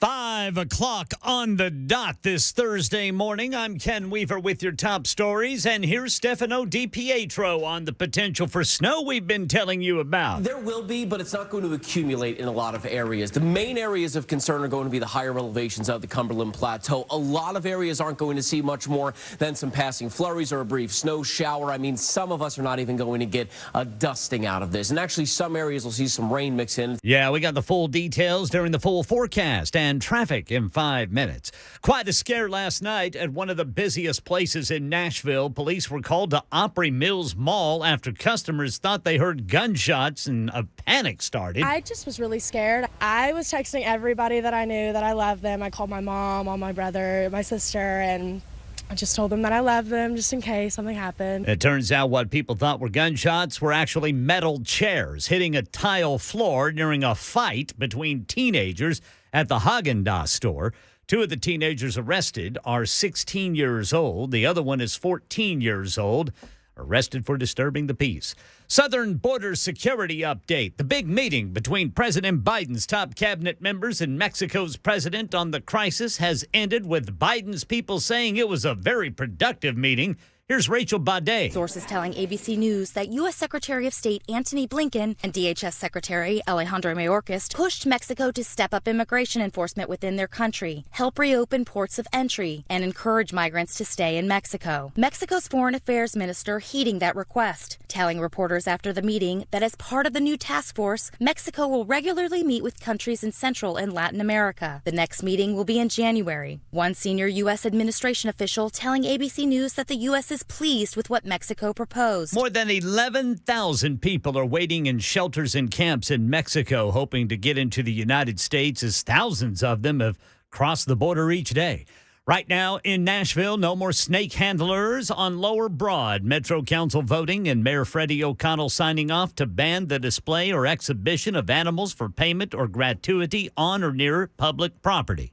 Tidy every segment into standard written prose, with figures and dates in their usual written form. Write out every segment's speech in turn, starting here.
5 o'clock on the dot this Thursday morning. I'm Ken Weaver with your top stories, and here's Stefano DiPietro on the potential for snow we've been telling you about. There will be, but it's not going to accumulate in a lot of areas. The main areas of concern are going to be the higher elevations of the Cumberland Plateau. A lot of areas aren't going to see much more than some passing flurries or a brief snow shower. I mean, some of us are not even going to get a dusting out of this. And actually, some areas will see some rain mix in. Yeah, we got the full details during the full forecast and traffic in 5 minutes. Quite a scare last night at one of the busiest places in Nashville. Police were called to Opry Mills Mall after customers thought they heard gunshots and a panic started. I just was really scared. I was texting everybody that I knew that I loved them. I called my mom, all my brother, my sister, and I just told them that I love them just in case something happened. It turns out what people thought were gunshots were actually metal chairs hitting a tile floor during a fight between teenagers at the Haagen-Dazs store. Two of the teenagers arrested are 16 years old. The other one is 14 years old, arrested for disturbing the peace. Southern border security update. The big meeting between President Biden's top cabinet members and Mexico's president on the crisis has ended with Biden's people saying it was a very productive meeting. Here's Rachel Baudet. Sources telling ABC News that U.S. Secretary of State Antony Blinken and DHS Secretary Alejandro Mayorkas pushed Mexico to step up immigration enforcement within their country, help reopen ports of entry, and encourage migrants to stay in Mexico. Mexico's Foreign Affairs Minister heeding that request, telling reporters after the meeting that as part of the new task force, Mexico will regularly meet with countries in Central and Latin America. The next meeting will be in January. One senior U.S. administration official telling ABC News that the U.S. is pleased with what Mexico proposed. More than 11,000 people are waiting in shelters and camps in Mexico, hoping to get into the United States, as thousands of them have crossed the border each day. Right now in Nashville, no more snake handlers on Lower Broad. Metro Council voting and Mayor Freddie O'Connell signing off to ban the display or exhibition of animals for payment or gratuity on or near public property.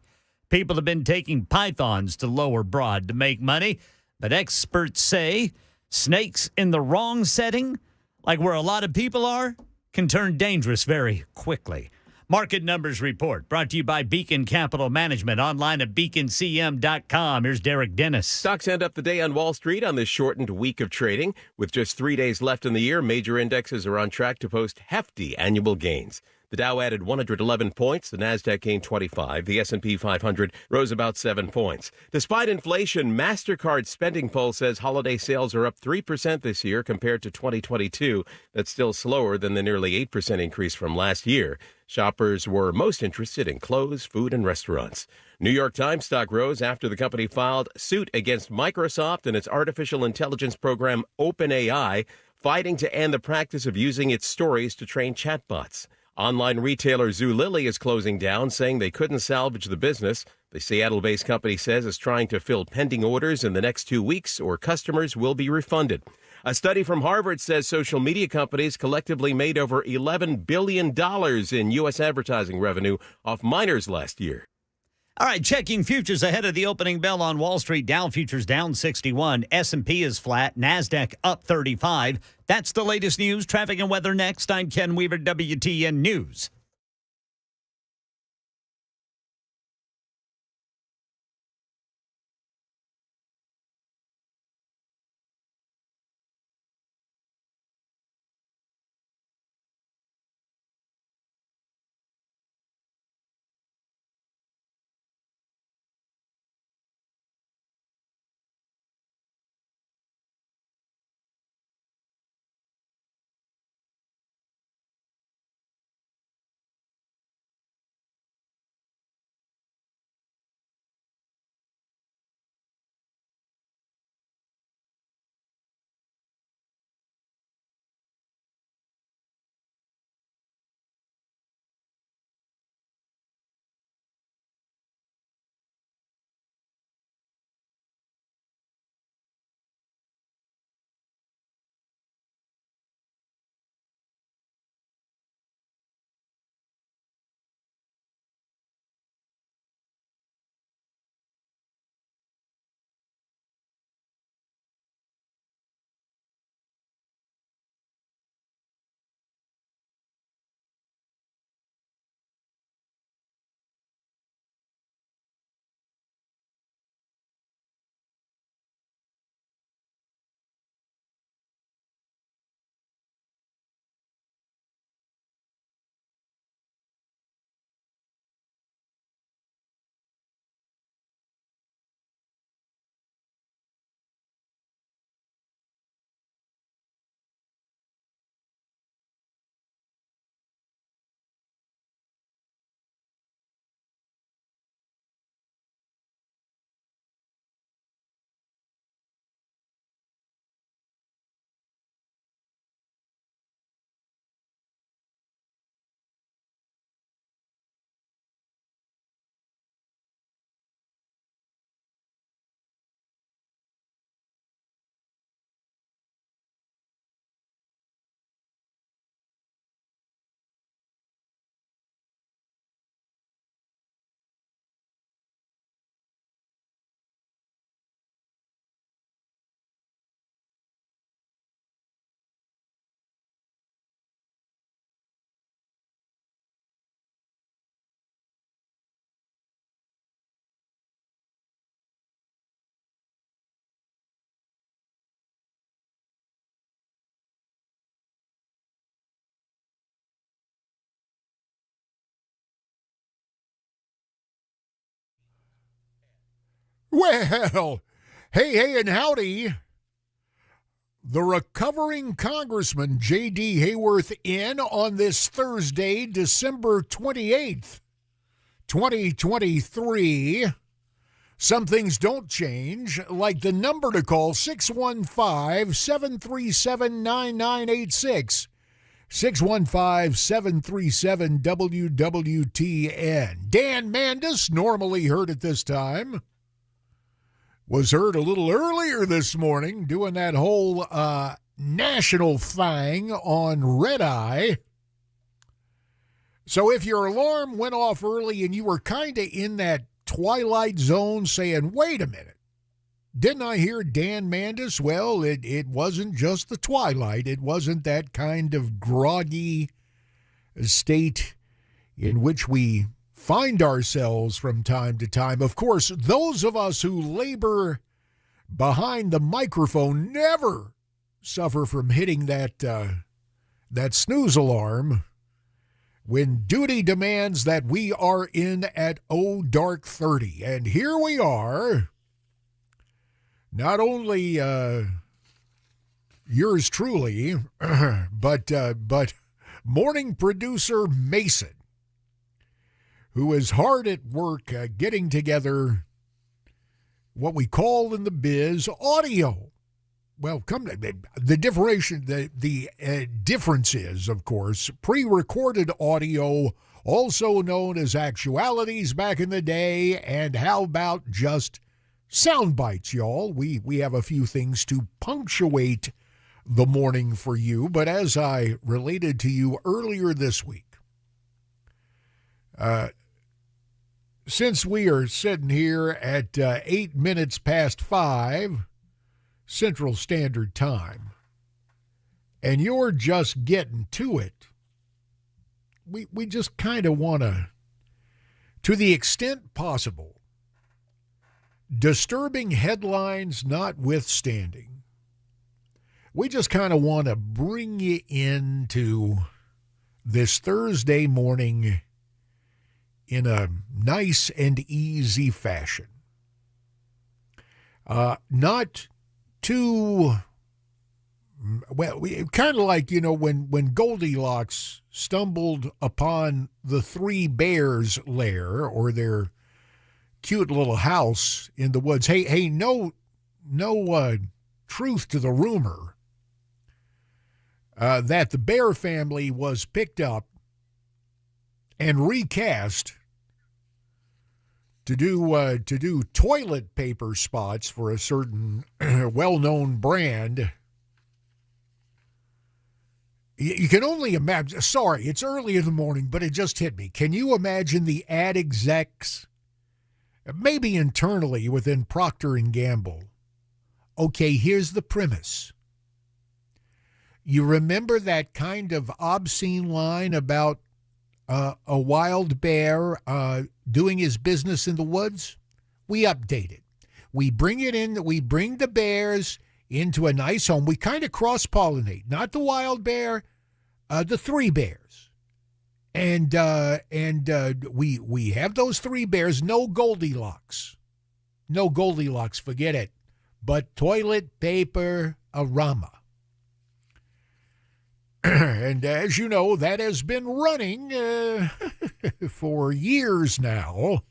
People have been taking pythons to Lower Broad to make money. But experts say snakes in the wrong setting, like where a lot of people are, can turn dangerous very quickly. Market Numbers Report brought to you by Beacon Capital Management, online at beaconcm.com. Here's Derek Dennis. Stocks end up the day on Wall Street on this shortened week of trading. With just 3 days left in the year, major indexes are on track to post hefty annual gains. The Dow added 111 points. The Nasdaq gained 25. The S&P 500 rose about 7 points. Despite inflation, MasterCard's spending poll says holiday sales are up 3% this year compared to 2022. That's still slower than the nearly 8% increase from last year. Shoppers were most interested in clothes, food, and restaurants. New York Times stock rose after the company filed suit against Microsoft and its artificial intelligence program OpenAI, fighting to end the practice of using its stories to train chatbots. Online retailer Zulily is closing down, saying they couldn't salvage the business. The Seattle-based company says it's trying to fill pending orders in the next 2 weeks, or customers will be refunded. A study from Harvard says social media companies collectively made over $11 billion in U.S. advertising revenue off minors last year. All right, checking futures ahead of the opening bell on Wall Street. Dow futures down 61. S&P is flat. NASDAQ up 35. That's the latest news. Traffic and weather next. I'm Ken Weaver, WTN News. Well, hey, and howdy. The recovering Congressman J.D. Hayworth in on this Thursday, December 28th, 2023. Some things don't change, like the number to call, 615-737-9986. 615-737-WWTN. Dan Mandis, normally heard at this time, was heard a little earlier this morning doing that whole national thing on Red Eye. So if your alarm went off early and you were kind of in that twilight zone saying, wait a minute, didn't I hear Dan Mandis? Well, it wasn't just the twilight. It wasn't that kind of groggy state in which we find ourselves from time to time. Of course, those of us who labor behind the microphone never suffer from hitting that snooze alarm when duty demands that we are in at dark 30. And here we are. Not only yours truly, but morning producer Mason, who is hard at work getting together what we call in the biz audio. Well, the difference is, of course, pre-recorded audio, also known as actualities back in the day, and how about just sound bites, y'all? We have a few things to punctuate the morning for you, but as I related to you earlier this week, since we are sitting here at 8 minutes past 5 Central Standard Time, and you're just getting to it, we just kind of want to the extent possible, disturbing headlines notwithstanding, we just kind of want to bring you into this Thursday morning in a nice and easy fashion. Not too, well, kind of like, when Goldilocks stumbled upon the three bears' lair, or their cute little house in the woods. Hey, no truth to the rumor that the bear family was picked up and recast to do toilet paper spots for a certain well-known brand. You can only imagine. Sorry, it's early in the morning, but it just hit me. Can you imagine the ad execs, maybe internally within Procter & Gamble? Okay, here's the premise. You remember that kind of obscene line about a wild bear doing his business in the woods? We update it. We bring it in. We bring the bears into a nice home. We kind of cross-pollinate. Not the wild bear, the three bears. And we have those three bears. No Goldilocks. No Goldilocks, forget it. But toilet paper arama. And as you know, that has been running for years now.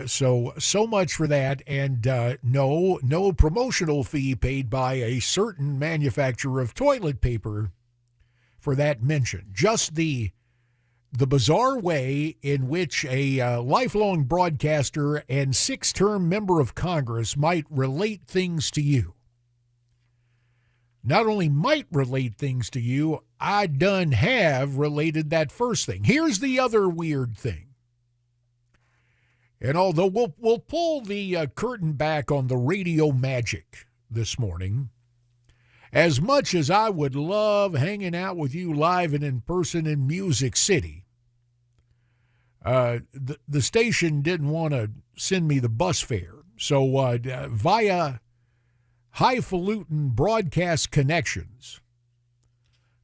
So much for that. And no promotional fee paid by a certain manufacturer of toilet paper for that mention. Just the bizarre way in which a lifelong broadcaster and six-term member of Congress might relate things to you. Not only might relate things to you, I done have related that first thing. Here's the other weird thing. And although we'll pull the curtain back on the radio magic this morning, as much as I would love hanging out with you live and in person in Music City, the station didn't want to send me the bus fare. So via highfalutin broadcast connections,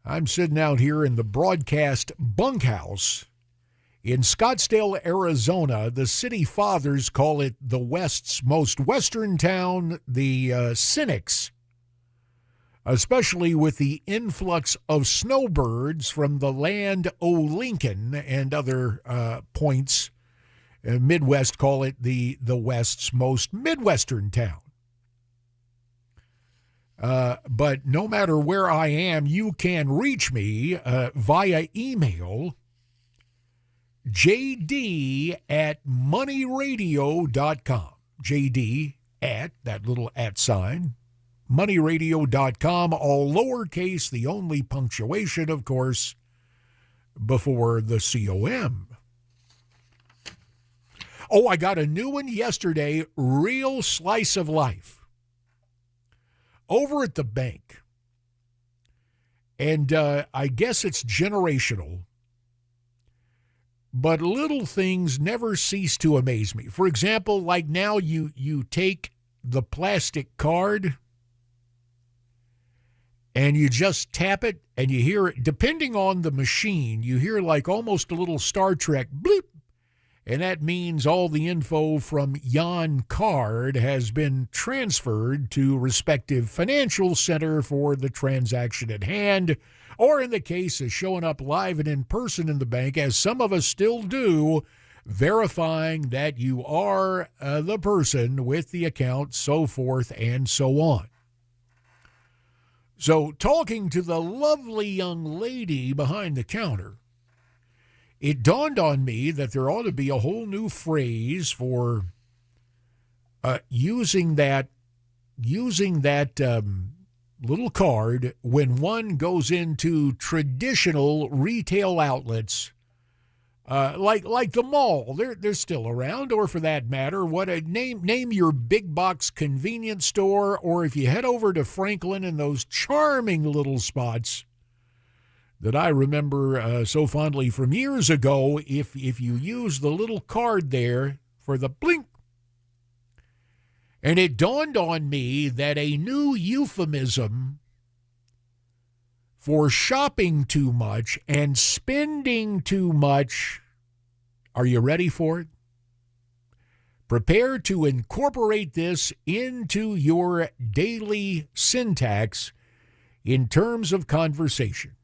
I'm sitting out here in the broadcast bunkhouse In Scottsdale, Arizona, the city fathers call it the West's most western town, the cynics, especially with the influx of snowbirds from the land o' Lincoln and other points. Midwest call it the West's most Midwestern town. But no matter where I am, you can reach me via email, jd@moneyradio.com. JD at, that little @ sign, moneyradio.com, all lowercase, the only punctuation, of course, before the COM. Oh, I got a new one yesterday, real slice of life, over at the bank. And I guess it's generational, but little things never cease to amaze me. For example, like now you take the plastic card and you just tap it and you hear it, depending on the machine, you hear like almost a little Star Trek bleep. And that means all the info from yon card has been transferred to respective financial center for the transaction at hand, or in the case of showing up live and in person in the bank, as some of us still do, verifying that you are the person with the account, so forth and so on. So talking to the lovely young lady behind the counter, it dawned on me that there ought to be a whole new phrase for using that little card when one goes into traditional retail outlets, like the mall. They're still around, or for that matter, name your big box convenience store, or if you head over to Franklin and those charming little spots that I remember so fondly from years ago, if you use the little card there for the blink. And it dawned on me that a new euphemism for shopping too much and spending too much, are you ready for it? Prepare to incorporate this into your daily syntax in terms of conversation.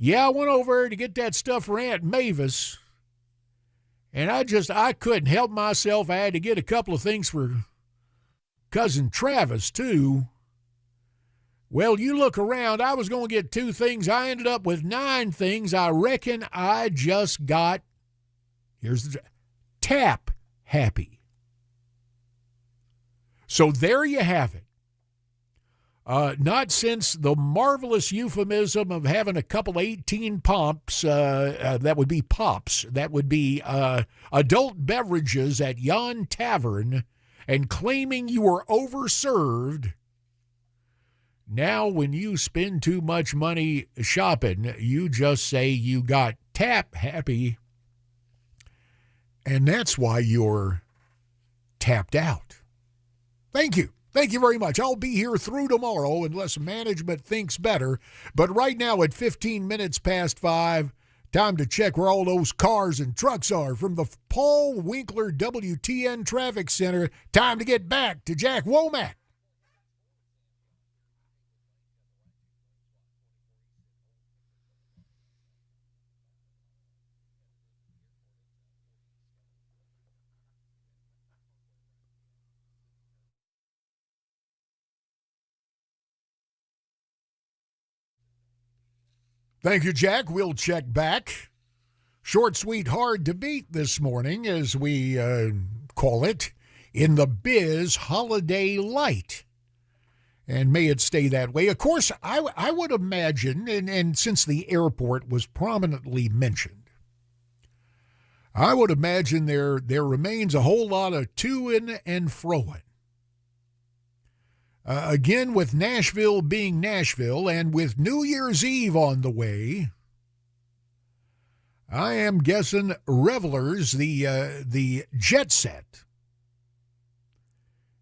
Yeah, I went over to get that stuff for Aunt Mavis, and I couldn't help myself. I had to get a couple of things for Cousin Travis, too. Well, you look around, I was going to get 2 things. I ended up with 9 things. I reckon I just got, tap happy. So there you have it. Not since the marvelous euphemism of having a couple 18 pumps, that would be pops, that would be adult beverages at yon tavern, and claiming you were overserved. Now, when you spend too much money shopping, you just say you got tap happy, and that's why you're tapped out. Thank you. Thank you very much. I'll be here through tomorrow unless management thinks better. But right now at 15 minutes past 5, time to check where all those cars and trucks are. From the Paul Winkler WTN Traffic Center, time to get back to Jack Womack. Thank you, Jack. We'll check back. Short, sweet, hard to beat this morning, as we call it, in the biz holiday light. And may it stay that way. Of course, I would imagine, and since the airport was prominently mentioned, I would imagine there remains a whole lot of to-ing and fro-ing. Again, with Nashville being Nashville and with New Year's Eve on the way, I am guessing revelers, the jet set,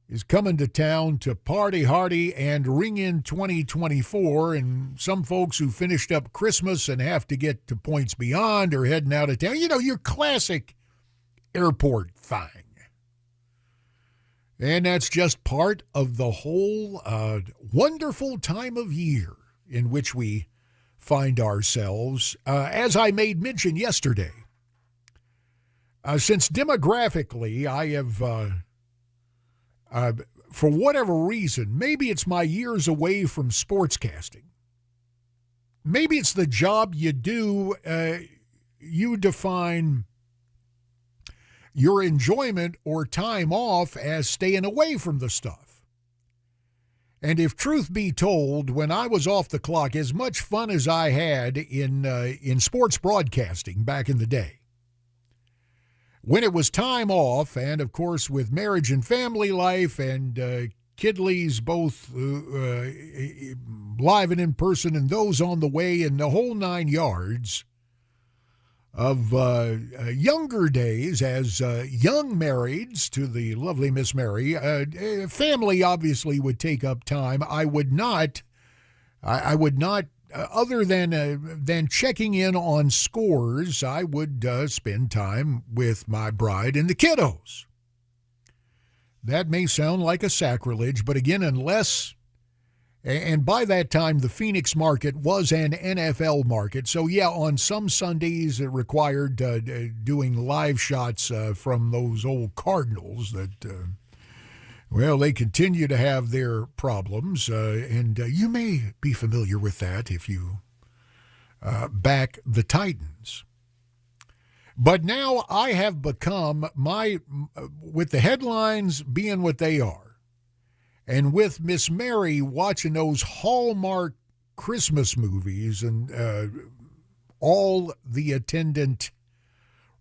is coming to town to party hardy and ring in 2024. And some folks who finished up Christmas and have to get to points beyond are heading out of town. You know, your classic airport thing. And that's just part of the whole wonderful time of year in which we find ourselves. As I made mention yesterday, since demographically I have, for whatever reason, maybe it's my years away from sportscasting. Maybe it's the job you do, you define your enjoyment or time off as staying away from the stuff. And if truth be told, when I was off the clock, as much fun as I had in sports broadcasting back in the day, when it was time off, and of course with marriage and family life and kidleys both live and in person and those on the way and the whole 9 yards of younger days as young marrieds to the lovely Miss Mary, family obviously would take up time. I would not, other than checking in on scores, I would spend time with my bride and the kiddos. That may sound like a sacrilege, but again, unless, and by that time, the Phoenix market was an NFL market. So, yeah, on some Sundays, it required doing live shots from those old Cardinals that, well, they continue to have their problems. And you may be familiar with that if you back the Titans. But now I have become with the headlines being what they are, and with Miss Mary watching those Hallmark Christmas movies and all the attendant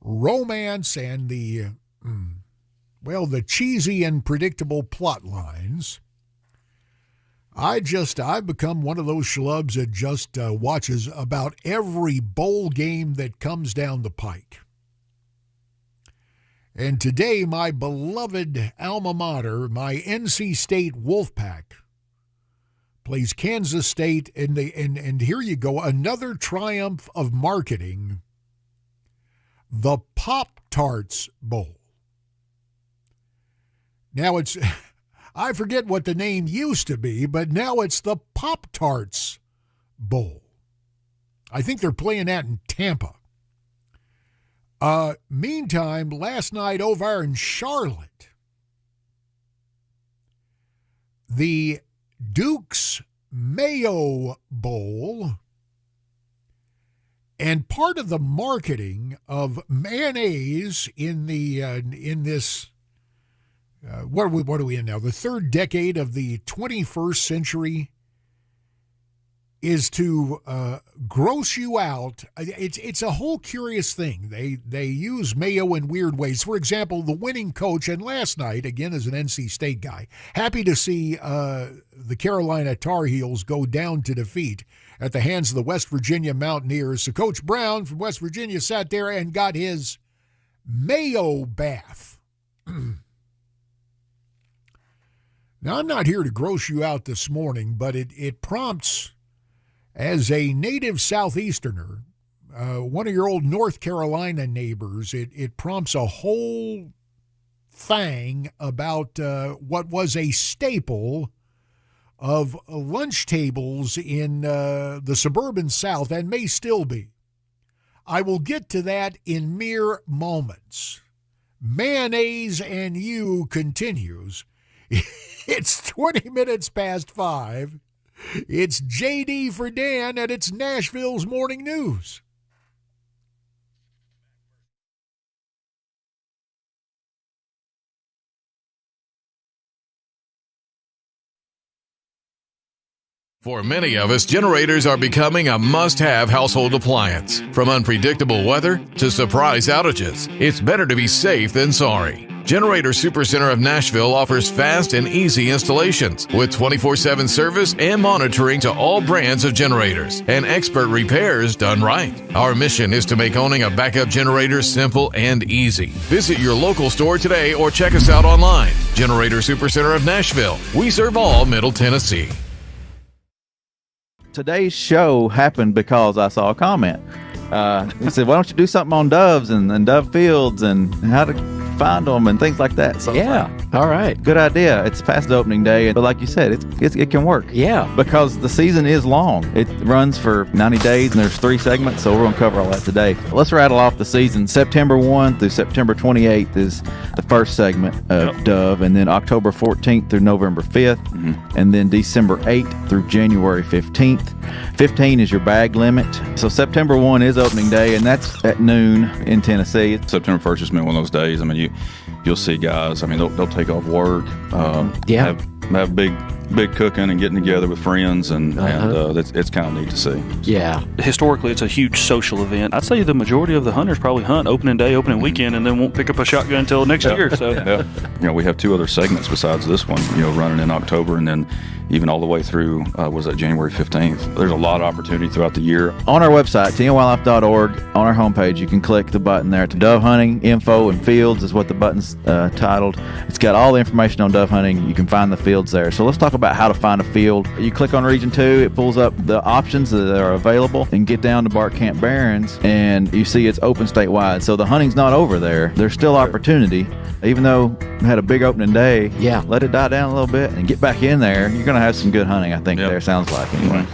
romance and the cheesy and predictable plot lines, I've become one of those schlubs that just watches about every bowl game that comes down the pike. And today, my beloved alma mater, my NC State Wolfpack, plays Kansas State, and here you go, another triumph of marketing, the Pop-Tarts Bowl. Now it's, I forget what the name used to be, but now it's the Pop-Tarts Bowl. I think they're playing that in Tampa. Meantime, last night over in Charlotte, the Duke's Mayo Bowl, and part of the marketing of mayonnaise in this what are we in now? The third decade of the 21st century is to gross you out. It's a whole curious thing. They use mayo in weird ways. For example, the winning coach, and last night, again as an NC State guy, happy to see the Carolina Tar Heels go down to defeat at the hands of the West Virginia Mountaineers. So Coach Brown from West Virginia sat there and got his mayo bath. Now, I'm not here to gross you out this morning, but it prompts, as a native Southeasterner, one of your old North Carolina neighbors, it prompts a whole thing about what was a staple of lunch tables in the suburban South and may still be. I will get to that in mere moments. Mayonnaise and You continues. It's 20 minutes past 5. It's JD for Dan, and it's Nashville's Morning News. For many of us, generators are becoming a must-have household appliance. From unpredictable weather to surprise outages, it's better to be safe than sorry. Generator Supercenter of Nashville offers fast and easy installations with 24/7 service and monitoring to all brands of generators and expert repairs done right. Our mission is to make owning a backup generator simple and easy. Visit your local store today or check us out online. Generator Supercenter of Nashville. We serve all Middle Tennessee. Today's show happened because I saw a comment. He said, why don't you do something on doves and dove fields and how to find them and things like that. So yeah. All right. Good idea. It's past the opening day, but like you said, it can work. Yeah. Because the season is long. It runs for 90 days and there's 3 segments, so we're going to cover all that today. Let's rattle off the season. September 1 through September 28th is the first segment of Dove, and then October 14th through November 5th, and then December 8th through January 15th. 15 is your bag limit. So September 1 is opening day, and that's at noon in Tennessee. September 1st has been one of those days. I mean, you'll see guys. I mean, they'll take off work, have big cooking and getting together with friends, and it's kind of neat to see. Yeah. Historically, it's a huge social event. I'd say the majority of the hunters probably hunt opening day, opening weekend, and then won't pick up a shotgun until next year. So, we have 2 other segments besides this one. Running in October, and then even all the way through January 15th. There's a lot of opportunity throughout the year. On our website, tnwildlife.org, on our homepage, you can click the button there to dove hunting info and fields is what the button's titled. It's got all the information on dove hunting. You can find the fields there. So let's talk about how to find a field. You click on Region 2, it pulls up the options that are available, and get down to Bark Camp Barrens, and you see it's open statewide. So the hunting's not over there. There's still opportunity. Even though we had a big opening day, let it die down a little bit and get back in there. You're going to have some good hunting, I think, there, sounds like, anyway.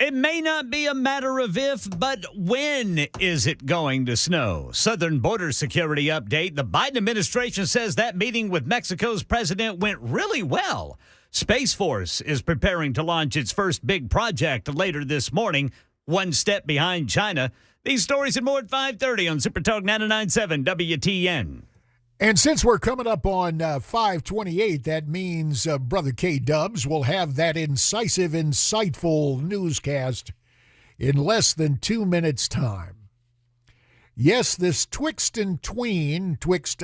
It may not be a matter of if, but when is it going to snow? Southern border security update. The Biden administration says that meeting with Mexico's president went really well. Space Force is preparing to launch its first big project later this morning, one step behind China. These stories and more at 5:30 on Super Talk 99.7 WTN. And since we're coming up on 528, that means Brother K-Dubs will have that incisive, insightful newscast in less than 2 minutes' time. Yes, this twixt and tween, twixt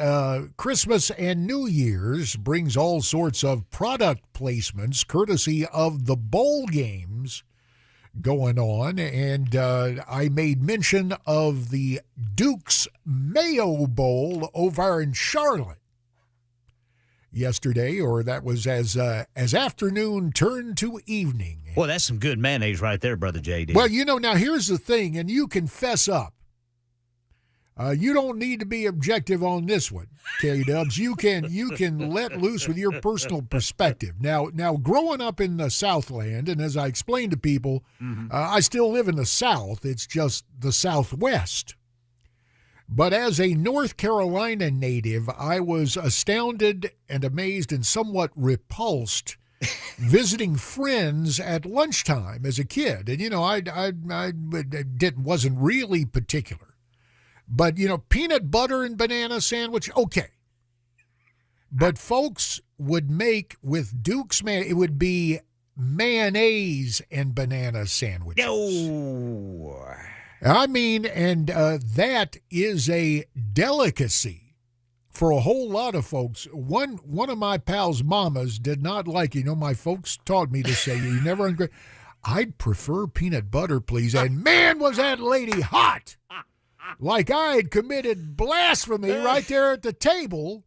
Christmas and New Year's, brings all sorts of product placements courtesy of the bowl games going on, and I made mention of the Duke's Mayo Bowl over in Charlotte yesterday, or that was as afternoon turned to evening. Well, that's some good mayonnaise right there, Brother JD. Well, now here's the thing, and you can fess up. You don't need to be objective on this one, K-Dubs. You can let loose with your personal perspective. Now, growing up in the Southland, and as I explained to people, I still live in the South. It's just the Southwest. But as a North Carolina native, I was astounded and amazed and somewhat repulsed visiting friends at lunchtime as a kid. And, I wasn't really particular. But, peanut butter and banana sandwich, okay. But folks would make with Duke's it would be mayonnaise and banana sandwiches. No. I mean, and that is a delicacy for a whole lot of folks. One of my pals' mamas did not like, my folks taught me to say, you never, I'd prefer peanut butter, please. And man, was that lady hot. Like I had committed blasphemy right there at the table,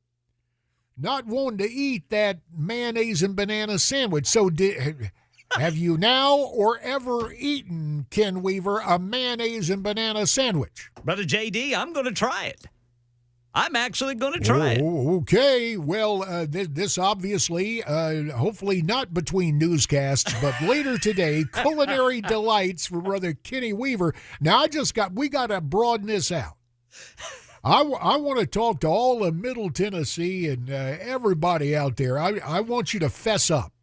not wanting to eat that mayonnaise and banana sandwich. So have you now or ever eaten, Ken Weaver, a mayonnaise and banana sandwich? Brother JD, I'm going to try it. I'm actually going to try it. Okay. Well, this obviously, hopefully not between newscasts, but later today, culinary delights for Brother Kenny Weaver. Now, we got to broaden this out. I want to talk to all of Middle Tennessee and everybody out there. I want you to fess up.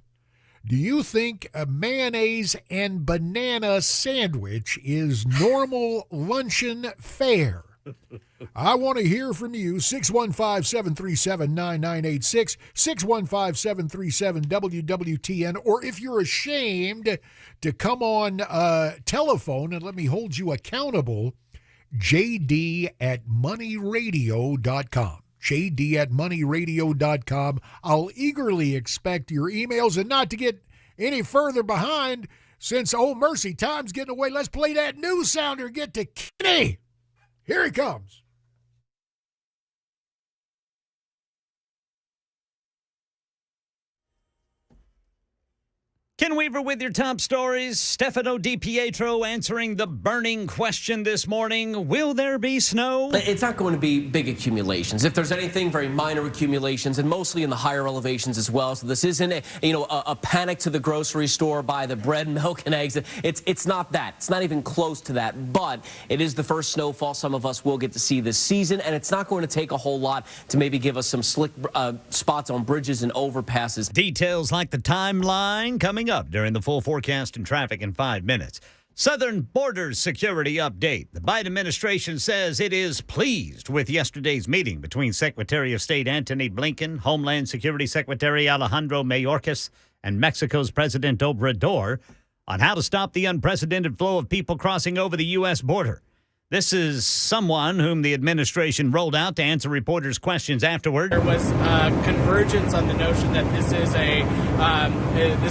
Do you think a mayonnaise and banana sandwich is normal luncheon fare? I want to hear from you, 615-737-9986, 615-737-WWTN, or if you're ashamed to come on telephone and let me hold you accountable, JD@moneyradio.com. JD@moneyradio.com. I'll eagerly expect your emails, and not to get any further behind, since, oh mercy, time's getting away. Let's play that new sounder, get to Kenny. Here he comes. Ken Weaver with your top stories. Stefano DiPietro answering the burning question this morning. Will there be snow? It's not going to be big accumulations. If there's anything, very minor accumulations, and mostly in the higher elevations as well. So this isn't a panic to the grocery store, buy the bread, milk, and eggs. It's not that. It's not even close to that. But it is the first snowfall some of us will get to see this season, and it's not going to take a whole lot to maybe give us some slick spots on bridges and overpasses. Details like the timeline coming up during the full forecast and traffic in 5 minutes. Southern border security update. The Biden administration says it is pleased with yesterday's meeting between Secretary of State Antony Blinken, Homeland Security Secretary Alejandro Mayorkas, and Mexico's President Obrador on how to stop the unprecedented flow of people crossing over the U.S. border. This is someone whom the administration rolled out to answer reporters' questions afterward. There was convergence on the notion that this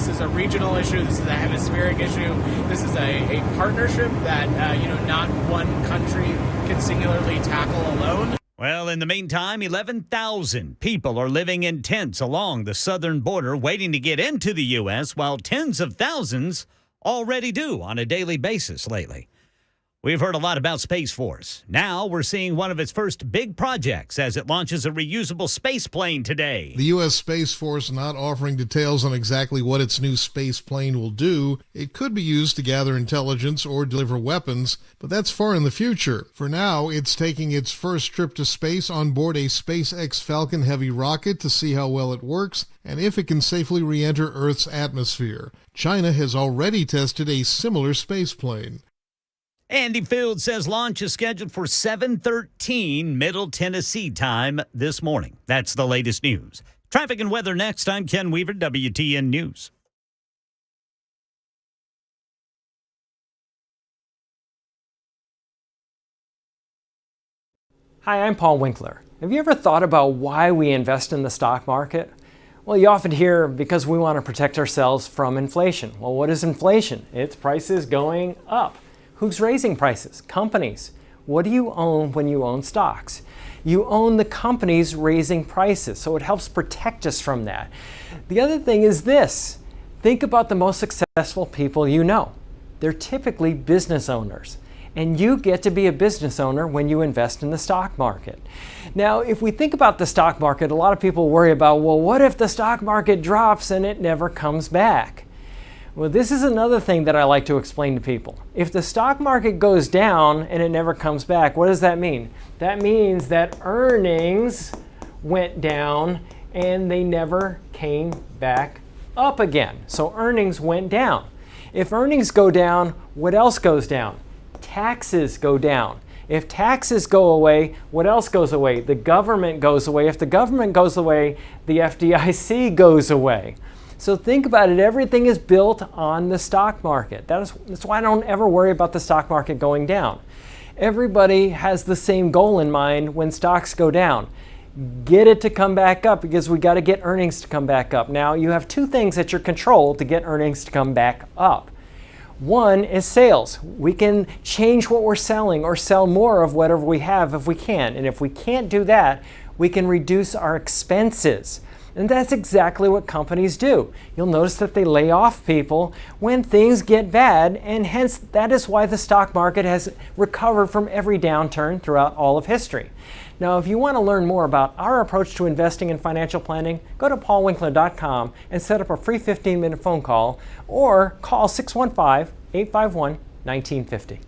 is a regional issue, this is a hemispheric issue, this is a partnership that not one country can singularly tackle alone. Well, in the meantime, 11,000 people are living in tents along the southern border waiting to get into the U.S., while tens of thousands already do on a daily basis lately. We've heard a lot about Space Force. Now we're seeing one of its first big projects as it launches a reusable space plane today. The U.S. Space Force not offering details on exactly what its new space plane will do. It could be used to gather intelligence or deliver weapons, but that's far in the future. For now, it's taking its first trip to space on board a SpaceX Falcon Heavy rocket to see how well it works and if it can safely re-enter Earth's atmosphere. China has already tested a similar space plane. Andy Field says launch is scheduled for 7:13 Middle Tennessee time this morning. That's the latest news. Traffic and weather next. I'm Ken Weaver, WTN News. Hi, I'm Paul Winkler. Have you ever thought about why we invest in the stock market? Well, you often hear because we want to protect ourselves from inflation. Well, what is inflation? It's prices going up. Who's raising prices? Companies. What do you own when you own stocks? You own the companies raising prices, so it helps protect us from that. The other thing is this. Think about the most successful people you know. They're typically business owners. And you get to be a business owner when you invest in the stock market. Now, if we think about the stock market, a lot of people worry about, well, what if the stock market drops and it never comes back? Well, this is another thing that I like to explain to people. If the stock market goes down and it never comes back, what does that mean? That means that earnings went down and they never came back up again. So earnings went down. If earnings go down, what else goes down? Taxes go down. If taxes go away, what else goes away? The government goes away. If the government goes away, the FDIC goes away. So think about it. Everything is built on the stock market. That's why I don't ever worry about the stock market going down. Everybody has the same goal in mind when stocks go down. Get it to come back up because we got to get earnings to come back up. Now, you have two things at your control to get earnings to come back up. One is sales. We can change what we're selling or sell more of whatever we have if we can. And if we can't do that, we can reduce our expenses. And that's exactly what companies do. You'll notice that they lay off people when things get bad, and hence that is why the stock market has recovered from every downturn throughout all of history. Now, if you want to learn more about our approach to investing in financial planning, go to paulwinkler.com and set up a free 15-minute phone call or call 615-851-1950.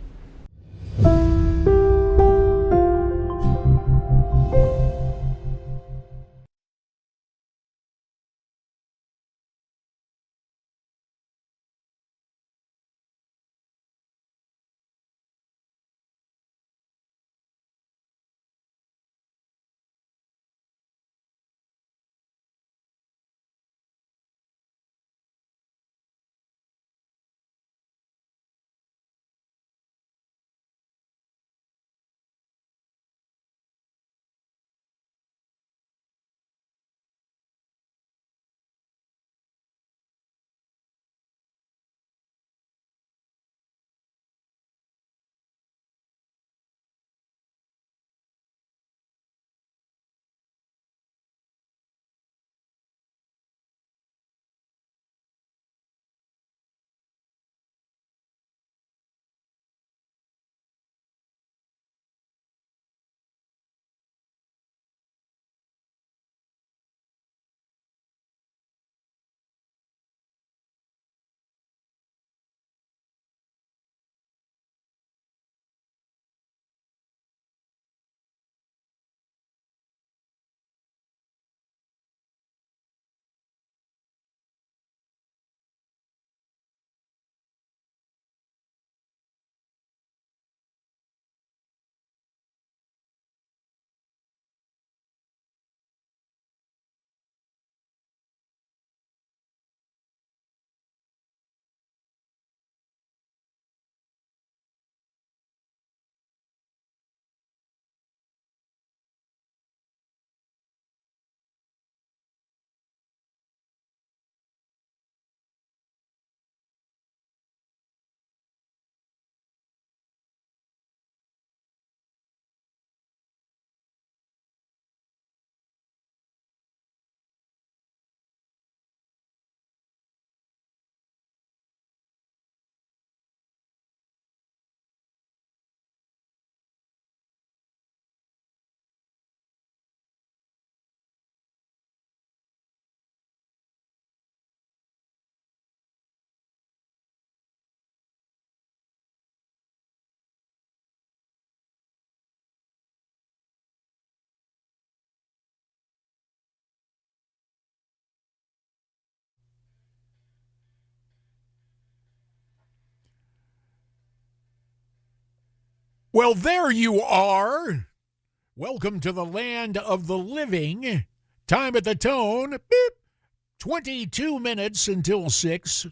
Well, there you are. Welcome to the land of the living. Time at the tone. Beep. 22 minutes until 6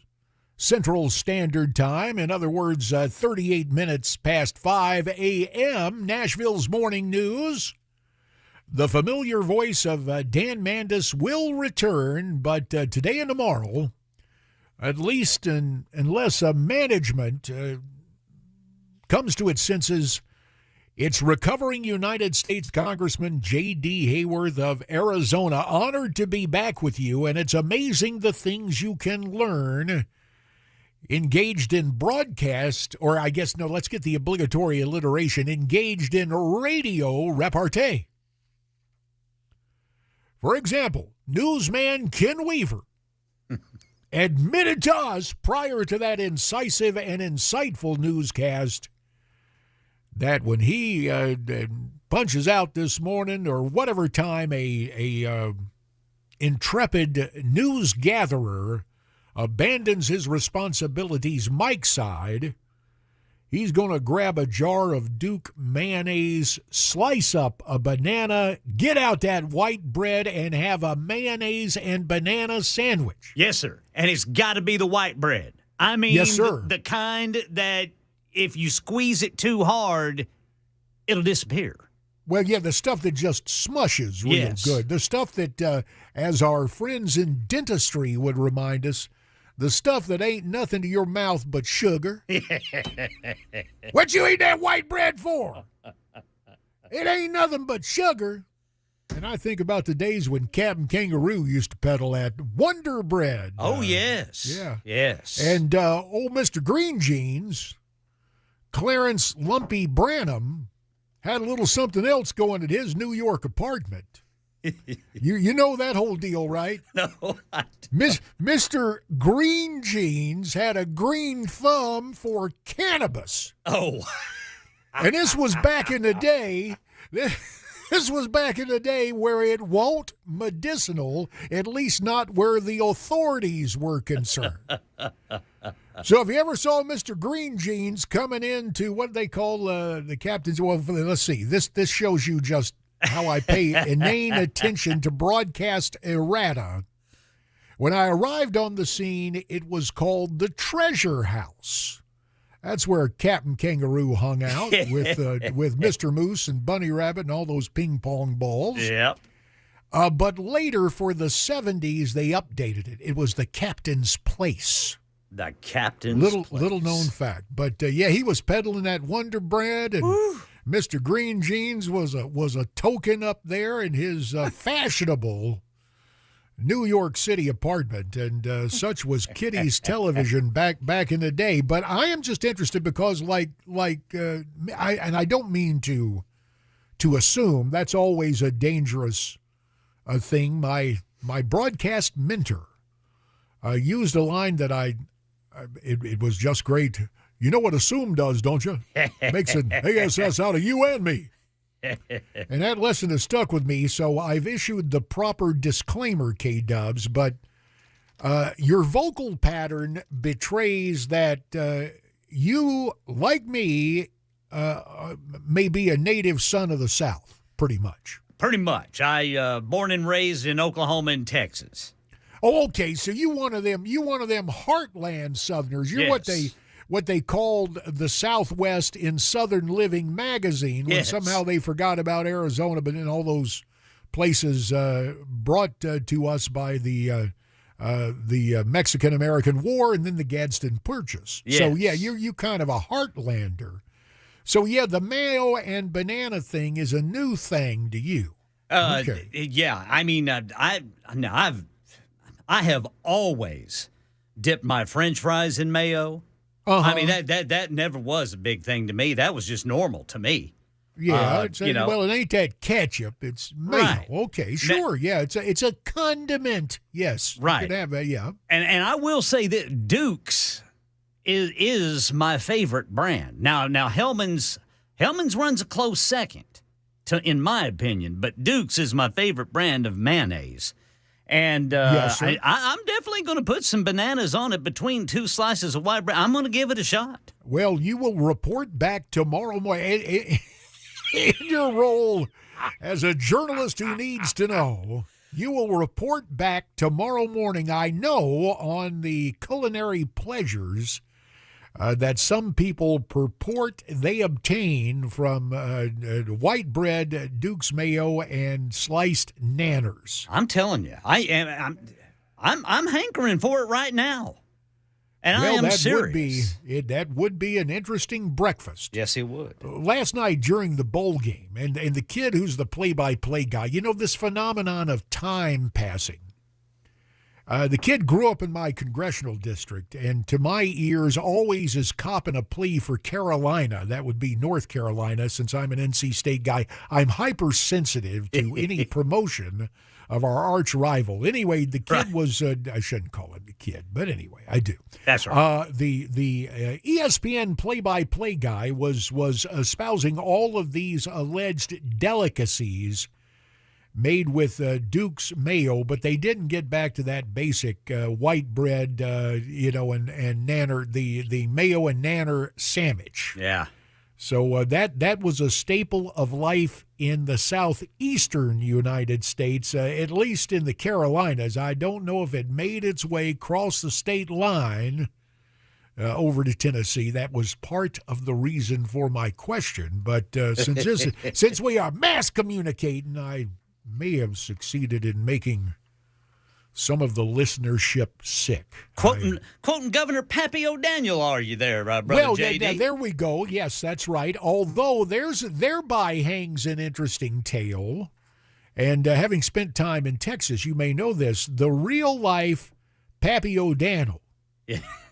Central Standard Time. In other words, 38 minutes past 5 a.m. Nashville's morning news. The familiar voice of Dan Mandis will return, but today and tomorrow, at least unless management comes to its senses, it's recovering United States Congressman J.D. Hayworth of Arizona. Honored to be back with you, and it's amazing the things you can learn engaged in broadcast, or I guess, no, let's get the obligatory alliteration, engaged in radio repartee. For example, newsman Ken Weaver admitted to us prior to that incisive and insightful newscast that when he punches out this morning or whatever time a intrepid news gatherer abandons his responsibilities Mike's side, he's going to grab a jar of Duke mayonnaise, slice up a banana, get out that white bread, and have a mayonnaise and banana sandwich. Yes, sir. And it's got to be the white bread. I mean, yes, sir. The kind that if you squeeze it too hard, it'll disappear. Well, yeah, the stuff that just smushes real good. The stuff that, as our friends in dentistry would remind us, the stuff that ain't nothing to your mouth but sugar. What you eat that white bread for? It ain't nothing but sugar. And I think about the days when Captain Kangaroo used to peddle that Wonder Bread. Oh, yes. Yeah. Yes. And old Mr. Green Jeans, Clarence Lumpy Branham, had a little something else going at his New York apartment. You know that whole deal, right? No, I don't. Mr. Green Jeans had a green thumb for cannabis. Oh. And this was back in the day. This was back in the day where it won't medicinal, at least not where the authorities were concerned. So if you ever saw Mr. Green Jeans coming into what they call the captain's, well, let's see. This shows you just how I pay inane attention to broadcast errata. When I arrived on the scene, it was called the Treasure House. That's where Captain Kangaroo hung out with Mr. Moose and Bunny Rabbit and all those ping pong balls. Yep. But later, for the 70s, they updated it. It was the Captain's Place. The Captain's Place. Little known fact. But, yeah, he was peddling that Wonder Bread, and Mr. Green Jeans was a token up there in his fashionable New York City apartment, and such was Kitty's television back in the day. But I am just interested because, I don't mean to assume, that's always a dangerous thing. My broadcast mentor used a line that it was just great. You know what assume does, don't you? Makes an ASS out of you and me. And that lesson has stuck with me, so I've issued the proper disclaimer, K-Dubs, but your vocal pattern betrays that you, like me, may be a native son of the South, pretty much. Pretty much. I born and raised in Oklahoma and Texas. Oh, okay, so you one of them heartland Southerners. You're what they called the Southwest in Southern Living magazine, when somehow they forgot about Arizona, but in all those places brought to us by the Mexican-American War and then the Gadsden Purchase. Yes. So, yeah, you kind of a heartlander. So, yeah, the mayo and banana thing is a new thing to you. Okay. Yeah, I mean, I have always dipped my French fries in mayo. Uh-huh. I mean, that never was a big thing to me. That was just normal to me. Yeah, well, it ain't that ketchup. It's mayo. Right. Okay, sure. Yeah, it's a condiment. Yes, right. You can have that. Yeah, and I will say that Duke's is my favorite brand. Now Hellman's runs a close second, in my opinion, but Duke's is my favorite brand of mayonnaise. And Yes, sir. I'm definitely going to put some bananas on it between 2 slices of white bread. I'm going to give it a shot. Well, you will report back tomorrow morning in your role as a journalist who needs to know. You will report back tomorrow morning, I know, on the culinary pleasures that some people purport they obtain from white bread, Duke's mayo, and sliced nanners. I'm telling you, I'm hankering for it right now, and I am serious. That would be an interesting breakfast. Yes, it would. Last night during the bowl game, and the kid who's the play-by-play guy, this phenomenon of time passing. The kid grew up in my congressional district, and to my ears always is copping a plea for Carolina. That would be North Carolina, since I'm an NC State guy. I'm hypersensitive to any promotion of our arch rival. Anyway, the kid was, I shouldn't call him the kid, but anyway, I do. That's right. The ESPN play-by-play guy was espousing all of these alleged delicacies made with Duke's mayo, but they didn't get back to that basic white bread, and nanner, the mayo and nanner sandwich. Yeah. So that was a staple of life in the southeastern United States, at least in the Carolinas. I don't know if it made its way across the state line over to Tennessee. That was part of the reason for my question. But since we are mass communicating, I may have succeeded in making some of the listenership sick. Quoting Governor Pappy O'Daniel, are you there, brother JD? Well, there we go. Yes, that's right. Although thereby hangs an interesting tale. And having spent time in Texas, you may know this. The real-life Pappy O'Daniel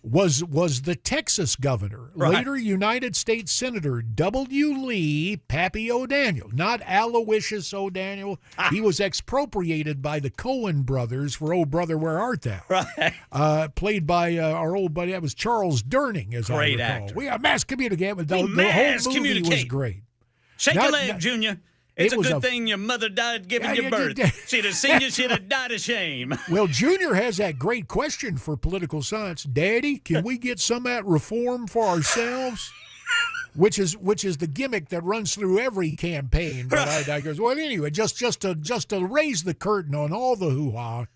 was the Texas governor, later United States Senator W. Lee Pappy O'Daniel, not Aloysius O'Daniel. He was expropriated by the Coen brothers for "Oh Brother, Where Art Thou?" Right. Played by our old buddy, that was Charles Durning, as great I recall. Actor. We are mass communicating. The whole movie was great. Shake a leg, Junior. It's a good thing your mother died giving you birth. She'd have seen you, she'd have died of shame. Well, Junior has that great question for political science. Daddy, can we get some of that reform for ourselves? Which is the gimmick that runs through every campaign. But I digress. Well, anyway, just to raise the curtain on all the hoo-ha.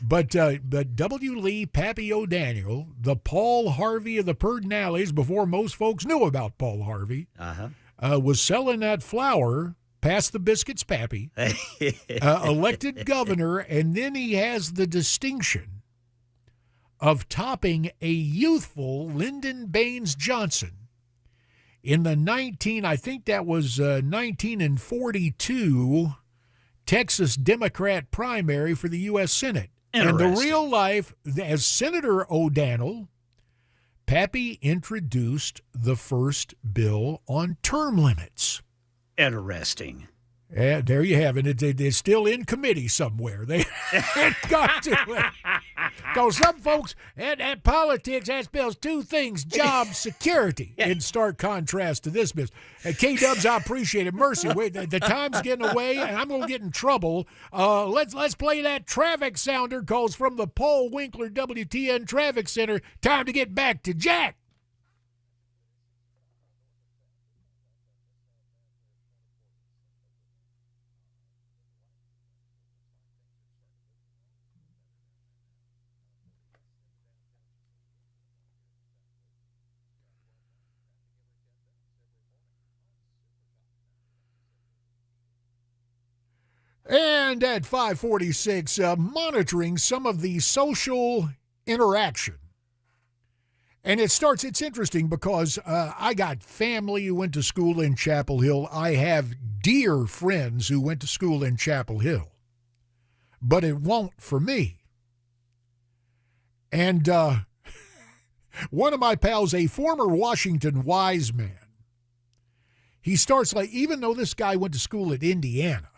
But W. Lee Pappy O'Daniel, the Paul Harvey of the Pedernales, before most folks knew about Paul Harvey, was selling that flour. Passed the biscuits, Pappy, elected governor, and then he has the distinction of topping a youthful Lyndon Baines Johnson in the 1942 Texas Democrat primary for the U.S. Senate. And the real life, as Senator O'Daniel, Pappy introduced the first bill on term limits. Interesting. Yeah, there you have it. It's still in committee somewhere. They got to it. Because some folks, at politics, that spells two things: job security, in stark contrast to this business. K-Dubs, I appreciate it. Mercy, wait, the time's getting away, and I'm going to get in trouble. Let's play that traffic sounder, calls from the Paul Winkler WTN Traffic Center. Time to get back to Jack. And at 5:46, monitoring some of the social interaction. And it's interesting because I got family who went to school in Chapel Hill. I have dear friends who went to school in Chapel Hill. But it won't for me. And one of my pals, a former Washington wise man, he starts even though this guy went to school at Indiana,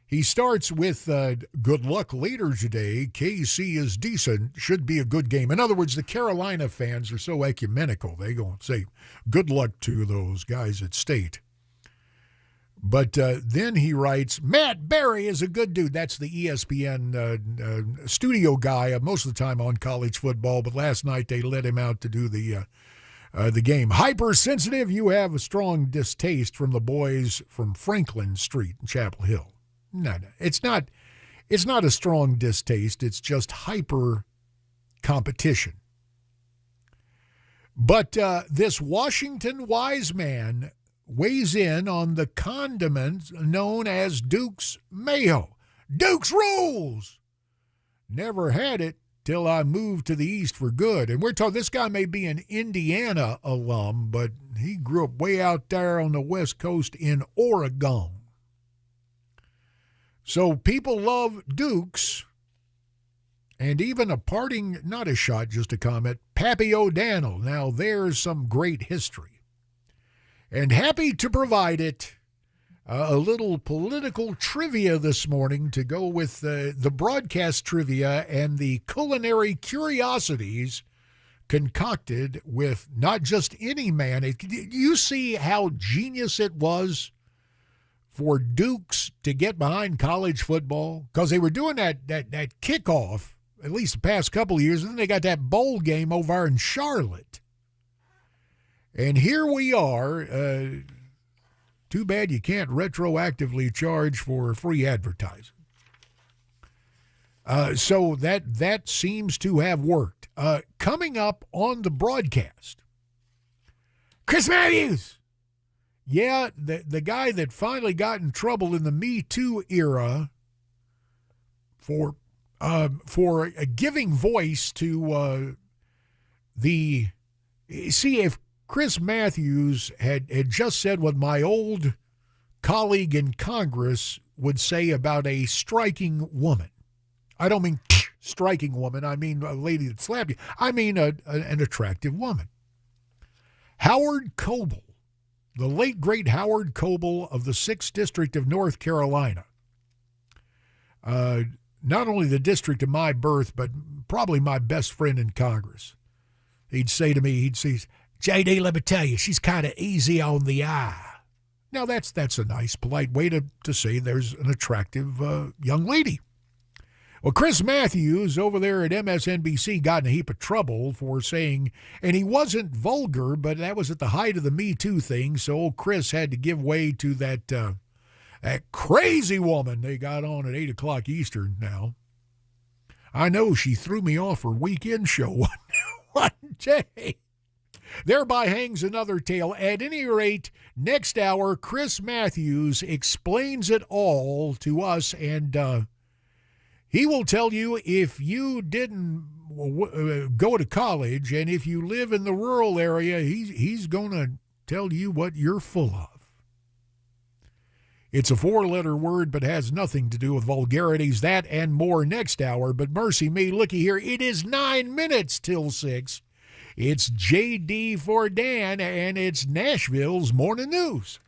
he starts with, good luck later today. KC is decent. Should be a good game. In other words, the Carolina fans are so ecumenical. They go and say, good luck to those guys at State. But then he writes, Matt Berry is a good dude. That's the ESPN studio guy most of the time on college football, but last night they let him out to do the game. Hypersensitive, you have a strong distaste from the boys from Franklin Street in Chapel Hill. No, it's not a strong distaste. It's just hyper competition. But this Washington wise man weighs in on the condiment known as Duke's Mayo. Duke's rules! Never had it till I moved to the East for good. And we're told this guy may be an Indiana alum, but he grew up way out there on the West Coast in Oregon. So people love Dukes. And even a parting, not a shot, just a comment, Pappy O'Dannell. Now there's some great history. And happy to provide it, a little political trivia this morning to go with the broadcast trivia and the culinary curiosities concocted with not just any man. You see how genius it was for Dukes to get behind college football? Because they were doing that kickoff, at least the past couple of years, and then they got that bowl game over in Charlotte. And here we are. Too bad you can't retroactively charge for free advertising. So that seems to have worked. Coming up on the broadcast, Chris Matthews. Yeah, the guy that finally got in trouble in the Me Too era for giving voice to if Chris Matthews had just said what my old colleague in Congress would say about a striking woman. I don't mean striking woman. I mean a lady that slapped you. I mean an attractive woman. Howard Coble, the late, great Howard Coble of the 6th District of North Carolina. Not only the district of my birth, but probably my best friend in Congress. He'd say to me, JD, let me tell you, she's kind of easy on the eye. Now, that's a nice, polite way to say there's an attractive young lady. Well, Chris Matthews over there at MSNBC got in a heap of trouble for saying, and he wasn't vulgar, but that was at the height of the Me Too thing, so old Chris had to give way to that crazy woman they got on at 8 o'clock Eastern now. I know she threw me off her weekend show one day. Thereby hangs another tale. At any rate, next hour, Chris Matthews explains it all to us, and he will tell you if you didn't go to college and if you live in the rural area, he's going to tell you what you're full of. It's a 4-letter word, but has nothing to do with vulgarities. That and more next hour. But mercy me, looky here, it is 9 minutes till 6. It's JD for Dan, and it's Nashville's Morning News.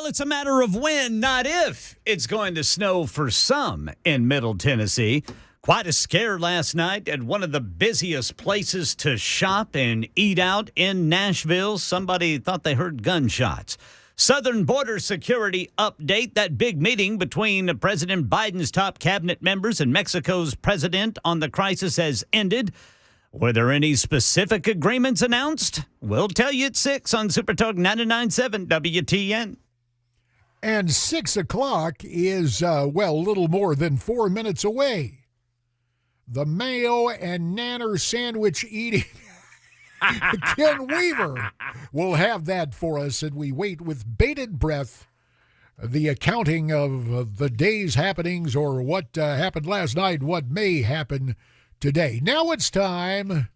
Well, it's a matter of when, not if, it's going to snow for some in Middle Tennessee. Quite a scare last night at one of the busiest places to shop and eat out in Nashville. Somebody thought they heard gunshots. Southern Border Security update, that big meeting between President Biden's top cabinet members and Mexico's president on the crisis has ended. Were there any specific agreements announced? We'll tell you at 6 on Supertalk 99.7 WTN. And 6 o'clock is, a little more than 4 minutes away. The mayo and nanner sandwich eating Ken Weaver will have that for us, and we wait with bated breath the accounting of the day's happenings, or what happened last night, what may happen today. Now it's time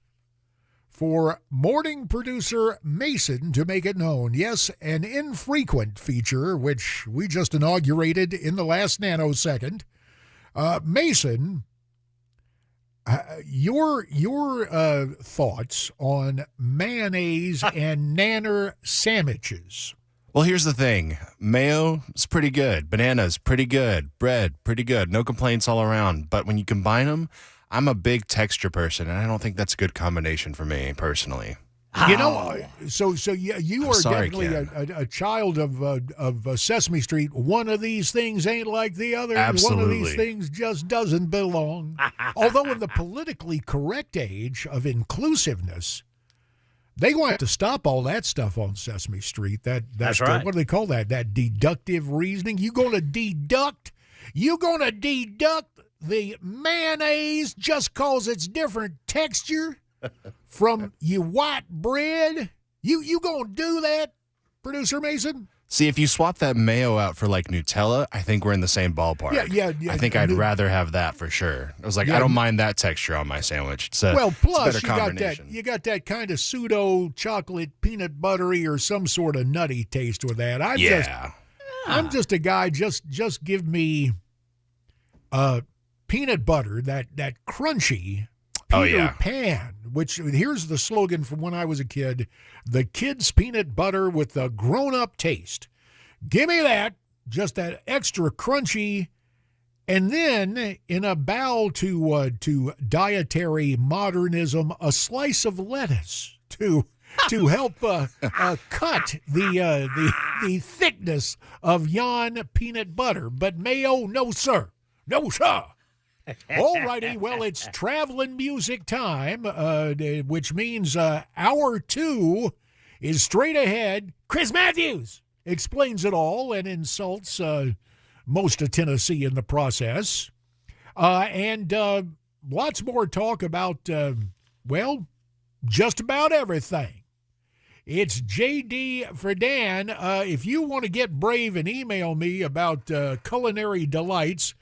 for morning producer Mason to make it known. Yes, an infrequent feature, which we just inaugurated in the last nanosecond. Mason, your thoughts on mayonnaise and nanner sandwiches. Well, here's the thing. Mayo is pretty good. Banana's pretty good. Bread, pretty good. No complaints all around. But when you combine them, I'm a big texture person, and I don't think that's a good combination for me personally. You know, so you are sorry, definitely a child of Sesame Street. One of these things ain't like the other. Absolutely. One of these things just doesn't belong. Although in the politically correct age of inclusiveness, they want to stop all that stuff on Sesame Street. That's right. What do they call that? That deductive reasoning. You're going to deduct the mayonnaise just cause it's different texture from your white bread? You gonna do that, Producer Mason? See, if you swap that mayo out for like Nutella, I think we're in the same ballpark. Yeah. I think I'd rather have that for sure. I was like, I don't mind that texture on my sandwich. It's a plus better you got that kind of pseudo chocolate peanut buttery or some sort of nutty taste with that. I'm just a guy. Just give me peanut butter, that crunchy Peter Pan, which here's the slogan from when I was a kid: the kid's peanut butter with a grown-up taste. Give me that, just that extra crunchy, and then in a bow to dietary modernism, a slice of lettuce to help cut the thickness of yon peanut butter. But mayo, no sir. No, sir. All righty. Well, it's traveling music time, which means hour 2 is straight ahead. Chris Matthews explains it all and insults most of Tennessee in the process. And lots more talk about, just about everything. It's JD for Dan. If you want to get brave and email me about culinary delights,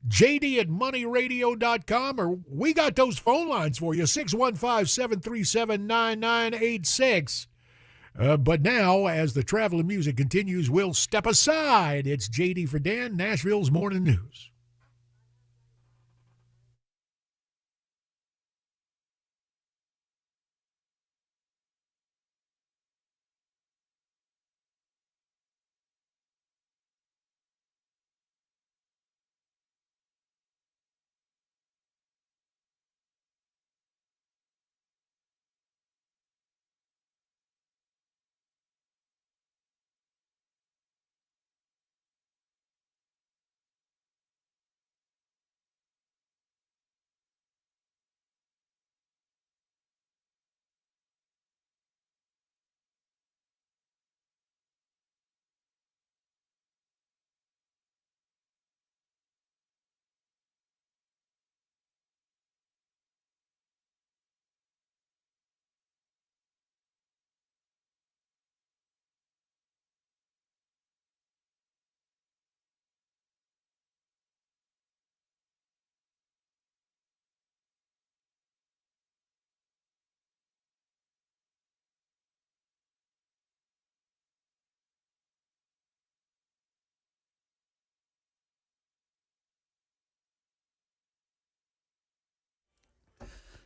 JD at moneyradio.com, or we got those phone lines for you, 615-737-9986. But now, as the traveling music continues, we'll step aside. It's JD for Dan, Nashville's Morning News.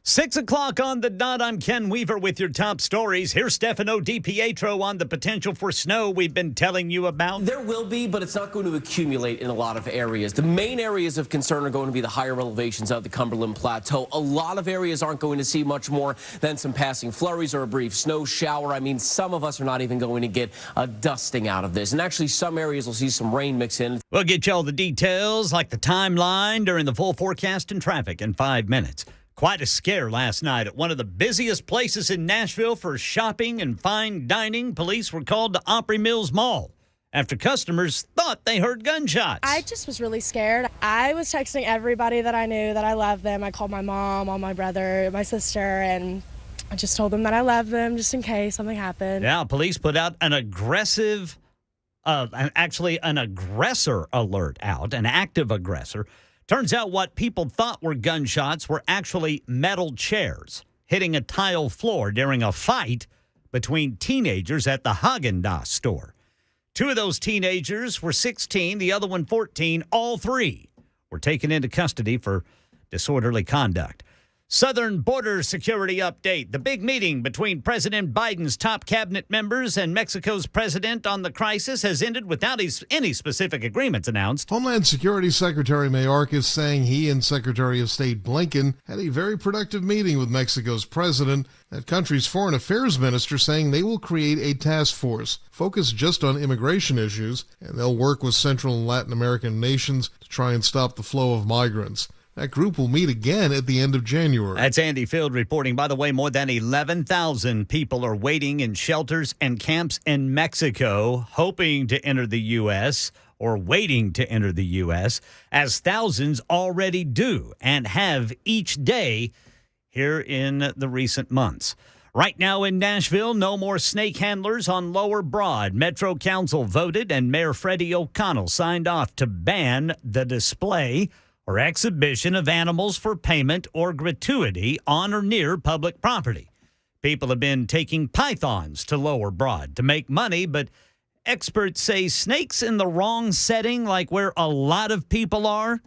6 o'clock on the dot. I'm Ken Weaver with your top stories. Here's Stefano DiPietro on the potential for snow we've been telling you about. There will be, but it's not going to accumulate in a lot of areas. The main areas of concern are going to be the higher elevations of the Cumberland Plateau. A lot of areas aren't going to see much more than some passing flurries or a brief snow shower. I mean, some of us are not even going to get a dusting out of this. And actually, some areas will see some rain mix in. We'll get you all the details, like the timeline during the full forecast and traffic in 5 minutes. Quite a scare last night at one of the busiest places in Nashville for shopping and fine dining. Police were called to Opry Mills Mall after customers thought they heard gunshots. I just was really scared. I was texting everybody that I knew that I loved them. I called my mom, all my brother, my sister, and I just told them that I love them just in case something happened. Yeah, police put out an aggressive, an aggressor alert out, an active aggressor. Turns out what people thought were gunshots were actually metal chairs hitting a tile floor during a fight between teenagers at the Haagen-Dazs store. 2 of those teenagers were 16, the other one 14. All 3 were taken into custody for disorderly conduct. Southern border security update. The big meeting between President Biden's top cabinet members and Mexico's president on the crisis has ended without any specific agreements announced. Homeland Security Secretary Mayorkas saying he and Secretary of State Blinken had a very productive meeting with Mexico's president. That country's foreign affairs minister saying they will create a task force focused just on immigration issues, and they'll work with Central and Latin American nations to try and stop the flow of migrants. That group will meet again at the end of January. That's Andy Field reporting. By the way, more than 11,000 people are waiting in shelters and camps in Mexico, hoping to enter the U.S. or waiting to enter the U.S., as thousands already do and have each day here in the recent months. Right now in Nashville, no more snake handlers on Lower Broad. Metro Council voted and Mayor Freddie O'Connell signed off to ban the display or exhibition of animals for payment or gratuity on or near public property. People have been taking pythons to Lower Broad to make money, but experts say snakes in the wrong setting, like where a lot of people are,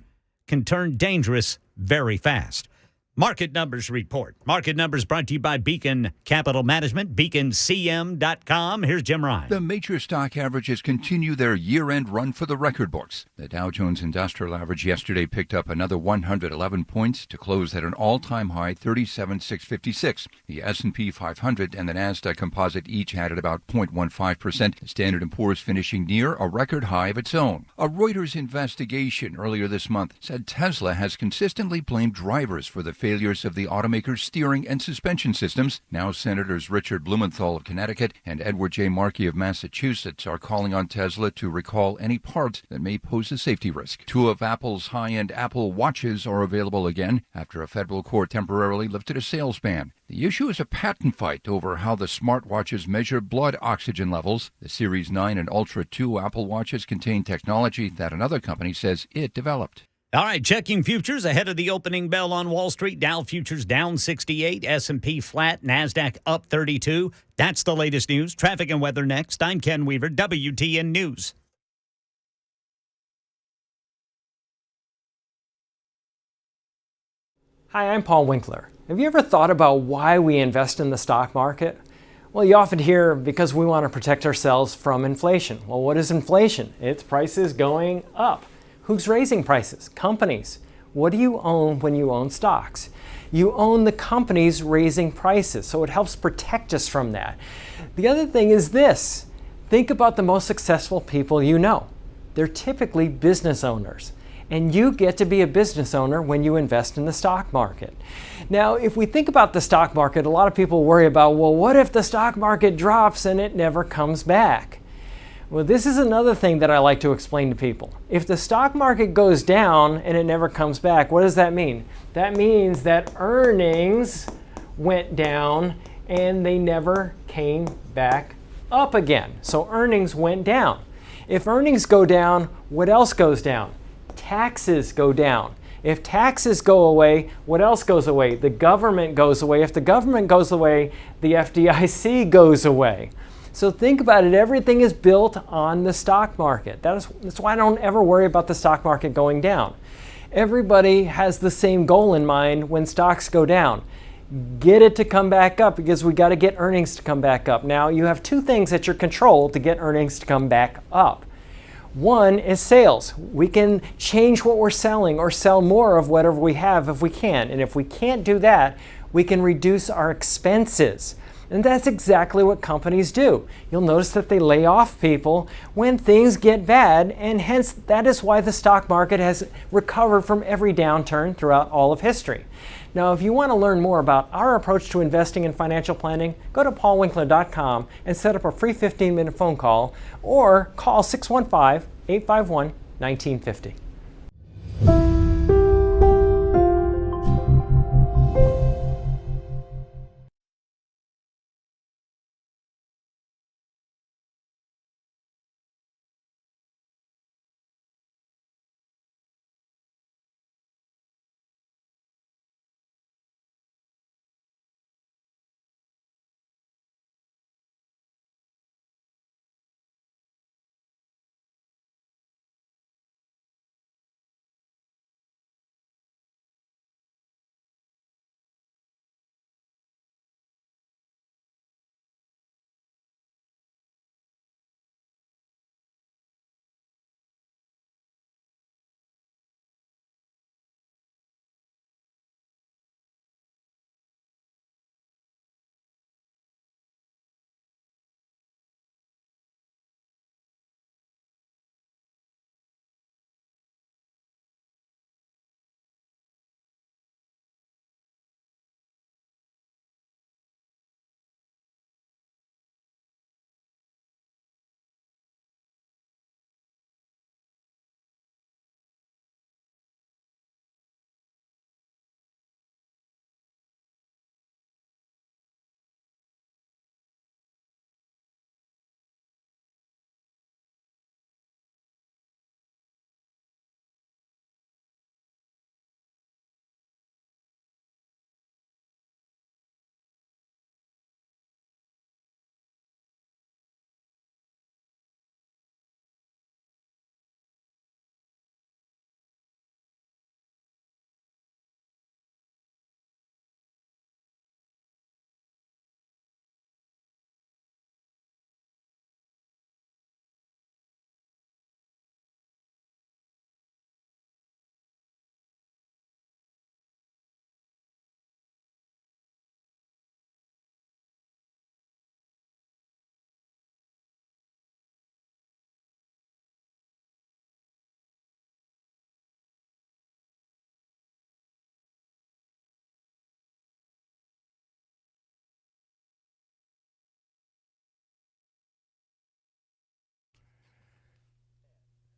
can turn dangerous very fast. Market Numbers report. Market Numbers brought to you by Beacon Capital Management, beaconcm.com. Here's Jim Ryan. The major stock averages continue their year-end run for the record books. The Dow Jones Industrial Average yesterday picked up another 111 points to close at an all-time high 37,656. The S&P 500 and the Nasdaq Composite each added about 0.15%. The Standard & Poor's finishing near a record high of its own. A Reuters investigation earlier this month said Tesla has consistently blamed drivers for the failures of the automaker's steering and suspension systems. Now Senators Richard Blumenthal of Connecticut and Edward J. Markey of Massachusetts are calling on Tesla to recall any parts that may pose a safety risk. 2 of Apple's high-end Apple Watches are available again after a federal court temporarily lifted a sales ban. The issue is a patent fight over how the smartwatches measure blood oxygen levels. The Series 9 and Ultra 2 Apple Watches contain technology that another company says it developed. All right, checking futures ahead of the opening bell on Wall Street. Dow futures down 68, S&P flat, NASDAQ up 32. That's the latest news. Traffic and weather next. I'm Ken Weaver, WTN News. Hi, I'm Paul Winkler. Have you ever thought about why we invest in the stock market? Well, you often hear because we want to protect ourselves from inflation. Well, what is inflation? It's prices going up. Who's raising prices? Companies. What do you own when you own stocks? You own the companies raising prices, so it helps protect us from that. The other thing is this. Think about the most successful people you know. They're typically business owners. And you get to be a business owner when you invest in the stock market. Now, if we think about the stock market, a lot of people worry about, well, what if the stock market drops and it never comes back? Well, this is another thing that I like to explain to people. If the stock market goes down and it never comes back, what does that mean? That means that earnings went down and they never came back up again. So earnings went down. If earnings go down, what else goes down? Taxes go down. If taxes go away, what else goes away? The government goes away. If the government goes away, the FDIC goes away. So think about it. Everything is built on the stock market. That's why I don't ever worry about the stock market going down. Everybody has the same goal in mind when stocks go down. get it to come back up, because we got to get earnings to come back up. Now, you have two things at your control to get earnings to come back up. One is sales. We can change what we're selling or sell more of whatever we have if we can. And if we can't do that, we can reduce our expenses. And that's exactly what companies do. You'll notice that they lay off people when things get bad, and hence that is why the stock market has recovered from every downturn throughout all of history. Now, if you want to learn more about our approach to investing and financial planning, go to paulwinkler.com and set up a free 15-minute phone call, or call 615-851-1950.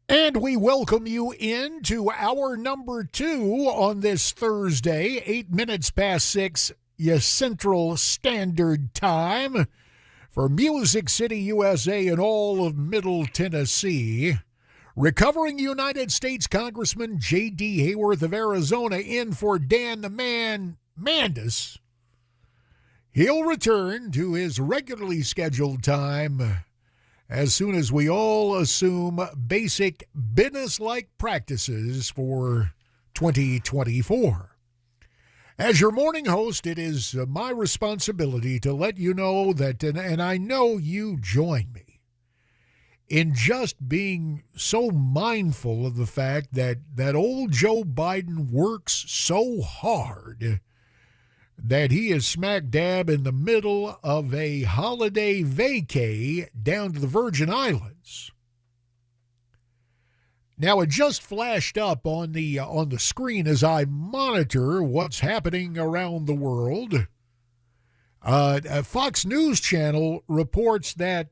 And we welcome you into hour number 2 on this Thursday, 8 minutes past 6, your Central Standard Time, for Music City, USA, and all of Middle Tennessee. Recovering United States Congressman J.D. Hayworth of Arizona in for Dan the Man Mandis. He'll return to his regularly scheduled time as soon as we all assume basic business-like practices for 2024. As your morning host, it is my responsibility to let you know that, and I know you join me, in just being so mindful of the fact that old Joe Biden works so hard that he is smack dab in the middle of a holiday vacay down to the Virgin Islands. Now, it just flashed up on the screen as I monitor what's happening around the world. A Fox News channel reports that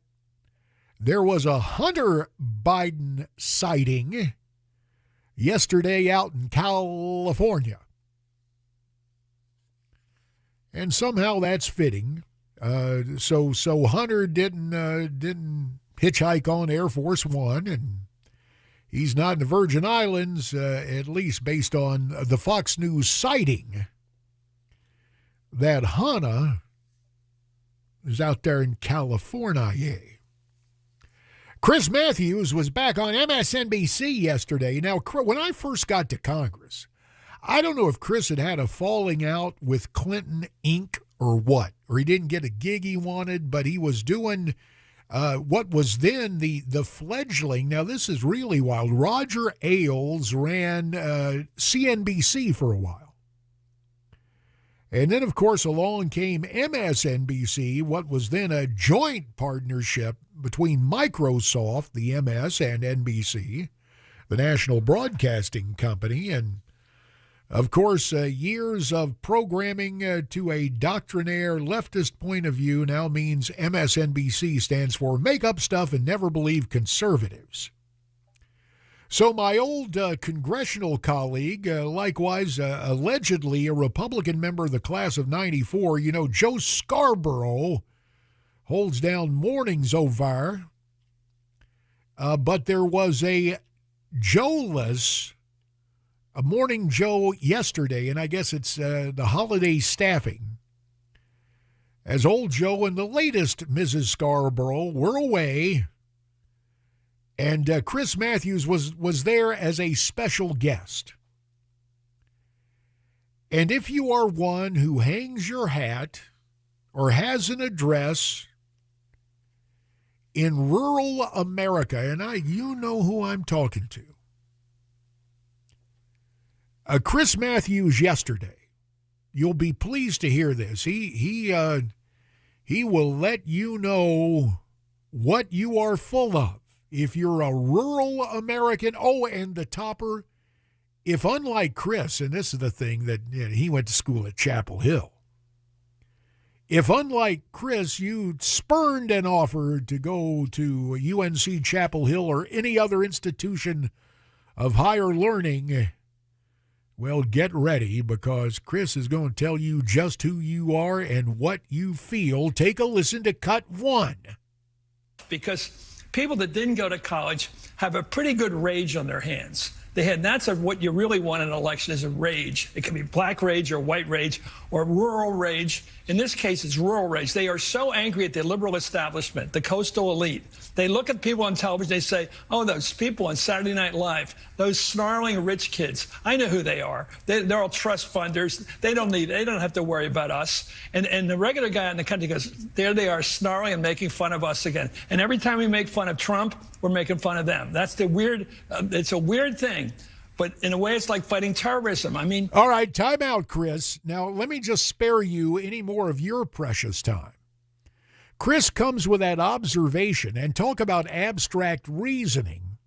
there was a Hunter Biden sighting yesterday out in California. And somehow that's fitting. So Hunter didn't hitchhike on Air Force One, and he's not in the Virgin Islands, at least based on the Fox News sighting that Hannah is out there in California. Chris Matthews was back on MSNBC yesterday. Now, when I first got to Congress, I don't know if Chris had a falling out with Clinton Inc. or what, or he didn't get a gig he wanted, but he was doing what was then the fledgling. Now, this is really wild. Roger Ailes ran CNBC for a while. And then, of course, along came MSNBC, what was then a joint partnership between Microsoft, the MS, and NBC, the national broadcasting company. And, of course, years of programming to a doctrinaire leftist point of view now means MSNBC stands for Make Up Stuff and Never Believe Conservatives. So my old congressional colleague, likewise allegedly a Republican member of the class of 94, Joe Scarborough, holds down mornings over. But there was a Joe-less, a Morning Joe yesterday, and I guess it's the holiday staffing. As old Joe and the latest Mrs. Scarborough were away, and Chris Matthews was there as a special guest. And if you are one who hangs your hat or has an address in rural America, and you know who I'm talking to, Chris Matthews yesterday, you'll be pleased to hear this. He will let you know what you are full of. If you're a rural American, and the topper, if unlike Chris, and this is the thing that he went to school at Chapel Hill, if unlike Chris, you spurned an offer to go to UNC Chapel Hill or any other institution of higher learning, well, get ready, because Chris is going to tell you just who you are and what you feel. Take a listen to Cut 1. Because people that didn't go to college have a pretty good rage on their hands. That's what you really want in an election, is a rage. It can be black rage or white rage or rural rage. In this case, it's rural rage. They are so angry at the liberal establishment, the coastal elite. They look at people on television, they say, oh, those people on Saturday Night Live, those snarling rich kids, I know who they are. They're all trust funders. They don't have to worry about us. And the regular guy in the country goes, there they are, snarling and making fun of us again. And every time we make fun of Trump, we're making fun of them. That's the weird, it's a weird thing. But in a way, it's like fighting terrorism. I mean. All right, time out, Chris. Now, let me just spare you any more of your precious time. Chris comes with that observation, and talk about abstract reasoning.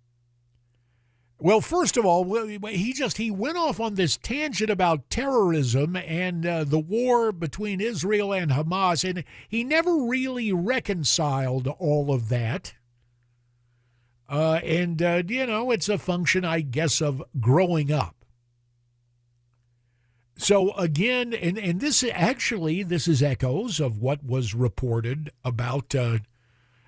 Well, first of all, he went off on this tangent about terrorism and the war between Israel and Hamas, and he never really reconciled all of that. It's a function, I guess, of growing up. So again, and this is echoes of what was reported about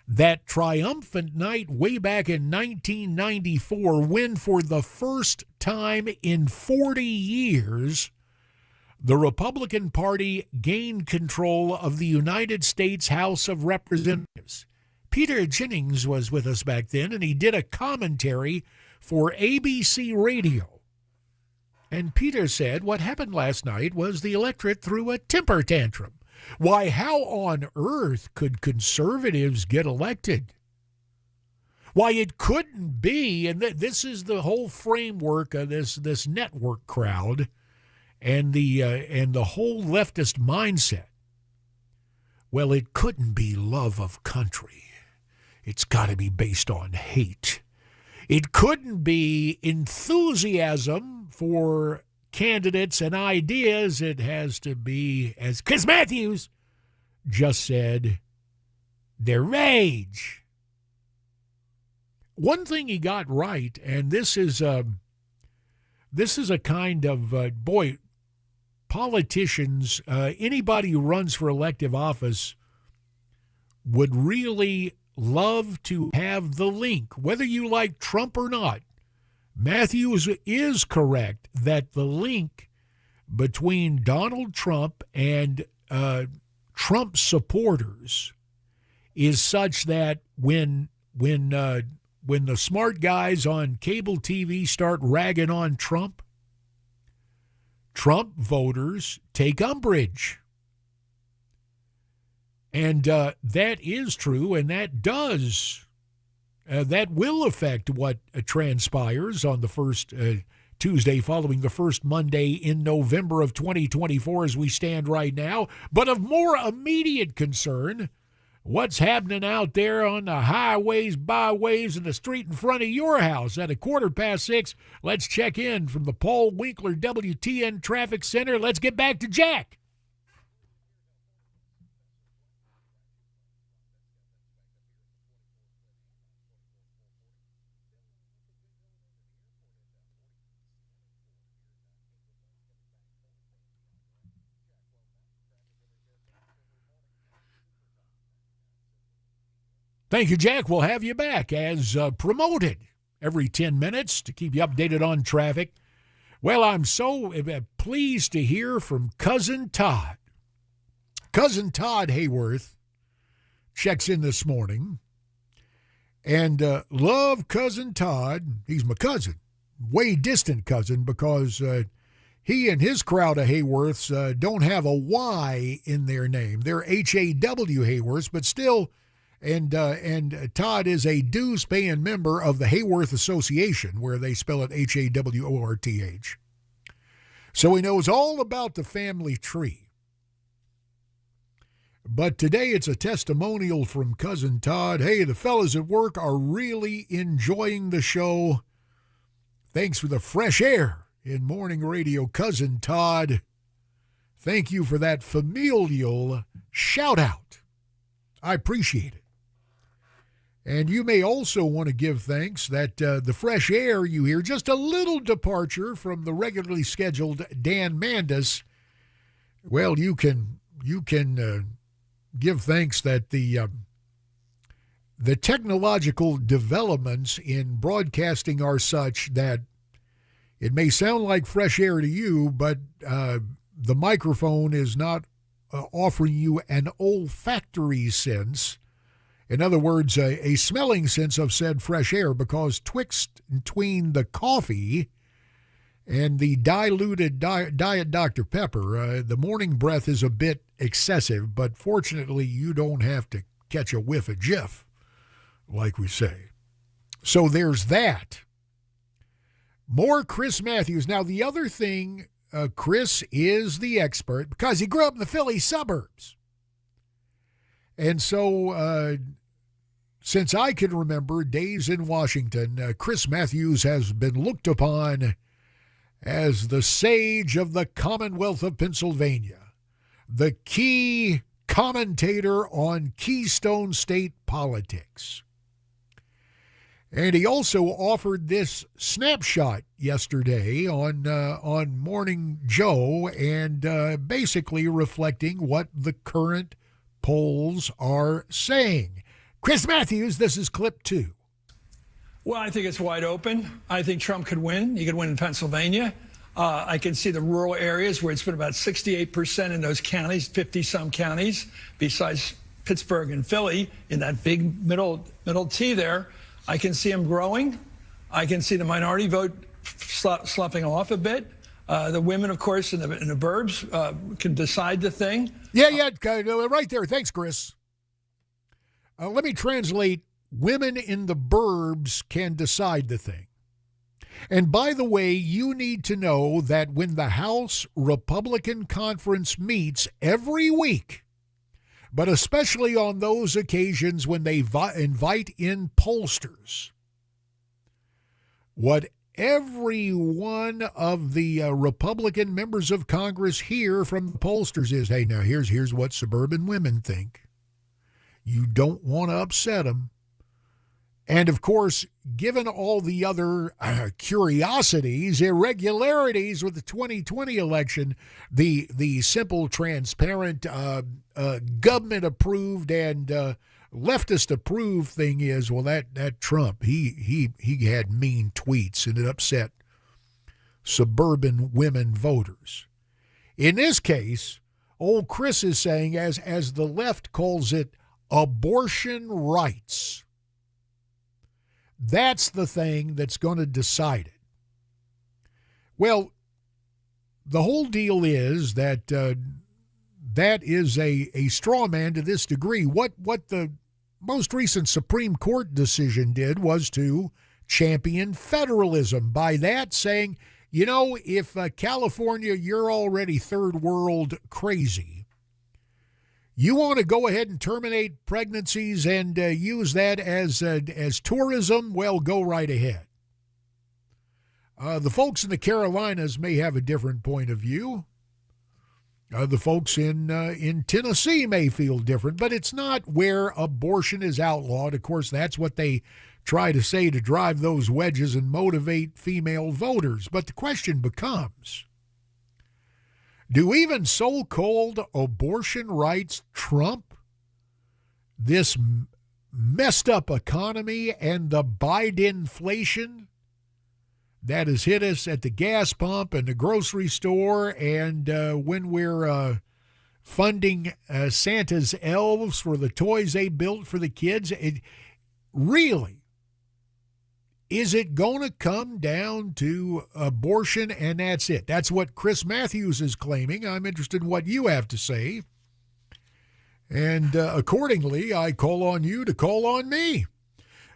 that triumphant night way back in 1994, when for the first time in 40 years, the Republican Party gained control of the United States House of Representatives. Peter Jennings was with us back then, and he did a commentary for ABC Radio. And Peter said what happened last night was the electorate threw a temper tantrum. Why, how on earth could conservatives get elected? Why, it couldn't be, and this is the whole framework of this network crowd and the whole leftist mindset. Well, it couldn't be love of country. It's got to be based on hate. It couldn't be enthusiasm for candidates and ideas. It has to be, as Chris Matthews just said, their rage. One thing he got right, and this is a kind of, politicians, anybody who runs for elective office would really love to have the link, whether you like Trump or not. Matthews is correct that the link between Donald Trump and Trump supporters is such that when the smart guys on cable TV start ragging on Trump, Trump voters take umbrage. And that is true, and that will affect what transpires on the first Tuesday following the first Monday in November of 2024 as we stand right now. But of more immediate concern, what's happening out there on the highways, byways, and the street in front of your house at 6:15. Let's check in from the Paul Winkler WTN Traffic Center. Let's get back to Jack. Thank you, Jack. We'll have you back as promoted every 10 minutes to keep you updated on traffic. Well, I'm so pleased to hear from Cousin Todd. Cousin Todd Hayworth checks in this morning. And love Cousin Todd. He's my cousin, way distant cousin, because he and his crowd of Hayworths don't have a Y in their name. They're H-A-W Hayworths, but still... And Todd is a dues-paying member of the Hayworth Association, where they spell it H-A-W-O-R-T-H. So he knows all about the family tree. But today it's a testimonial from Cousin Todd. Hey, the fellas at work are really enjoying the show. Thanks for the fresh air in morning radio, Cousin Todd. Thank you for that familial shout-out. I appreciate it. And you may also want to give thanks that the fresh air you hear, just a little departure from the regularly scheduled Dan Mandis. Well, you can give thanks that the technological developments in broadcasting are such that it may sound like fresh air to you, but the microphone is not offering you an olfactory sense. In other words, a smelling sense of said fresh air, because twixt between the coffee and the diluted Diet Dr. Pepper, the morning breath is a bit excessive, but fortunately you don't have to catch a whiff of Jif, like we say. So there's that. More Chris Matthews. Now, the other thing, Chris is the expert because he grew up in the Philly suburbs. And so... since I can remember days in Washington, Chris Matthews has been looked upon as the sage of the Commonwealth of Pennsylvania, the key commentator on Keystone State politics. And he also offered this snapshot yesterday on Morning Joe, and basically reflecting what the current polls are saying. Chris Matthews, this is clip 2. Well, I think it's wide open. I think Trump could win. He could win in Pennsylvania. I can see the rural areas where it's been about 68% in those counties, 50-some counties, besides Pittsburgh and Philly, in that big middle T there. I can see him growing. I can see the minority vote sloughing off a bit. The women, of course, in the burbs can decide the thing. Yeah, right there. Thanks, Chris. Let me translate. Women in the burbs can decide the thing. And by the way, you need to know that when the House Republican Conference meets every week, but especially on those occasions when they invite in pollsters, what every one of the Republican members of Congress hear from the pollsters is, hey, now here's what suburban women think. You don't want to upset them. And, of course, given all the other curiosities, irregularities with the 2020 election, the simple, transparent, government-approved and leftist-approved thing is, well, that Trump, he had mean tweets, and it upset suburban women voters. In this case, old Chris is saying, as the left calls it, abortion rights. That's the thing that's going to decide it. Well, the whole deal is that that is a straw man to this degree. What the most recent Supreme Court decision did was to champion federalism. By that, saying, you know, if California, you're already third world crazy, you want to go ahead and terminate pregnancies and use that as tourism, well, go right ahead. The folks in the Carolinas may have a different point of view. The folks in Tennessee may feel different, but it's not where abortion is outlawed. Of course, that's what they try to say to drive those wedges and motivate female voters. But the question becomes, do even so-called abortion rights trump this messed up economy and the Biden-inflation that has hit us at the gas pump and the grocery store, and when we're funding Santa's elves for the toys they built for the kids? Really, is it going to come down to abortion and that's it? That's what Chris Matthews is claiming. I'm interested in what you have to say. And accordingly, I call on you to call on me.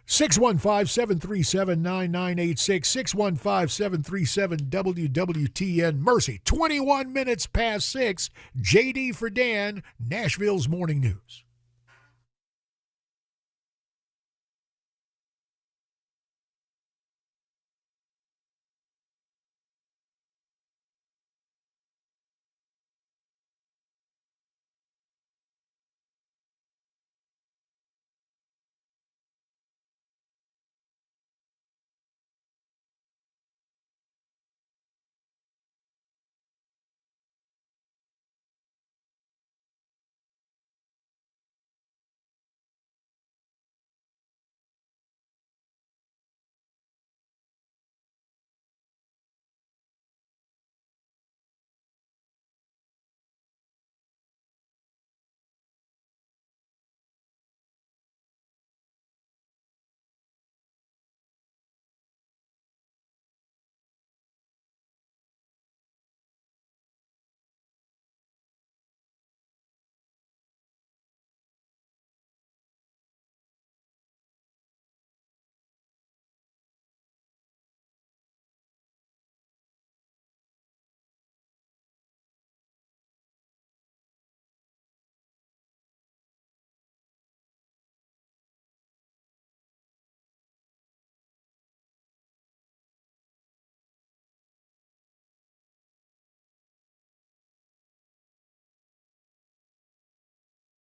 615-737-9986, 615-737-WWTN. Mercy, 21 minutes past 6. JD for Dan, Nashville's Morning News.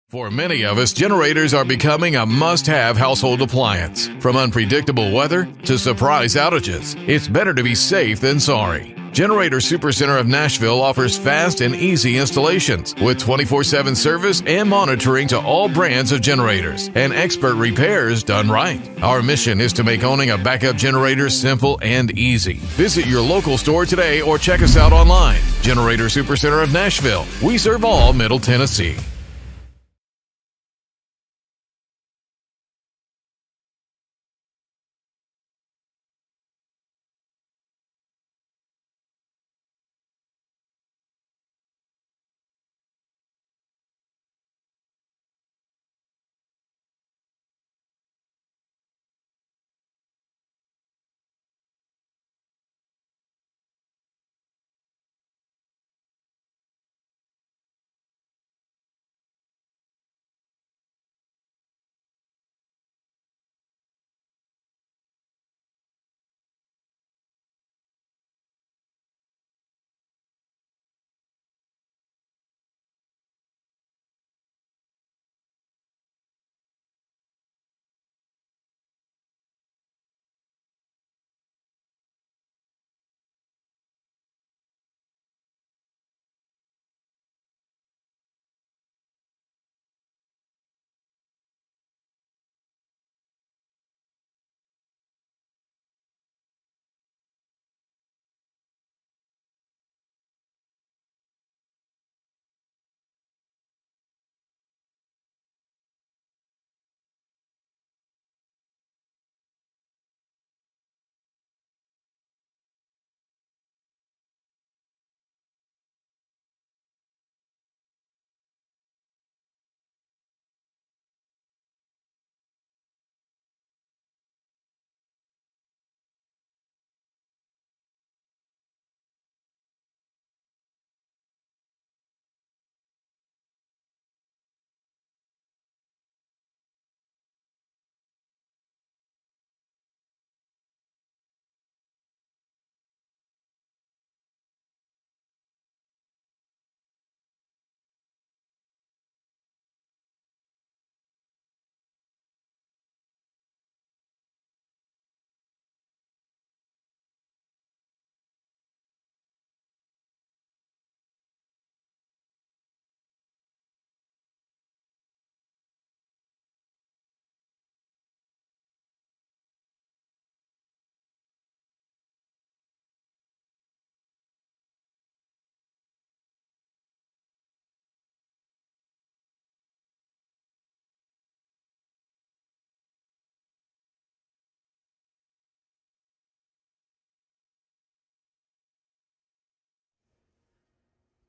For many of us, generators are becoming a must-have household appliance. From unpredictable weather to surprise outages, it's better to be safe than sorry. Generator Supercenter of Nashville offers fast and easy installations with 24/7 service and monitoring to all brands of generators and expert repairs done right. Our mission is to make owning a backup generator simple and easy. Visit your local store today or check us out online. Generator Supercenter of Nashville. We serve all Middle Tennessee.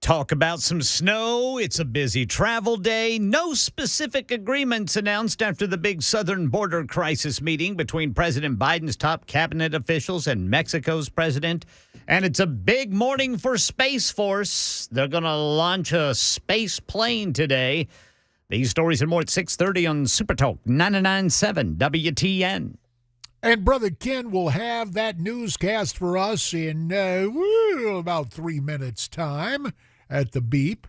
Talk about some snow. It's a busy travel day. No specific agreements announced after the big southern border crisis meeting between President Biden's top cabinet officials and Mexico's president. And it's a big morning for Space Force. They're going to launch a space plane today. These stories and more at 6:30 on Super Talk 99.7 WTN. And Brother Ken will have that newscast for us in about 3 minutes' time at the beep.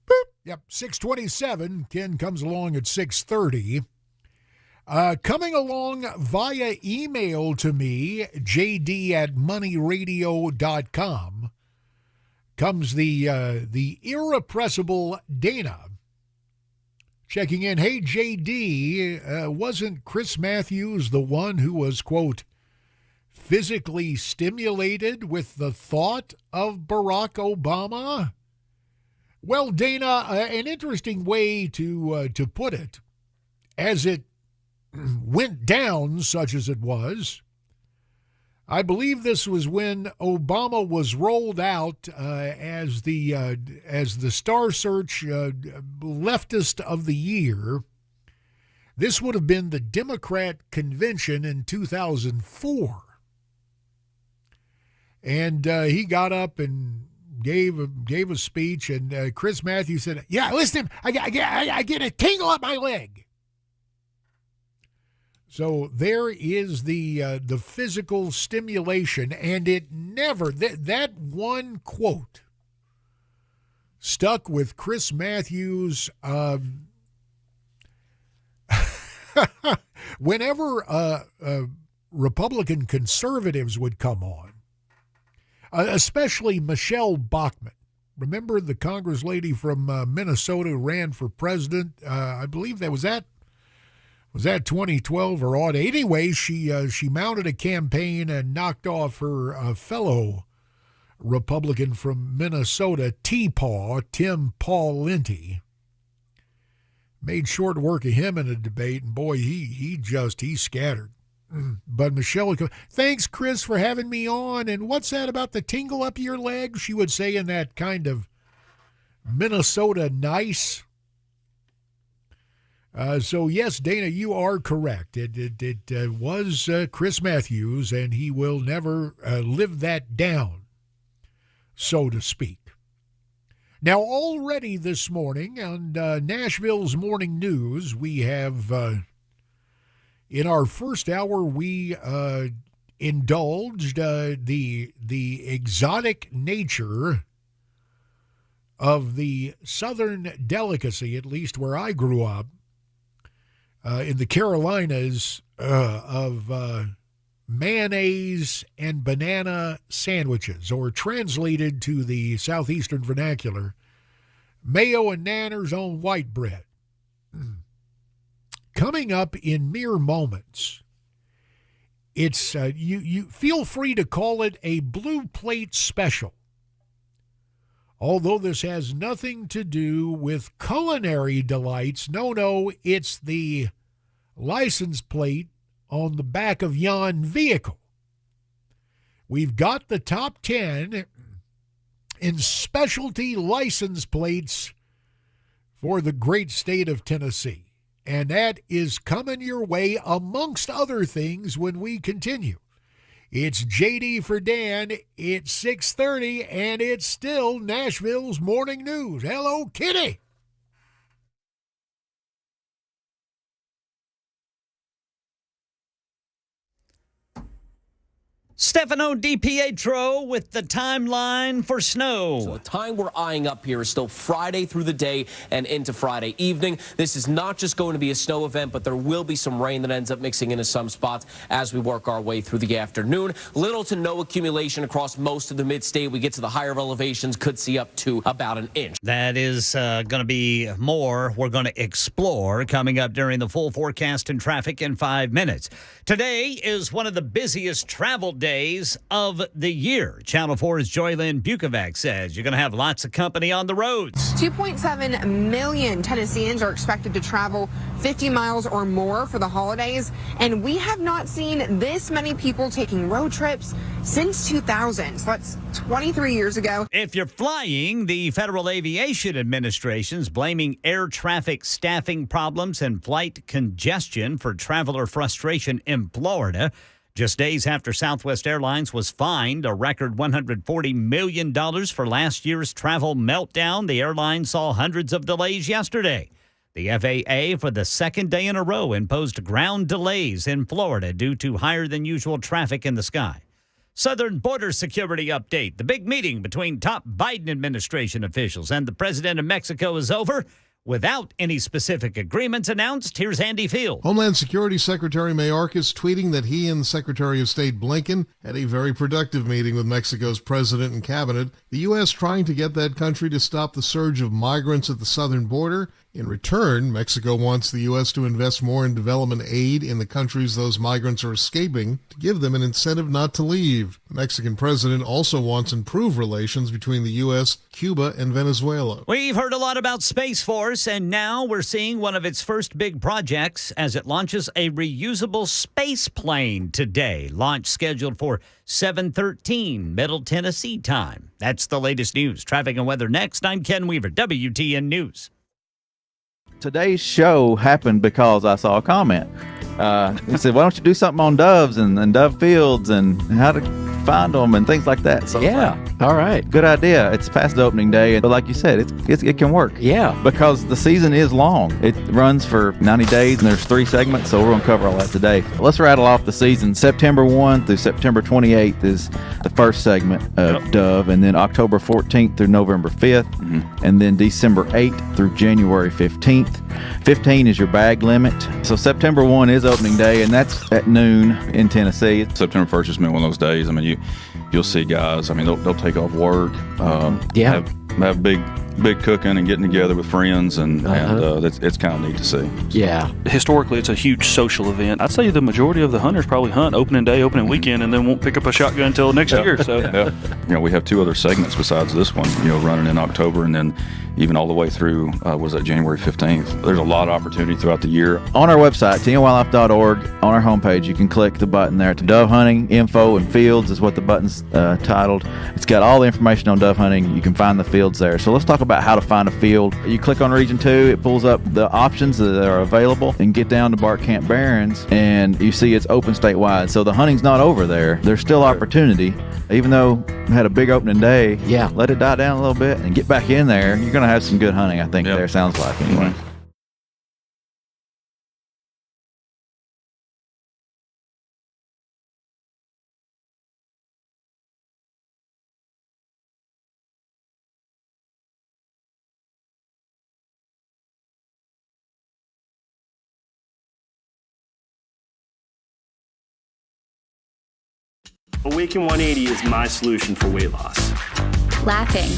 Boop. Yep, 6:27. Ken comes along at 6:30. Coming along via email to me, jd@moneyradio.com, comes the irrepressible Dana. Checking in, hey, JD, wasn't Chris Matthews the one who was, quote, physically stimulated with the thought of Barack Obama? Well, Dana, an interesting way to put it, as it went down, such as it was. I believe this was when Obama was rolled out as the Star Search leftist of the year. This would have been the Democrat convention in 2004. And he got up and gave a speech, and Chris Matthews said, "Yeah, listen, I get a tingle up my leg." So there is the physical stimulation, and it never that one quote stuck with Chris Matthews. Whenever Republican conservatives would come on, especially Michelle Bachmann. Remember the Congress lady from Minnesota who ran for president? I believe was that 2012 or odd? Anyway, she mounted a campaign and knocked off her fellow Republican from Minnesota, Tim Pawlenty. Made short work of him in a debate, and boy, he scattered. But Michelle would go, "Thanks, Chris, for having me on. And what's that about the tingle up your leg?" She would say in that kind of Minnesota nice. So, yes, Dana, you are correct. It was Chris Matthews, and he will never live that down, so to speak. Now, already this morning on Nashville's Morning News, we have, in our first hour, we indulged the exotic nature of the southern delicacy, at least where I grew up, in the Carolinas, of mayonnaise and banana sandwiches, or translated to the southeastern vernacular, mayo and nanners on white bread. Coming up in mere moments, it's you feel free to call it a blue plate special. Although this has nothing to do with culinary delights, no, it's the license plate on the back of yon vehicle. We've got the top 10 in specialty license plates for the great state of Tennessee. And that is coming your way, amongst other things, when we continue. It's JD for Dan. It's 6:30, and it's still Nashville's Morning News. Hello, Kitty. Stefano DiPietro with the timeline for snow. So the time we're eyeing up here is still Friday through the day and into Friday evening. This is not just going to be a snow event, but there will be some rain that ends up mixing into some spots as we work our way through the afternoon. Little to no accumulation across most of the mid-state. We get to the higher elevations, could see up to about an inch. That is going to be more we're going to explore coming up during the full forecast and traffic in 5 minutes. Today is one of the busiest travel days days of the year. Channel 4's Joylyn Bukovac says you're going to have lots of company on the roads. 2.7 million Tennesseans are expected to travel 50 miles or more for the holidays, and we have not seen this many people taking road trips since 2000. So that's 23 years ago. If you're flying, the Federal Aviation Administration's blaming air traffic staffing problems and flight congestion for traveler frustration in Florida. Just days after Southwest Airlines was fined a record $140 million for last year's travel meltdown, the airline saw hundreds of delays yesterday. The FAA, for the second day in a row, imposed ground delays in Florida due to higher than usual traffic in the sky. Southern border security update. The big meeting between top Biden administration officials and the president of Mexico is over without any specific agreements announced. Here's Andy Field. Homeland Security Secretary Mayorkas tweeting that he and Secretary of State Blinken had a very productive meeting with Mexico's president and cabinet. The U.S. trying to get that country to stop the surge of migrants at the southern border. In return, Mexico wants the U.S. to invest more in development aid in the countries those migrants are escaping to give them an incentive not to leave. The Mexican president also wants improved relations between the U.S., Cuba, and Venezuela. We've heard a lot about Space Force, and now we're seeing one of its first big projects as it launches a reusable space plane today. Launch scheduled for 7:13 Middle Tennessee time. That's the latest news. Traffic and weather next. I'm Ken Weaver, WTN News. Today's show happened because I saw a comment. He said, why don't you do something on doves and dove fields and how to find them and things like that. So yeah, all right. Good idea. It's past the opening day, but like you said, it can work. Yeah. Because the season is long. It runs for 90 days and there's 3 segments, so we're going to cover all that today. Let's rattle off the season. September 1 through September 28th is the first segment of Dove, and then October 14th through November 5th, and then December 8th through January 15th. 15 is your bag limit. So September 1 is opening day, and that's at noon in Tennessee. September 1st has been one of those days. I mean, you'll see guys. I mean, they'll take off work. Have big cooking and getting together with friends, and it's kind of neat to see. Yeah. Historically, it's a huge social event. I'd say the majority of the hunters probably hunt opening day, opening weekend, and then won't pick up a shotgun until next year. So, we have 2 other segments besides this one. Running in October, and then even all the way through January 15th. There's a lot of opportunity throughout the year. On our website, tnwildlife.org, on our homepage, you can click the button there to dove hunting info and fields is what the button's titled. It's got all the information on dove hunting. You can find the fields there. So let's talk about how to find a field. You click on Region 2, it pulls up the options that are available, and get down to Bark Camp Barrens, and you see it's open statewide. So the hunting's not over there. There's still opportunity. Even though we had a big opening day, let it die down a little bit and get back in there. You're going to have some good hunting, I think, there, sounds like, anyway. Awaken 180 is my solution for weight loss. Laughing,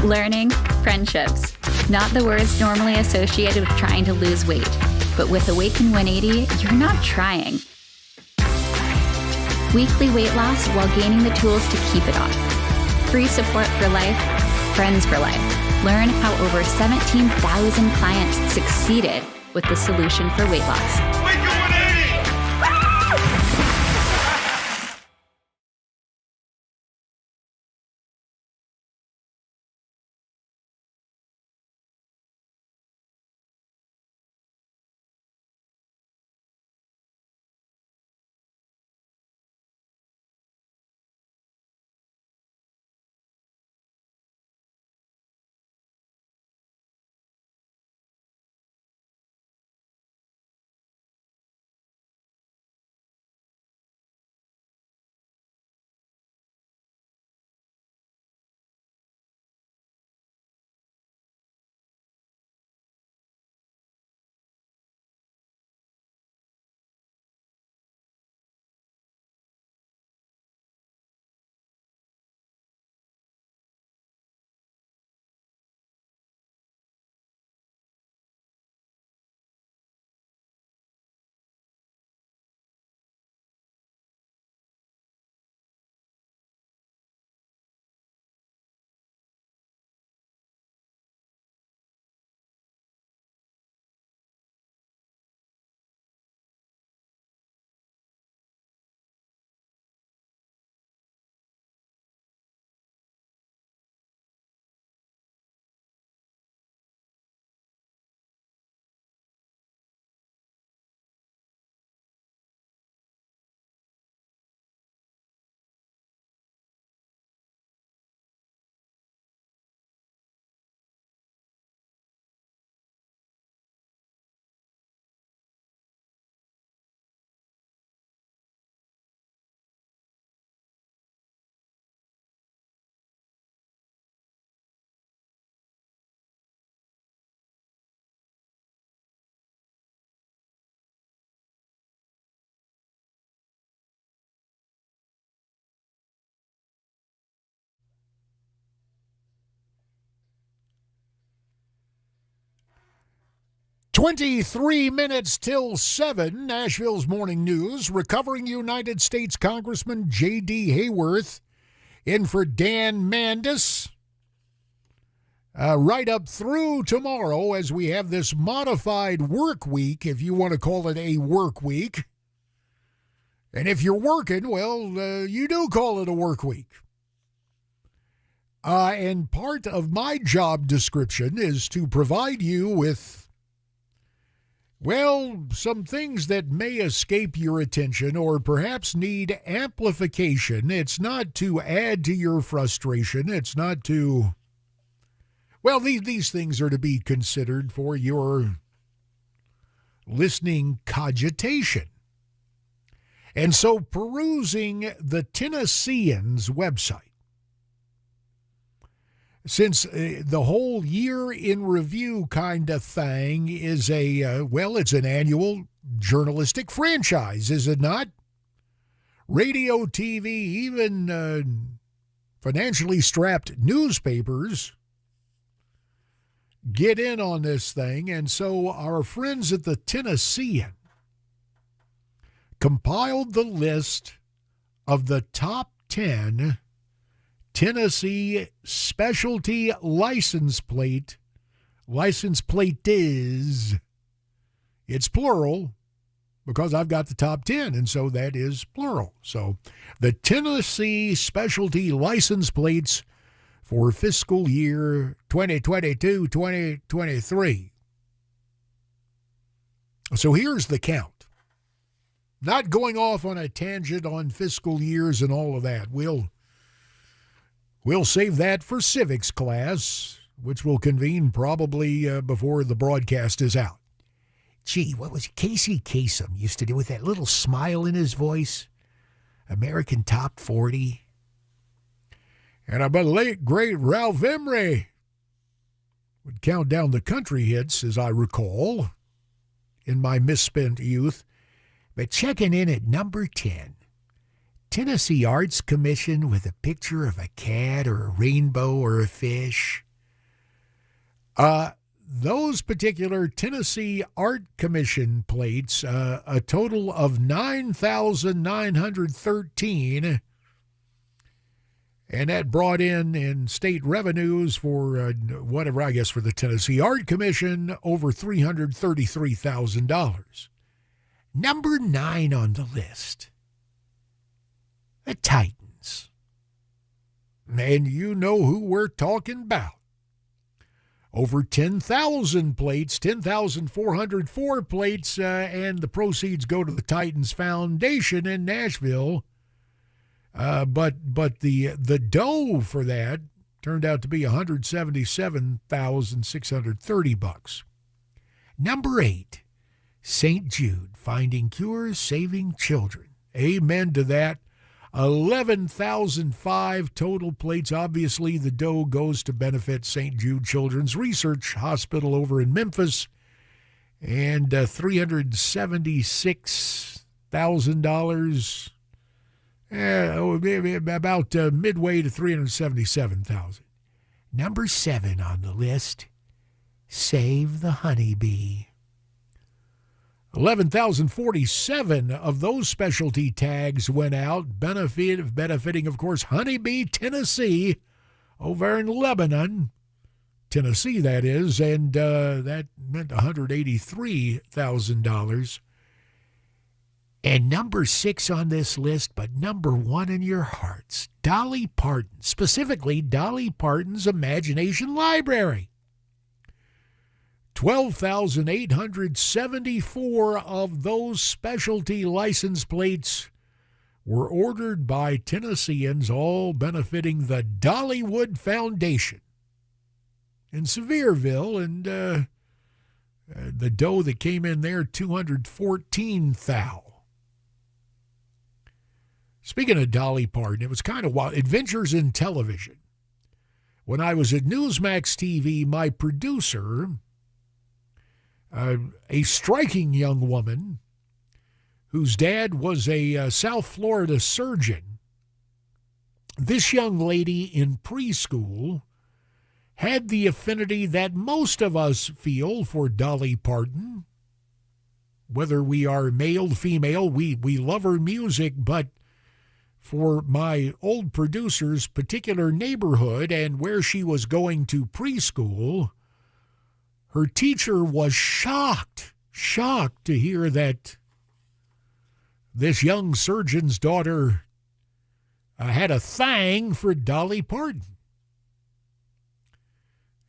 learning, friendships. Not the words normally associated with trying to lose weight. But with Awaken 180, you're not trying. Weekly weight loss while gaining the tools to keep it off. Free support for life, friends for life. Learn how over 17,000 clients succeeded with the solution for weight loss. 23 minutes till 7, Nashville's Morning News. Recovering United States Congressman J.D. Hayworth in for Dan Mandis. Right up through tomorrow as we have this modified work week, if you want to call it a work week. And if you're working, well, you do call it a work week. And part of my job description is to provide you with, well, some things that may escape your attention or perhaps need amplification. It's not to add to your frustration. It's not to, well, these things are to be considered for your listening cogitation. And so perusing the Tennessean's website, since the whole year in review kind of thing is it's an annual journalistic franchise, is it not? Radio, TV, even financially strapped newspapers get in on this thing. And so our friends at the Tennessean compiled the list of the top 10 Tennessee specialty license plates, it's plural because I've got the top 10, and so that is plural. So the Tennessee specialty license plates for fiscal year 2022-2023. So here's the count. Not going off on a tangent on fiscal years and all of that. We'll save that for civics class, which will convene probably before the broadcast is out. Gee, what was Casey Kasem used to do with that little smile in his voice? American Top 40. And I bet late, great Ralph Emery would count down the country hits, as I recall, in my misspent youth. But checking in at number 10. Tennessee Arts Commission with a picture of a cat or a rainbow or a fish. Those particular Tennessee Art Commission plates, a total of 9,913, and that brought in state revenues for whatever, I guess for the Tennessee Art Commission, over $333,000. Number 9 on the list. The Titans. And you know who we're talking about. Over 10,000 plates, 10,404 plates, and the proceeds go to the Titans Foundation in Nashville. But the dough for that turned out to be $177,630. Number 8, St. Jude, finding cures, saving children. Amen to that. 11,005 total plates. Obviously, the dough goes to benefit St. Jude Children's Research Hospital over in Memphis. And $376,000, about midway to $377,000. Number 7 on the list, Save the Honeybee. 11,047 of those specialty tags went out, benefiting, of course, Honeybee, Tennessee, over in Lebanon, Tennessee, that is, and that meant $183,000. And number 6 on this list, but number 1 in your hearts, Dolly Parton, specifically Dolly Parton's Imagination Library. 12,874 of those specialty license plates were ordered by Tennesseans, all benefiting the Dollywood Foundation in Sevierville, and the dough that came in there, $214,000. Speaking of Dolly Parton, it was kind of wild. Adventures in Television. When I was at Newsmax TV, my producer, a striking young woman whose dad was a South Florida surgeon. This young lady in preschool had the affinity that most of us feel for Dolly Parton. Whether we are male, female, we love her music, but for my old producer's particular neighborhood and where she was going to preschool, her teacher was shocked to hear that this young surgeon's daughter had a thing for Dolly Parton.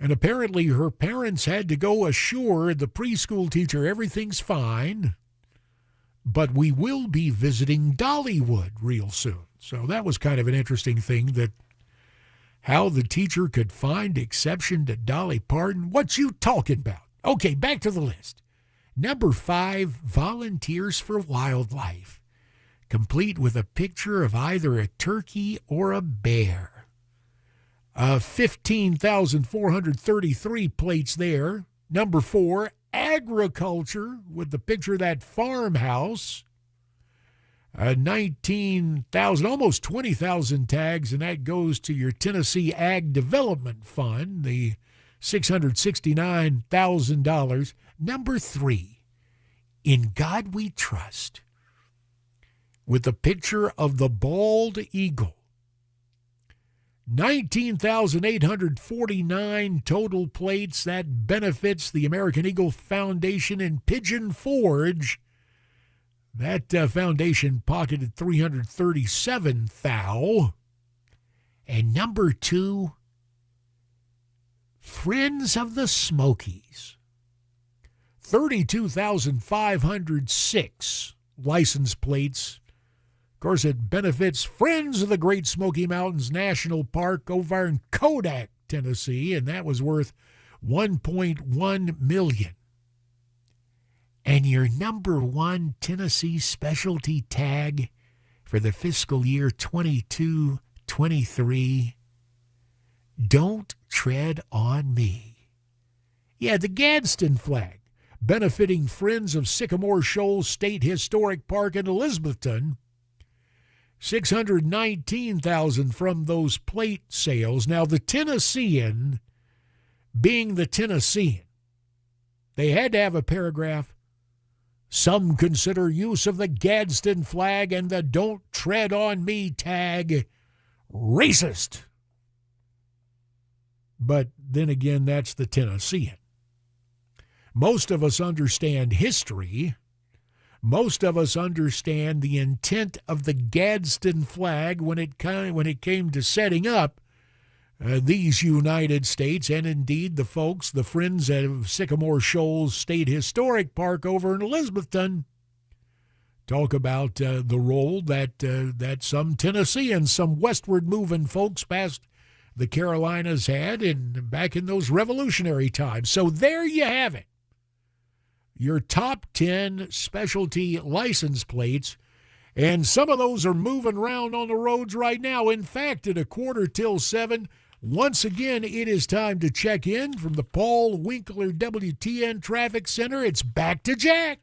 And apparently her parents had to go assure the preschool teacher everything's fine, but we will be visiting Dollywood real soon. So that was kind of an interesting thing, that how the teacher could find exception to Dolly Parton. What you talking about? Okay, back to the list. Number 5, Volunteers for Wildlife, complete with a picture of either a turkey or a bear. 15,433 plates there. Number 4, Agriculture, with the picture of that farmhouse. 19,000, almost 20,000 tags, and that goes to your Tennessee Ag Development Fund, the $669,000. Number 3, In God We Trust, with the picture of the bald eagle. 19,849 total plates. That benefits the American Eagle Foundation in Pigeon Forge. That foundation pocketed 337 thou. And number 2, Friends of the Smokies. 32,506 license plates. Of course, it benefits Friends of the Great Smoky Mountains National Park over in Kodak, Tennessee, and that was worth $1.1 million. And your number 1 Tennessee specialty tag for the fiscal year 22-23, Don't Tread on Me. Yeah, the Gadsden flag, benefiting Friends of Sycamore Shoals State Historic Park in Elizabethton. 619,000 from those plate sales. Now, the Tennessean, being the Tennessean, they had to have a paragraph. Some consider use of the Gadsden flag and the Don't Tread on Me tag racist. But then again, that's the Tennessean. Most of us understand history. Most of us understand the intent of the Gadsden flag when it came to setting up these United States, and indeed the folks, the Friends of Sycamore Shoals State Historic Park over in Elizabethton, talk about the role that some Tennesseans, some westward moving folks past the Carolinas had back in those revolutionary times. So there you have it. Your top 10 specialty license plates, and some of those are moving around on the roads right now. In fact, at 7:15, once again, it is time to check in from the Paul Winkler WTN Traffic Center. It's back to Jack.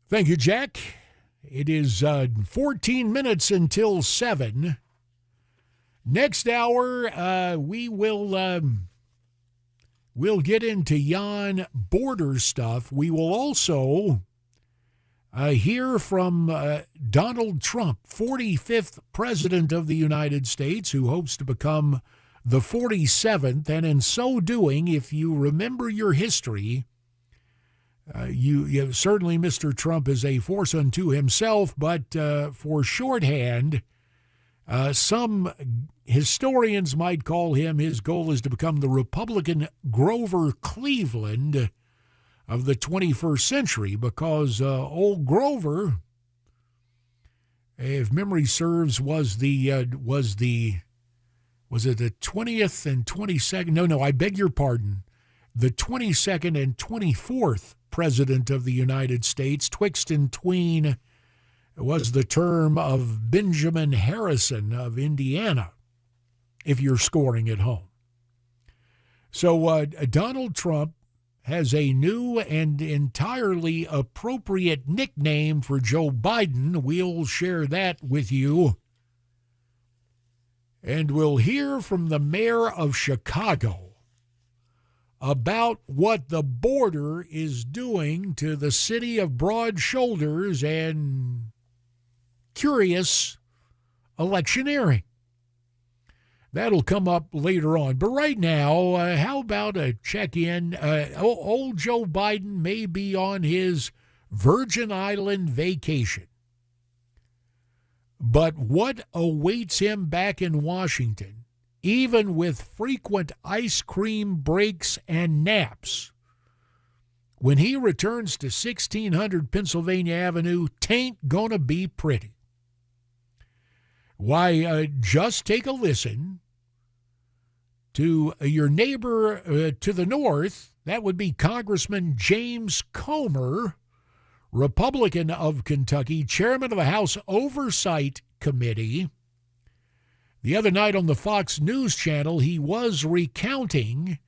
Thank you, Jack. It is 14 minutes until 7. Next hour, we'll get into yon border stuff. We will also hear from Donald Trump, 45th President of the United States, who hopes to become the 47th. And in so doing, if you remember your history, you certainly, Mr. Trump is a force unto himself, but for shorthand, some historians might call him, his goal is to become the Republican Grover Cleveland of the 21st century, because old Grover, if memory serves, was it the 20th and 22nd? No, I beg your pardon. The 22nd and 24th President of the United States. Twixt and tween was the term of Benjamin Harrison of Indiana, if you're scoring at home. So Donald Trump has a new and entirely appropriate nickname for Joe Biden. We'll share that with you. And we'll hear from the mayor of Chicago about what the border is doing to the city of broad shoulders and curious electioneering. That'll come up later on. But right now, how about a check-in? Old Joe Biden may be on his Virgin Island vacation. But what awaits him back in Washington, even with frequent ice cream breaks and naps, when he returns to 1600 Pennsylvania Avenue, tain't gonna be pretty. Why, just take a listen to your neighbor to the north. That would be Congressman James Comer, Republican of Kentucky, chairman of the House Oversight Committee. The other night on the Fox News Channel, he was recounting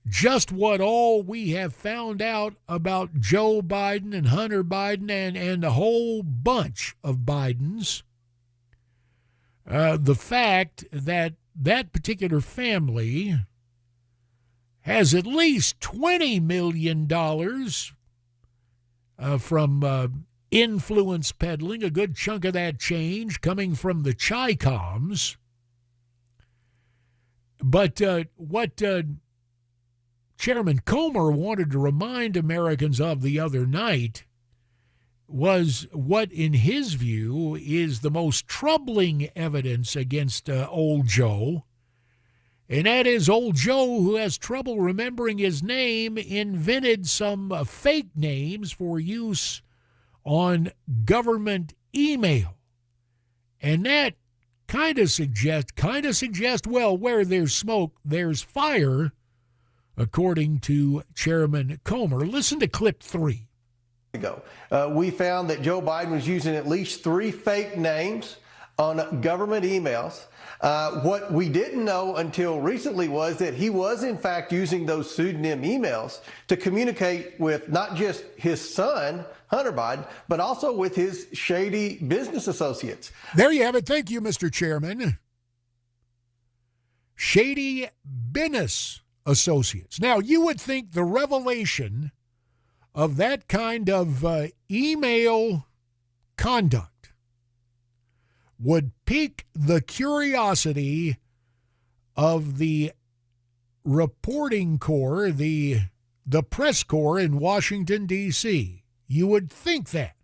just what all we have found out about Joe Biden and Hunter Biden and a whole bunch of Bidens. The fact that that particular family has at least $20 million from influence peddling, a good chunk of that change coming from the Chi-Coms. But what Chairman Comer wanted to remind Americans of the other night was what, in his view, is the most troubling evidence against old Joe. And that is old Joe, who has trouble remembering his name, invented some fake names for use on government email. And that kind of suggest, well, where there's smoke, there's fire, according to Chairman Comer. Listen to clip 3. Ago. We found that Joe Biden was using at least 3 fake names on government emails. What we didn't know until recently was that he was in fact using those pseudonym emails to communicate with not just his son, Hunter Biden, but also with his shady business associates. There you have it. Thank you, Mr. Chairman. Shady business associates. Now, you would think the revelation of that kind of email conduct would pique the curiosity of the reporting corps, the press corps in Washington, D.C. You would think that.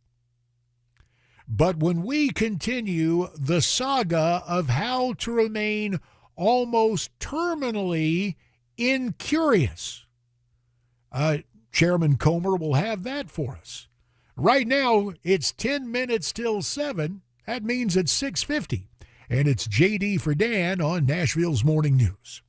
But when we continue the saga of how to remain almost terminally incurious, Chairman Comer will have that for us. Right now, it's 10 minutes till 7. That means it's 6:50. And it's J.D. for Dan on Nashville's Morning News.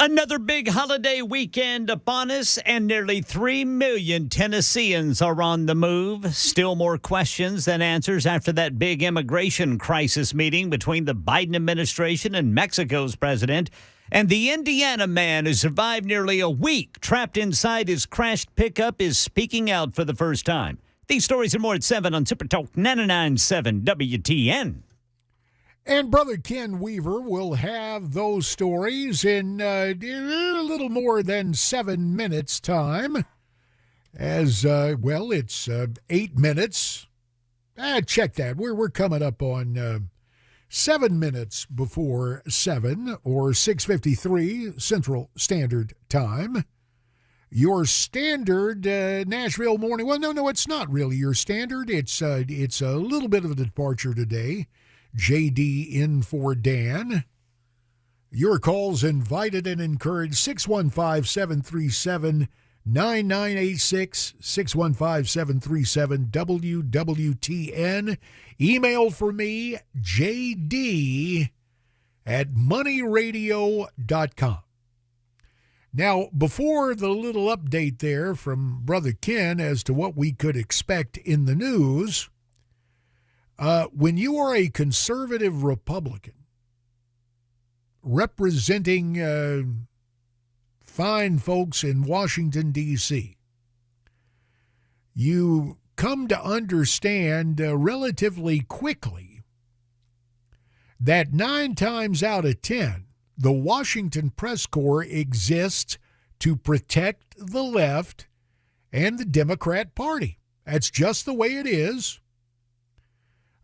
Another big holiday weekend upon us, and nearly 3 million Tennesseans are on the move. Still more questions than answers after that big immigration crisis meeting between the Biden administration and Mexico's president. And the Indiana man who survived nearly a week trapped inside his crashed pickup is speaking out for the first time. These stories and more at 7 on Super Talk 99.7 WTN. And Brother Ken Weaver will have those stories in a little more than 7 minutes' time. As, it's 8 minutes. Check that. We're coming up on 7 minutes before 7, or 6:53 Central Standard Time. Your standard Nashville morning. Well, no, it's not really your standard. It's a little bit of a departure today. JD in for Dan. Your calls invited and encouraged. 615-737-9986. 615-737-WWTN. Email for me, jd@moneyradio.com. Now, before the little update there from Brother Ken as to what we could expect in the news, when you are a conservative Republican representing fine folks in Washington, D.C., you come to understand relatively quickly that 9 times out of 10, the Washington Press Corps exists to protect the left and the Democrat Party. That's just the way it is.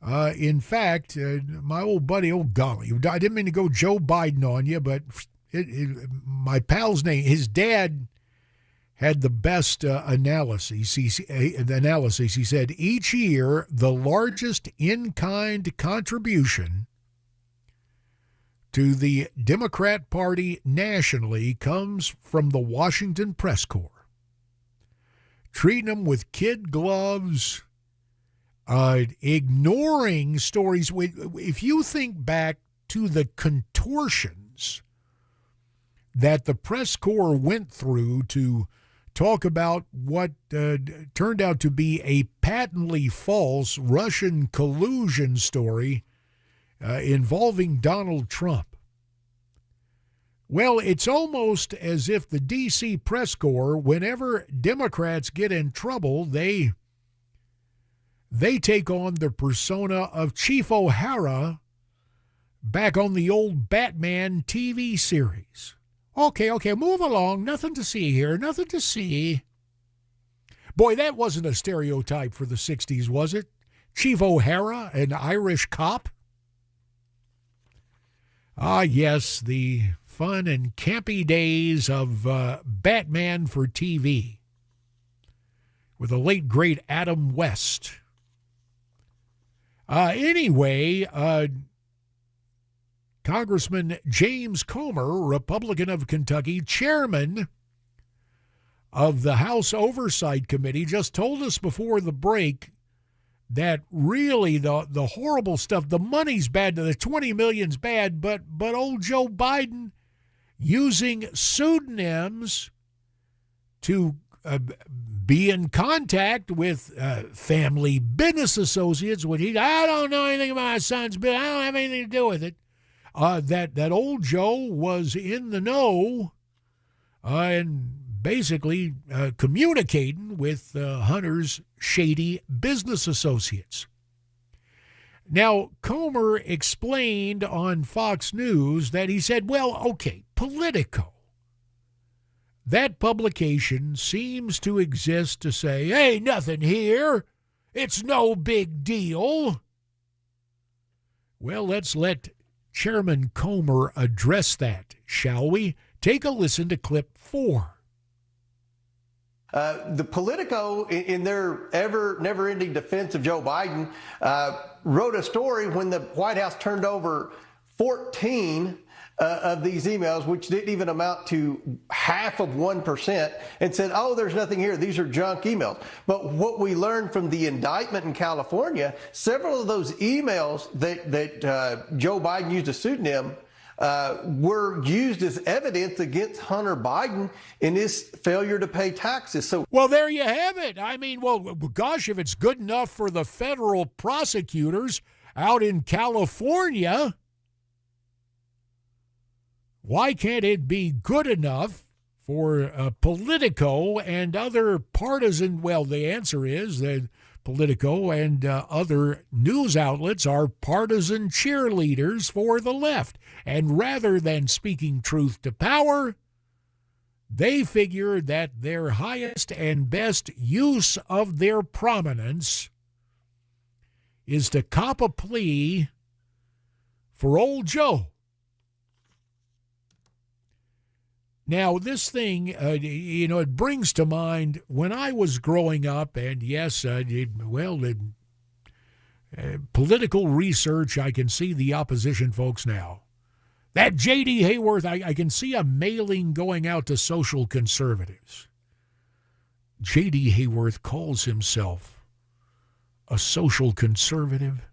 In fact, my old buddy, I didn't mean to go Joe Biden on you, but my pal's name, his dad had the best analysis. He said, each year, the largest in-kind contribution to the Democrat Party nationally comes from the Washington Press Corps. Treating them with kid gloves, ignoring stories. If you think back to the contortions that the press corps went through to talk about what turned out to be a patently false Russian collusion story involving Donald Trump. Well, it's almost as if the D.C. press corps, whenever Democrats get in trouble, they take on the persona of Chief O'Hara back on the old Batman TV series. Okay, move along. Nothing to see here. Nothing to see. Boy, that wasn't a stereotype for the 60s, was it? Chief O'Hara, an Irish cop? Ah, yes, the fun and campy days of Batman for TV with the late, great Adam West. Anyway, Congressman James Comer, Republican of Kentucky, chairman of the House Oversight Committee, just told us before the break that really the horrible stuff, the money's bad, the $20 million's bad, but old Joe Biden using pseudonyms to be in contact with family business associates. I don't know anything about my son's business. I don't have anything to do with it. That old Joe was in the know and basically communicating with Hunter's shady business associates. Now, Comer explained on Fox News that he said, well, okay, Politico, that publication seems to exist to say, hey, nothing here. It's no big deal. Well, let's let Chairman Comer address that, shall we? Take a listen to clip 4. The Politico, in their never-ending defense of Joe Biden, wrote a story when the White House turned over 14 of these emails, which didn't even amount to 0.5%, and said, oh, there's nothing here. These are junk emails. But what we learned from the indictment in California, several of those emails that Joe Biden used a pseudonym were used as evidence against Hunter Biden in his failure to pay taxes. So, well, there you have it. I mean, well, gosh, if it's good enough for the federal prosecutors out in California, why can't it be good enough for Politico and other partisan? Well, the answer is that Politico and other news outlets are partisan cheerleaders for the left. And rather than speaking truth to power, they figure that their highest and best use of their prominence is to cop a plea for old Joe. Now, this thing, it brings to mind when I was growing up, and yes, political research, I can see the opposition folks now. That J.D. Hayworth, I can see a mailing going out to social conservatives. J.D. Hayworth calls himself a social conservative,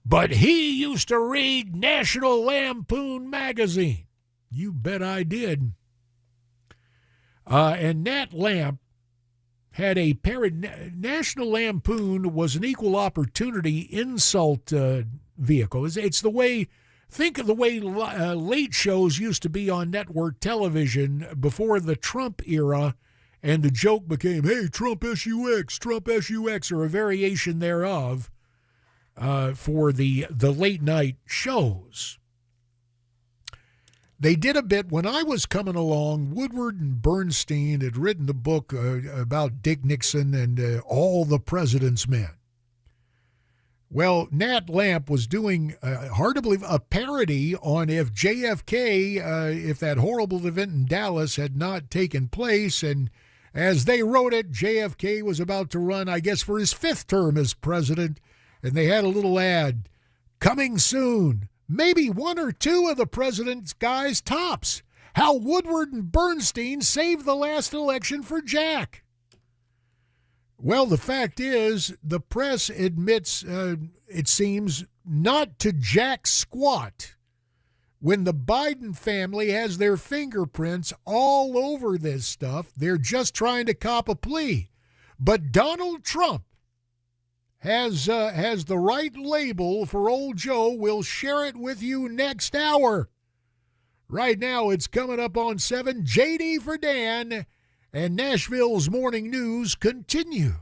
but he used to read National Lampoon magazine. You bet I did. And Nat Lamp had a National Lampoon was an equal opportunity insult vehicle. It's the way, think of the way late shows used to be on network television before the Trump era, and the joke became, hey, Trump SUX, or a variation thereof for the late night shows. They did a bit when I was coming along. Woodward and Bernstein had written the book about Dick Nixon and all the president's men. Well, Nat Lamp was doing, hard to believe, a parody on if JFK, if that horrible event in Dallas had not taken place. And as they wrote it, JFK was about to run, I guess, for his 5th term as president. And they had a little ad, coming soon. Maybe 1 or 2 of the president's guys tops. How Woodward and Bernstein saved the last election for Jack. Well, the fact is, the press admits, it seems, not to jack squat when the Biden family has their fingerprints all over this stuff. They're just trying to cop a plea. But Donald Trump has the right label for old Joe. We'll share it with you next hour. Right now, it's coming up on 7. JD for Dan, and Nashville's Morning News continues.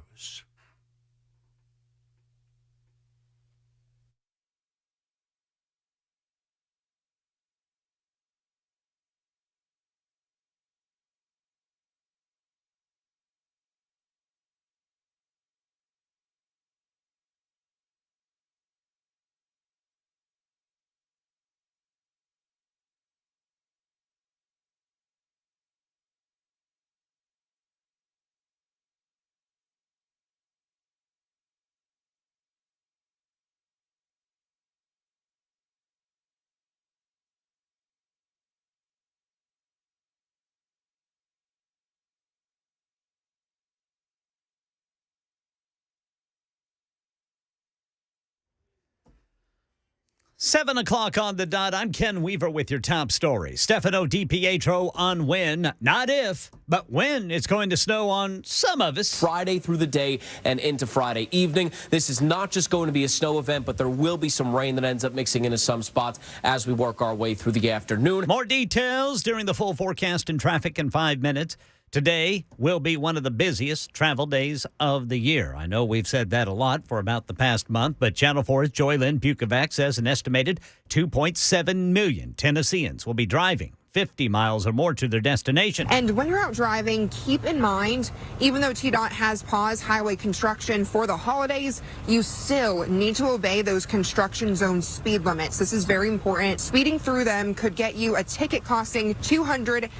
Seven o'clock on the dot. I'm Ken Weaver with your top story. Stefano DiPietro on when, not if, but when it's going to snow on some of us. Friday through the day and into Friday evening. This is not just going to be a snow event, but there will be some rain that ends up mixing into some spots as we work our way through the afternoon. More details during the full forecast and traffic in 5 minutes. Today will be one of the busiest travel days of the year. I know we've said that a lot for about the past month, but Channel 4's Joy Lynn Bukovac says an estimated 2.7 million Tennesseans will be driving 50 miles or more to their destination. And when you're out driving, keep in mind, even though TDOT has paused highway construction for the holidays, you still need to obey those construction zone speed limits. This is very important. Speeding through them could get you a ticket costing $250 to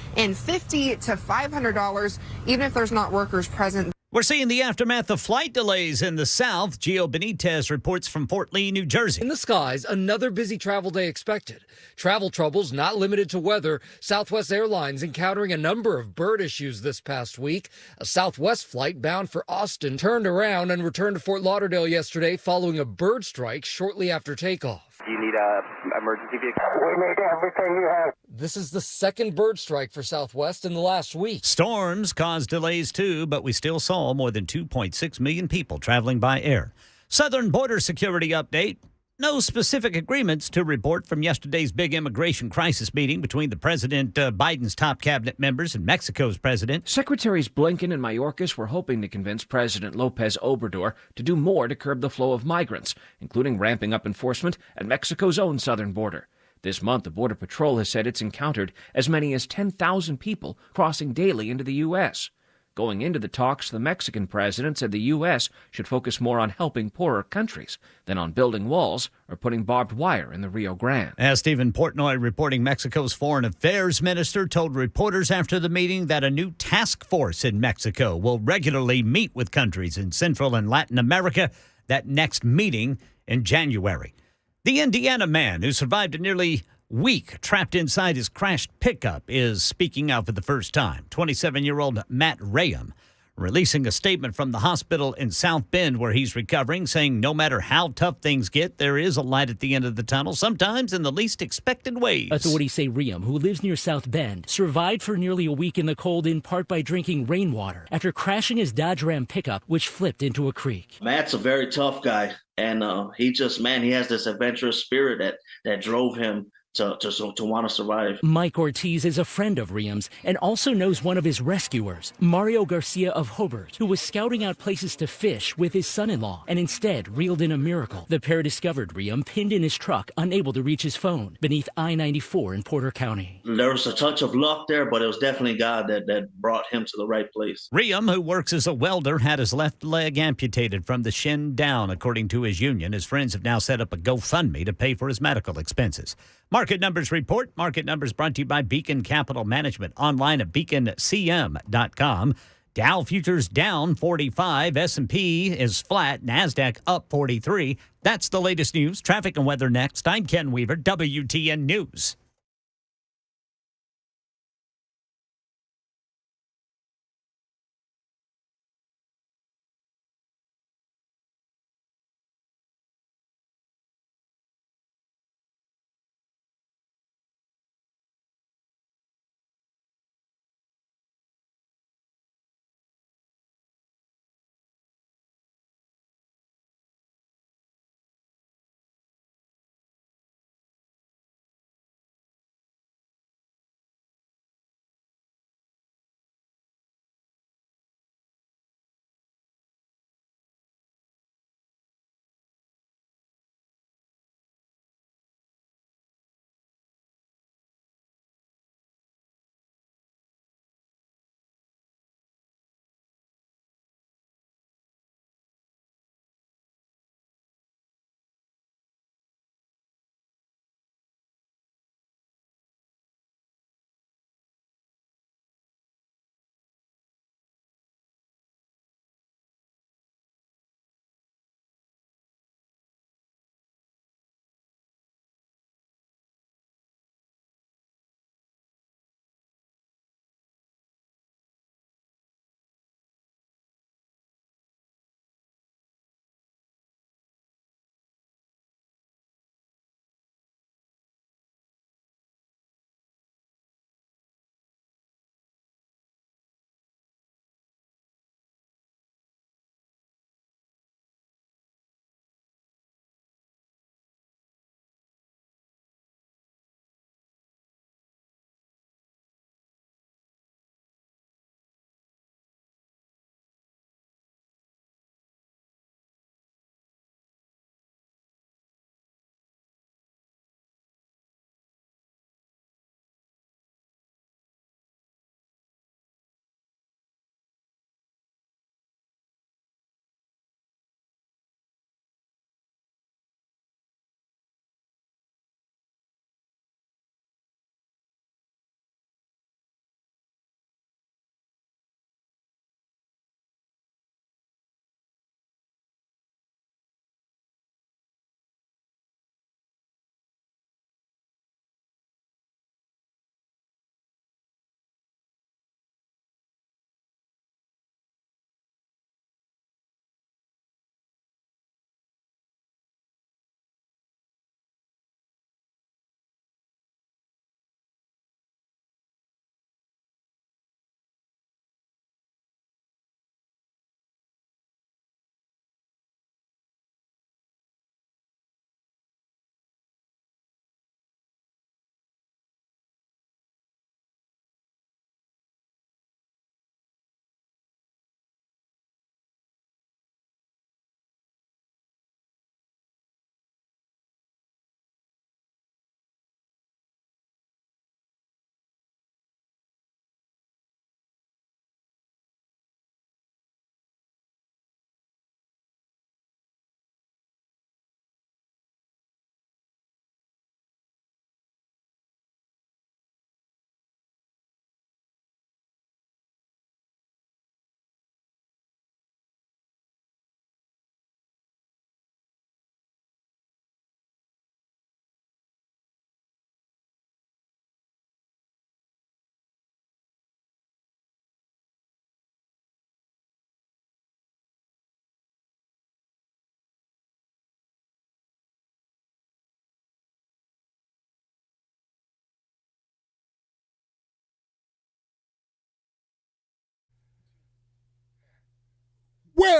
$500, even if there's not workers present. We're seeing the aftermath of flight delays in the South. Gio Benitez reports from Fort Lee, New Jersey. In the skies, another busy travel day expected. Travel troubles not limited to weather. Southwest Airlines encountering a number of bird issues this past week. A Southwest flight bound for Austin turned around and returned to Fort Lauderdale yesterday following a bird strike shortly after takeoff. You need a emergency vehicle. We need everything you have. This is the second bird strike for Southwest in the last week. Storms caused delays too, but we still saw more than 2.6 million people traveling by air. Southern border security update. No specific agreements to report from yesterday's big immigration crisis meeting between the President Biden's top cabinet members and Mexico's president. Secretaries Blinken and Mayorkas were hoping to convince President Lopez Obrador to do more to curb the flow of migrants, including ramping up enforcement at Mexico's own southern border. This month, the Border Patrol has said it's encountered as many as 10,000 people crossing daily into the U.S. Going into the talks, the Mexican president said the U.S. should focus more on helping poorer countries than on building walls or putting barbed wire in the Rio Grande. As Stephen Portnoy reporting, Mexico's foreign affairs minister told reporters after the meeting that a new task force in Mexico will regularly meet with countries in Central and Latin America, that next meeting in January. The Indiana man who survived a nearly week trapped inside his crashed pickup is speaking out for the first time. 27-year-old Matt Rayam releasing a statement from the hospital in South Bend where he's recovering, saying no matter how tough things get, there is a light at the end of the tunnel, sometimes in the least expected ways. Authorities say Rayam, who lives near South Bend, survived for nearly a week in the cold in part by drinking rainwater after crashing his Dodge Ram pickup, which flipped into a creek. Matt's a very tough guy, and he has this adventurous spirit that drove him to want to survive. Mike Ortiz is a friend of Rayam's and also knows one of his rescuers, Mario Garcia of Hobart, who was scouting out places to fish with his son-in-law and instead reeled in a miracle. The pair discovered Rayam pinned in his truck, unable to reach his phone, beneath I-94 in Porter County. There was a touch of luck there, but it was definitely God that brought him to the right place. Rayam, who works as a welder, had his left leg amputated from the shin down, according to his union. His friends have now set up a GoFundMe to pay for his medical expenses. Market Numbers Report. Market Numbers brought to you by Beacon Capital Management. Online at beaconcm.com. Dow futures down 45. S&P is flat. NASDAQ up 43. That's the latest news. Traffic and weather next. I'm Ken Weaver, WTN News.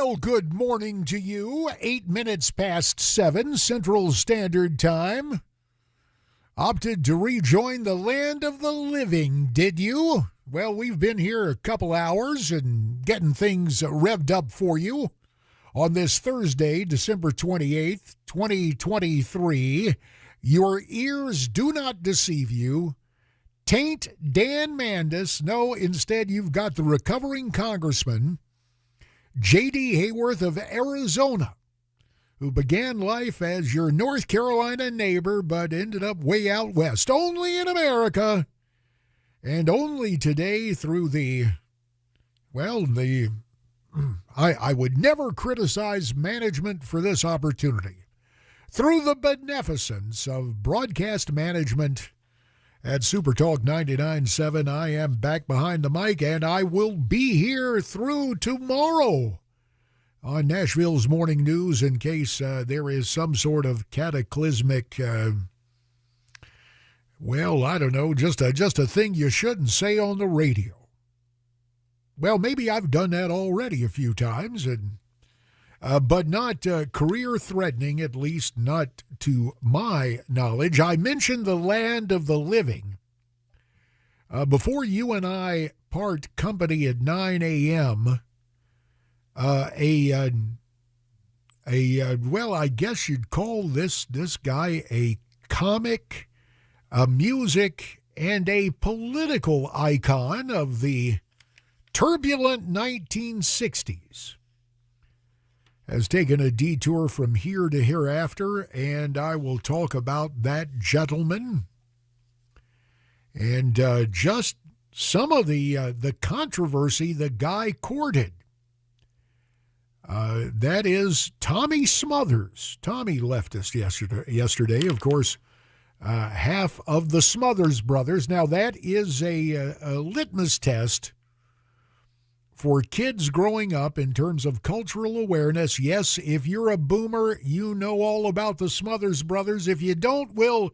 Well, good morning to you. 8 minutes past 7 Central Standard Time. Opted to rejoin the land of the living, did you? Well, we've been here a couple hours and getting things revved up for you on this Thursday, December 28th, 2023. Your ears do not deceive you. Tain't Dan Mandis. No, instead you've got the recovering congressman, J.D. Hayworth of Arizona, who began life as your North Carolina neighbor but ended up way out west, only in America, and only today through I would never criticize management for this opportunity. Through the beneficence of broadcast management at Super Talk 99.7, I am back behind the mic, and I will be here through tomorrow on Nashville's Morning News in case there is some sort of cataclysmic, just a thing you shouldn't say on the radio. Well, maybe I've done that already a few times, but not career-threatening, at least not to my knowledge. I mentioned the land of the living. Before you and I part company at 9 a.m., I guess you'd call this guy a comic, a music, and a political icon of the turbulent 1960s. Has taken a detour from here to hereafter, and I will talk about that gentleman and just some of the controversy the guy courted. That is Tommy Smothers. Tommy left us yesterday, of course, half of the Smothers brothers. Now, that is a litmus test for kids growing up in terms of cultural awareness. Yes, if you're a boomer, you know all about the Smothers brothers. If you don't, we'll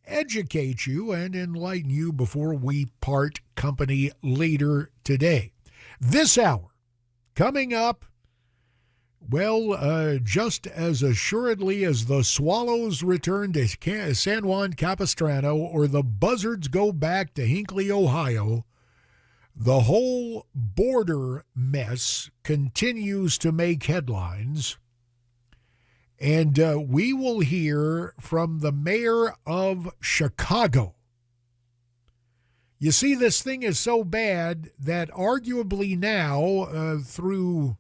educate you and enlighten you before we part company later today. This hour, coming up, just as assuredly as the Swallows return to San Juan Capistrano or the Buzzards go back to Hinckley, Ohio, the whole border mess continues to make headlines, and we will hear from the mayor of Chicago. You see, this thing is so bad that arguably now, through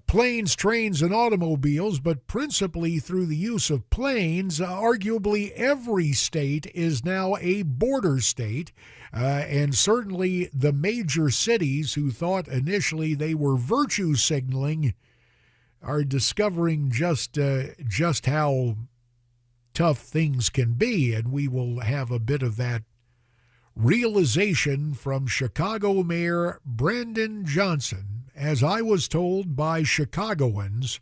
planes, trains, and automobiles, but principally through the use of planes, arguably every state is now a border state. And certainly the major cities who thought initially they were virtue signaling are discovering just how tough things can be. And we will have a bit of that realization from Chicago Mayor Brandon Johnson, as I was told by Chicagoans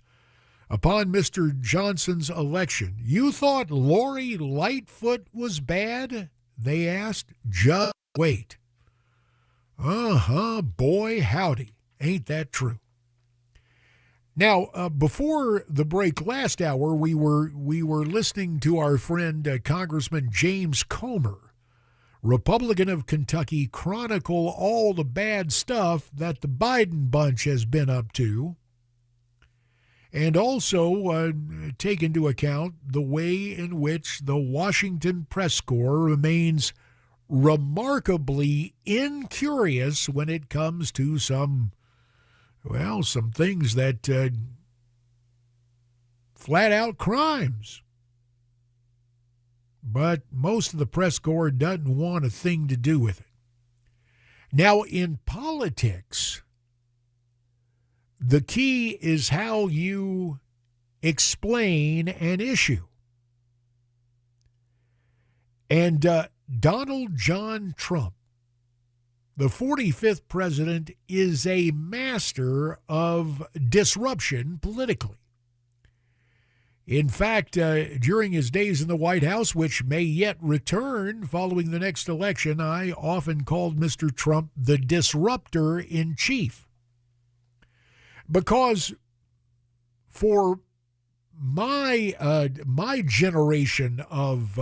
upon Mr. Johnson's election. You thought Lori Lightfoot was bad? They asked. Just wait. Boy, howdy. Ain't that true? Now, before the break last hour, we were listening to our friend Congressman James Comer, Republican of Kentucky, chronicle all the bad stuff that the Biden bunch has been up to, and also take into account the way in which the Washington press corps remains remarkably incurious when it comes to some things that flat out crimes. But most of the press corps doesn't want a thing to do with it. Now, in politics, the key is how you explain an issue. And Donald John Trump, the 45th president, is a master of disruption politically. In fact, during his days in the White House, which may yet return following the next election, I often called Mr. Trump the disruptor in chief. Because for my generation of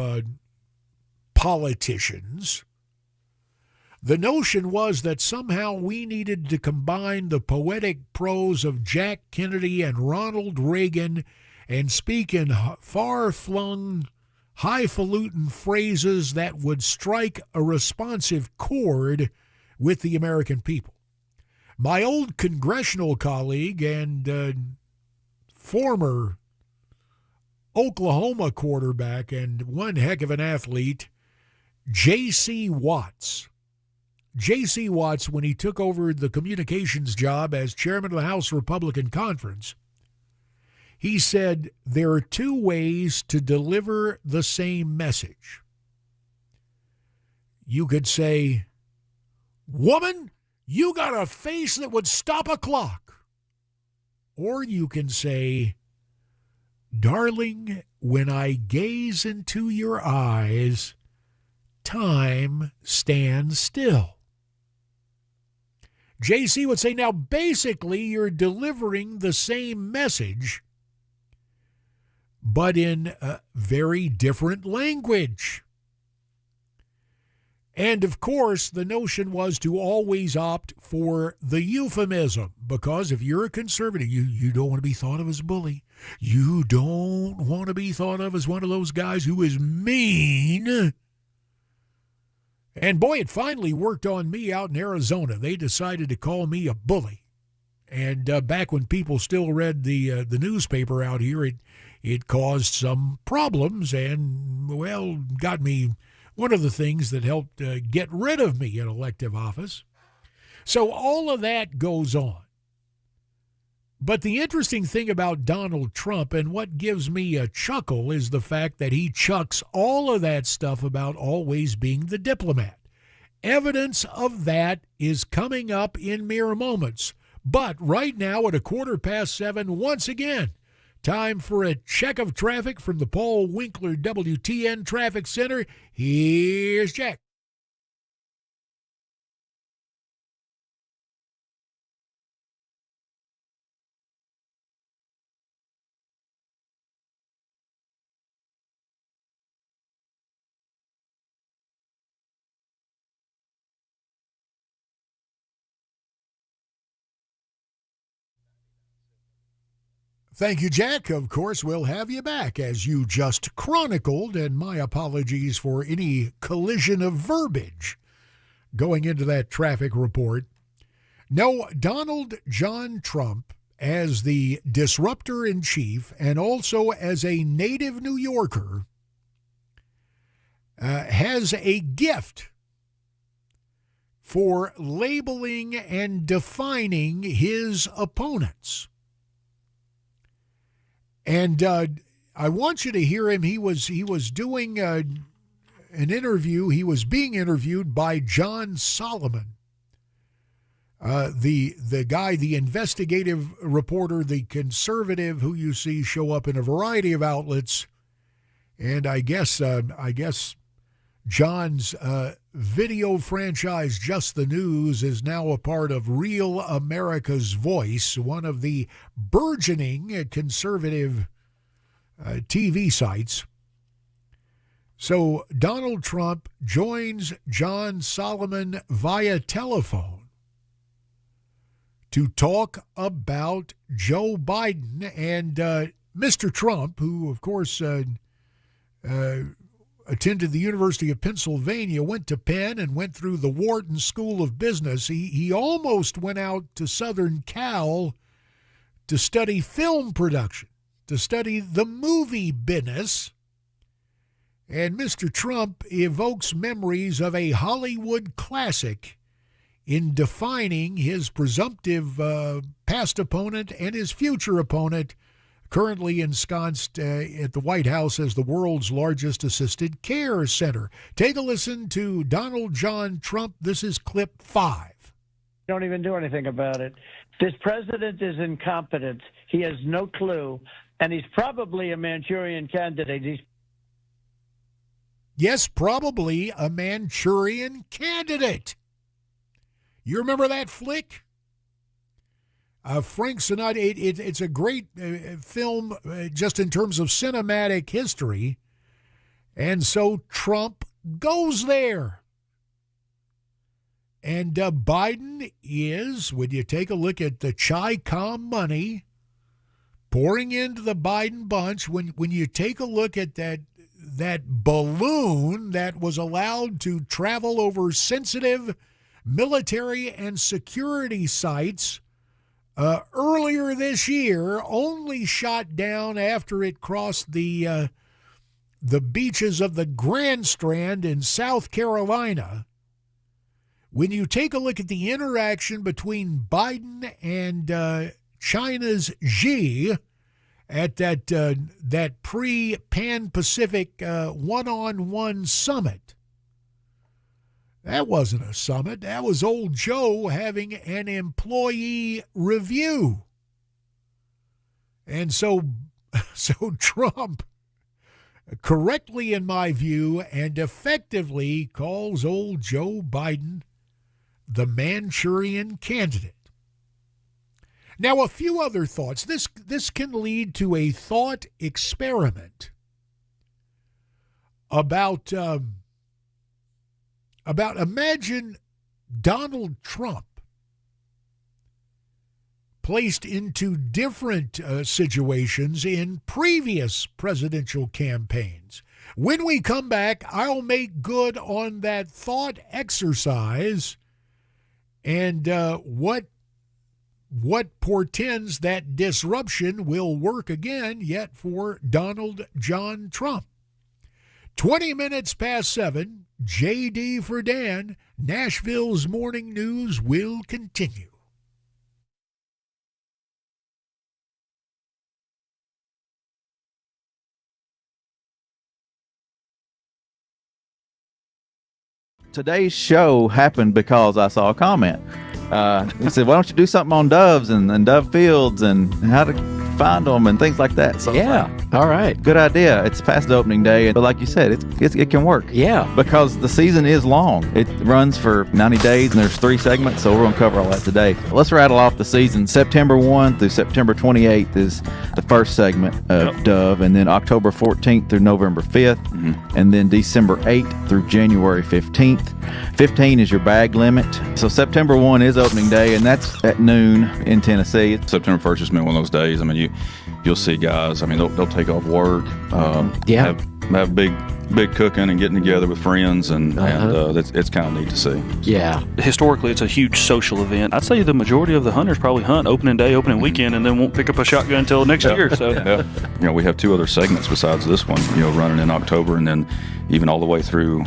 politicians, the notion was that somehow we needed to combine the poetic prose of Jack Kennedy and Ronald Reagan and speak in far-flung, highfalutin phrases that would strike a responsive chord with the American people. My old congressional colleague and former Oklahoma quarterback and one heck of an athlete, J.C. Watts. J.C. Watts, when he took over the communications job as chairman of the House Republican Conference, he said there are two ways to deliver the same message. You could say, "Woman, you got a face that would stop a clock." Or you can say, "Darling, when I gaze into your eyes, time stands still." JC would say, now basically you're delivering the same message, but in a very different language. And of course, the notion was to always opt for the euphemism, because if you're a conservative, you don't want to be thought of as a bully. You don't want to be thought of as one of those guys who is mean. And boy, it finally worked on me out in Arizona. They decided to call me a bully. And back when people still read the newspaper out here, it caused some problems and, well, got me one of the things that helped get rid of me in elective office. So all of that goes on. But the interesting thing about Donald Trump, and what gives me a chuckle, is the fact that he chucks all of that stuff about always being the diplomat. Evidence of that is coming up in mere moments. But right now at 7:15, once again, time for a check of traffic from the Paul Winkler WTN Traffic Center. Here's Jack. Thank you, Jack. Of course, we'll have you back as you just chronicled, and my apologies for any collision of verbiage going into that traffic report. No, Donald John Trump, as the disruptor-in-chief and also as a native New Yorker, has a gift for labeling and defining his opponents. And I want you to hear him. He was doing an interview. He was being interviewed by John Solomon, the guy, the investigative reporter, the conservative who you see show up in a variety of outlets. And I guess John's video franchise, Just the News, is now a part of Real America's Voice, one of the burgeoning conservative TV sites. So Donald Trump joins John Solomon via telephone to talk about Joe Biden and Mr. Trump, who, of course, attended the University of Pennsylvania, went to Penn, and went through the Wharton School of Business. He almost went out to Southern Cal to study film production, to study the movie business. And Mr. Trump evokes memories of a Hollywood classic in defining his presumptive past opponent and his future opponent, currently ensconced at the White House as the world's largest assisted care center. Take a listen to Donald John Trump. This is clip 5. Don't even do anything about it. This president is incompetent. He has no clue, and he's probably a Manchurian candidate. Yes, probably a Manchurian candidate. You remember that flick? Frank Sinatra, it's a great film just in terms of cinematic history. And so Trump goes there. And Biden is, when you take a look at the Chi-Com money pouring into the Biden bunch, when you take a look at that balloon that was allowed to travel over sensitive military and security sites earlier this year, only shot down after it crossed the beaches of the Grand Strand in South Carolina. When you take a look at the interaction between Biden and China's Xi at that pre-Pan-Pacific one-on-one summit, that wasn't a summit. That was old Joe having an employee review. And so Trump, correctly in my view, and effectively calls old Joe Biden the Manchurian Candidate. Now, a few other thoughts. This can lead to a thought experiment about imagine Donald Trump placed into different situations in previous presidential campaigns. When we come back, I'll make good on that thought exercise and what portends that disruption will work again yet for Donald John Trump. 20 minutes past 7, JD for Dan, Nashville's Morning News will continue. Today's show happened because I saw a comment. He said, why don't you do something on doves and dove fields and how to find them and things like that. So yeah, all right. Good idea. It's past the opening day, but like you said, it can work. Yeah. Because the season is long. It runs for 90 days and there's 3 segments, so we're going to cover all that today. Let's rattle off the season. September 1 through September 28th is the first segment of Dove, and then October 14th through November 5th, and then December 8th through January 15th. 15 is your bag limit. So September 1 is opening day, and that's at noon in Tennessee. September 1st has been one of those days. I mean, you'll see guys. I mean, they'll take off work. Have big cooking and getting together with friends, and it's kind of neat to see. Yeah. Historically, it's a huge social event. I'd say the majority of the hunters probably hunt opening day, opening weekend, and then won't pick up a shotgun until next year. So, we have 2 other segments besides this one. Running in October, and then even all the way through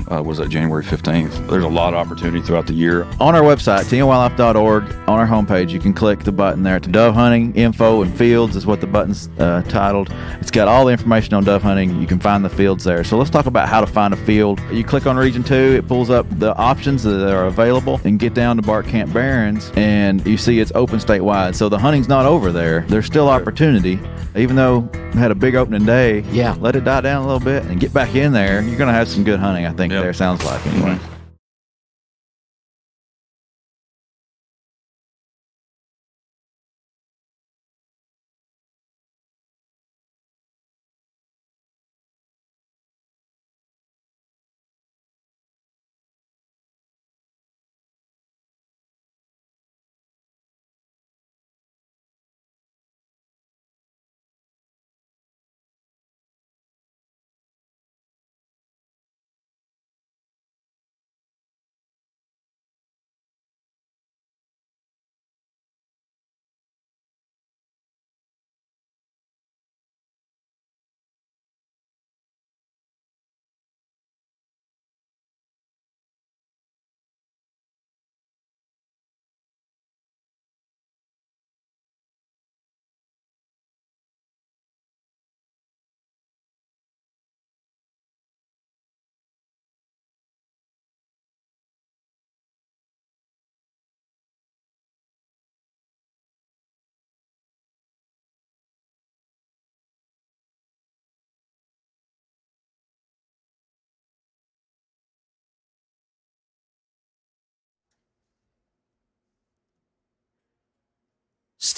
January 15th. There's a lot of opportunity throughout the year. On our website, tnwildlife.org, on our homepage, you can click the button there. Dove hunting info and fields is what the button's titled. It's got all the information on dove hunting. You can find the fields there. So let's talk about how to find a field. You click on Region 2, it pulls up the options that are available, and get down to Bark Camp Barrens, and you see it's open statewide. So the hunting's not over there. There's still opportunity. Even though we had a big opening day, let it die down a little bit and get back in there. You're going to have some good hunting, I think, there, sounds like, anyway.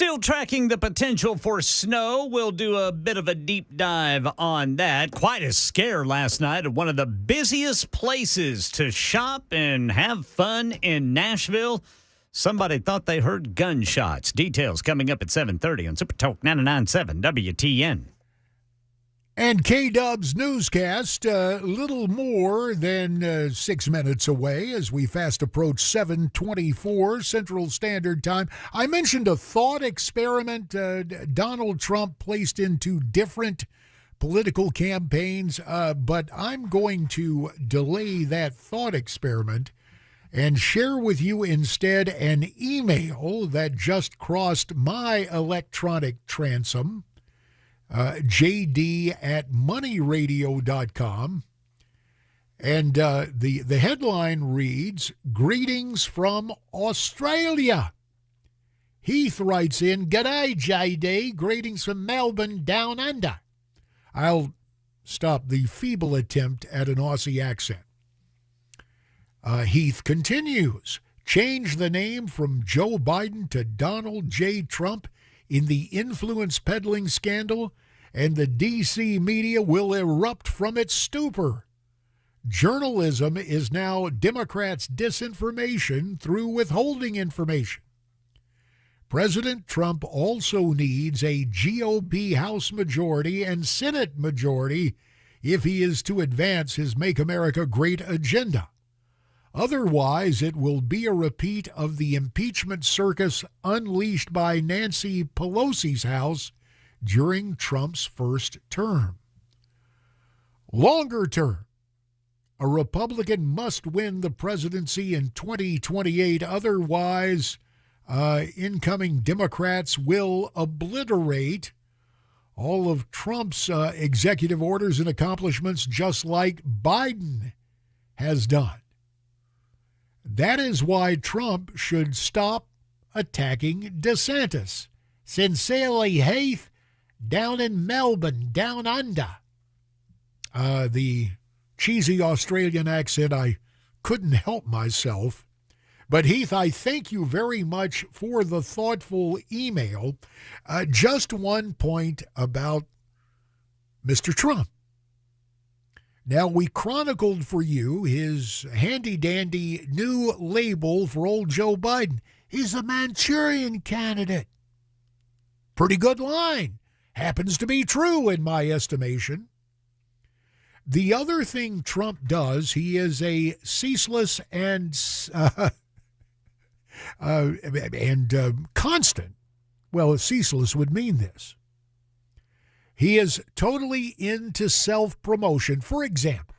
Still tracking the potential for snow. We'll do a bit of a deep dive on that. Quite a scare last night at one of the busiest places to shop and have fun in Nashville. Somebody thought they heard gunshots. Details coming up at 7:30 on Super Talk 99.7 WTN. And K-Dub's newscast, a little more than 6 minutes away as we fast approach 7:24 Central Standard Time. I mentioned a thought experiment Donald Trump placed into different political campaigns, but I'm going to delay that thought experiment and share with you instead an email that just crossed my electronic transom. jd@moneyradio.com. And the headline reads, "Greetings from Australia." Heath writes in, "G'day, JD. Greetings from Melbourne, down under." I'll stop the feeble attempt at an Aussie accent. Heath continues, "Change the name from Joe Biden to Donald J. Trump in the influence peddling scandal, and the D.C. media will erupt from its stupor. Journalism is now Democrats' disinformation through withholding information. President Trump also needs a GOP House majority and Senate majority if he is to advance his Make America Great agenda. Otherwise, it will be a repeat of the impeachment circus unleashed by Nancy Pelosi's House during Trump's first term. Longer term, a Republican must win the presidency in 2028. Otherwise, incoming Democrats will obliterate all of Trump's executive orders and accomplishments, just like Biden has done. That is why Trump should stop attacking DeSantis. Sincerely, Heath, down in Melbourne, down under." The cheesy Australian accent, I couldn't help myself. But Heath, I thank you very much for the thoughtful email. Just one point about Mr. Trump. Now, we chronicled for you his handy-dandy new label for old Joe Biden. He's a Manchurian candidate. Pretty good line. Happens to be true in my estimation. The other thing Trump does, he is a ceaseless and constant. Well, ceaseless would mean this. He is totally into self-promotion. For example,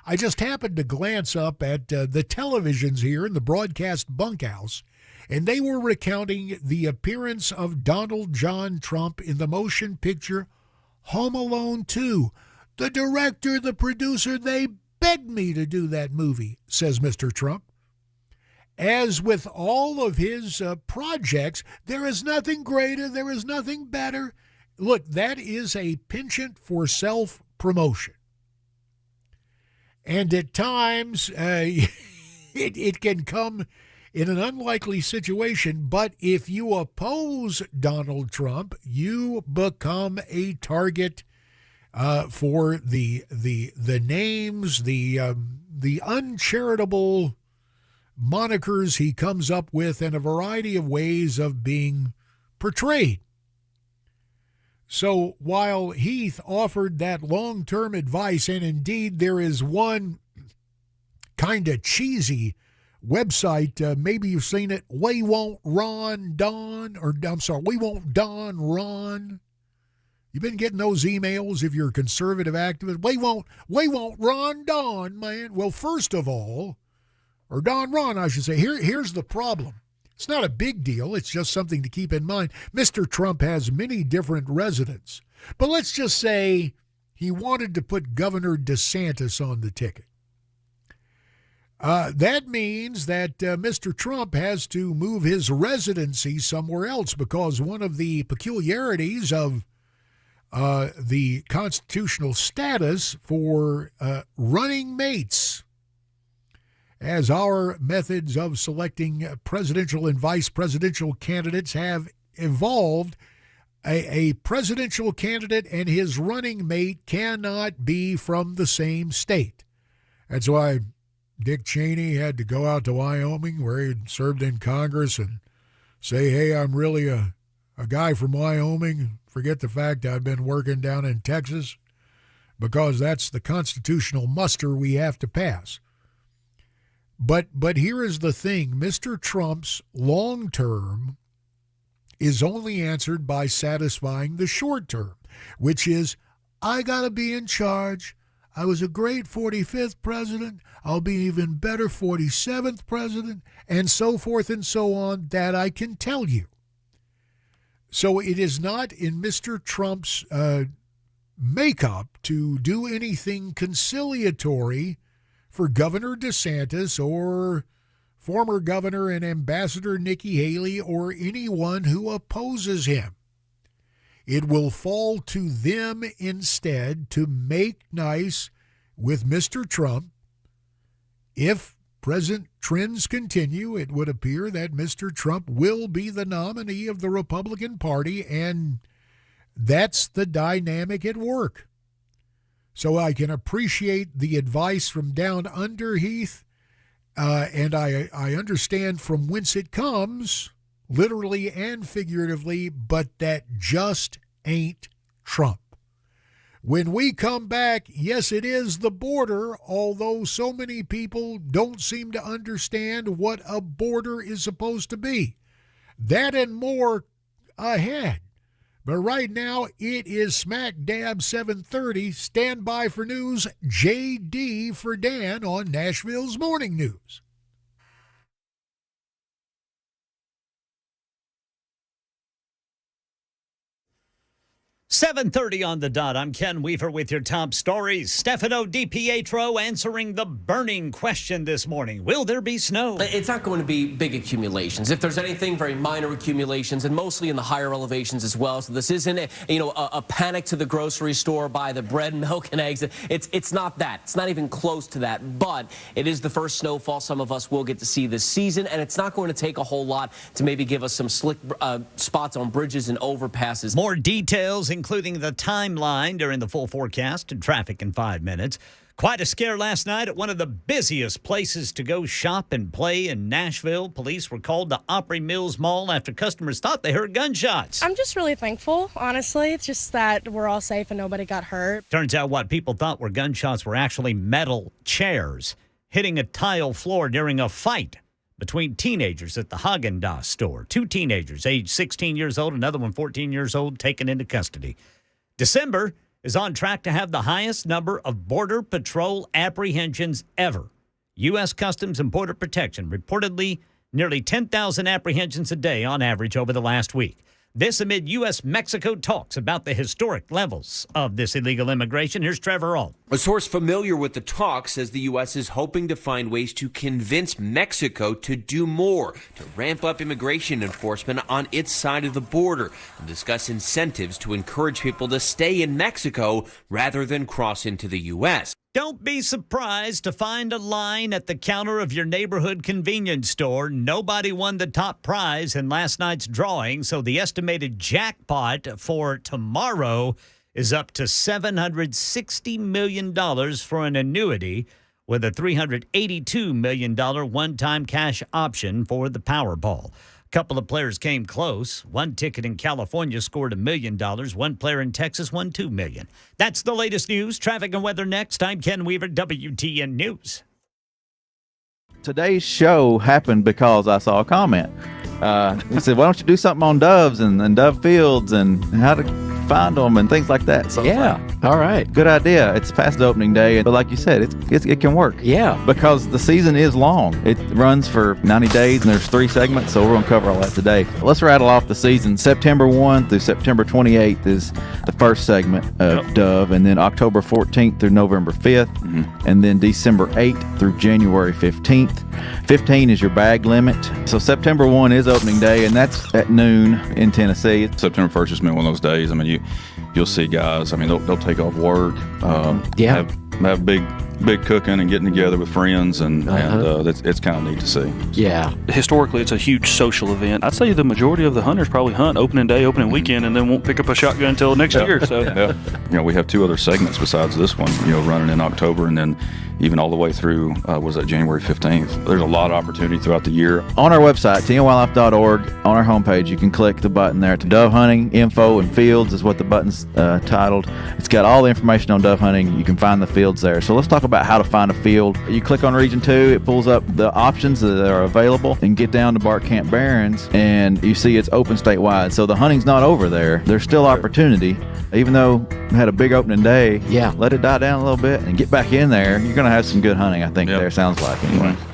I just happened to glance up at the televisions here in the broadcast bunkhouse, and they were recounting the appearance of Donald John Trump in the motion picture Home Alone 2. "The director, the producer, they begged me to do that movie," says Mr. Trump. As with all of his projects, there is nothing greater, there is nothing better. Look, that is a penchant for self-promotion. And at times, it can come in an unlikely situation, but if you oppose Donald Trump, you become a target for the names, the uncharitable monikers he comes up with, and a variety of ways of being portrayed. So while Heath offered that long-term advice, and indeed there is one kind of cheesy website, maybe you've seen it, We Won't Don Ron. You've been getting those emails if you're a conservative activist. We won't Ron Don, man. Well, first of all, or Don Ron, I should say, here's the problem. It's not a big deal. It's just something to keep in mind. Mr. Trump has many different residents. But let's just say he wanted to put Governor DeSantis on the ticket. That means that Mr. Trump has to move his residency somewhere else, because one of the peculiarities of the constitutional status for running mates, as our methods of selecting presidential and vice presidential candidates have evolved, a presidential candidate and his running mate cannot be from the same state. That's why Dick Cheney had to go out to Wyoming, where he had served in Congress, and say, hey, I'm really a guy from Wyoming. Forget the fact I've been working down in Texas, because that's the constitutional muster we have to pass. But here is the thing. Mr. Trump's long term is only answered by satisfying the short term, which is, I got to be in charge. I was a great 45th president. I'll be even better 47th president, and so forth and so on, that I can tell you. So it is not in Mr. Trump's makeup to do anything conciliatory for Governor DeSantis or former Governor and Ambassador Nikki Haley or anyone who opposes him. It will fall to them instead to make nice with Mr. Trump. If present trends continue, it would appear that Mr. Trump will be the nominee of the Republican Party, and that's the dynamic at work. So I can appreciate the advice from down under, Heath, and I understand from whence it comes, literally and figuratively, but that just ain't Trump. When we come back, yes, it is the border, although so many people don't seem to understand what a border is supposed to be. That and more ahead. But right now, it is smack dab 7:30. Stand by for news. JD for Dan on Nashville's Morning News. 7:30 on the dot. I'm Ken Weaver with your top stories. Stefano DiPietro answering the burning question this morning. Will there be snow? It's not going to be big accumulations. If there's anything, very minor accumulations, and mostly in the higher elevations as well. So this isn't a panic to the grocery store, buy the bread, milk, and eggs. It's not that. It's not even close to that. But it is the first snowfall some of us will get to see this season, and it's not going to take a whole lot to maybe give us some slick spots on bridges and overpasses. More details, including the timeline during the full forecast and traffic in 5 minutes. Quite a scare last night at one of the busiest places to go shop and play in Nashville. Police were called to Opry Mills Mall after customers thought they heard gunshots. I'm just really thankful, honestly. It's just that we're all safe and nobody got hurt. Turns out what people thought were gunshots were actually metal chairs hitting a tile floor during a fight between teenagers at the Haagen-Dazs store. Two teenagers, aged 16 years old, another one 14 years old, taken into custody. December is on track to have the highest number of Border Patrol apprehensions ever. U.S. Customs and Border Protection reportedly nearly 10,000 apprehensions a day on average over the last week. This amid U.S.-Mexico talks about the historic levels of this illegal immigration. Here's Trevor Ault. A source familiar with the talks says the U.S. is hoping to find ways to convince Mexico to do more, to ramp up immigration enforcement on its side of the border, and discuss incentives to encourage people to stay in Mexico rather than cross into the U.S. Don't be surprised to find a line at the counter of your neighborhood convenience store. Nobody won the top prize in last night's drawing, so the estimated jackpot for tomorrow is up to $760 million for an annuity with a $382 million one-time cash option for the Powerball. A couple of players came close. One ticket in California scored $1 million. One player in Texas won $2 million. That's the latest news. Traffic and weather next. I'm Ken Weaver, WTN News. Today's show happened because I saw a comment. He said, why don't you do something on doves and dove fields and how to find them and things like that. So yeah, all right. Good idea. It's past opening day, but like you said, it can work. Yeah. Because the season is long. It runs for 90 days and there's 3 segments, so we're going to cover all that today. Let's rattle off the season. September 1 through September 28th is the first segment of Dove, and then October 14th through November 5th, and then December 8th through January 15th. 15 is your bag limit. So September 1 is opening day, and that's at noon in Tennessee. September 1st has been one of those days. I mean, you'll see guys. I mean, they'll take off work. Have big big cooking and getting together with friends, and it's kind of neat to see. Yeah. Historically, it's a huge social event. I'd say the majority of the hunters probably hunt opening day, opening weekend, and then won't pick up a shotgun until next year. So, we have 2 other segments besides this one, running in October and then even all the way through, January 15th. There's a lot of opportunity throughout the year. On our website, tnwildlife.org, on our homepage, you can click the button there to dove hunting, info, and fields is what the button's titled. It's got all the information on dove hunting. You can find the fields there. So let's talk about how to find a field. You click on Region 2, it pulls up the options that are available, and get down to Bark Camp Barrens, and you see it's open statewide. So the hunting's not over there. There's still opportunity. Even though we had a big opening day, let it die down a little bit and get back in there. You're going to have some good hunting, I think, there, sounds like, anyway. Mm-hmm.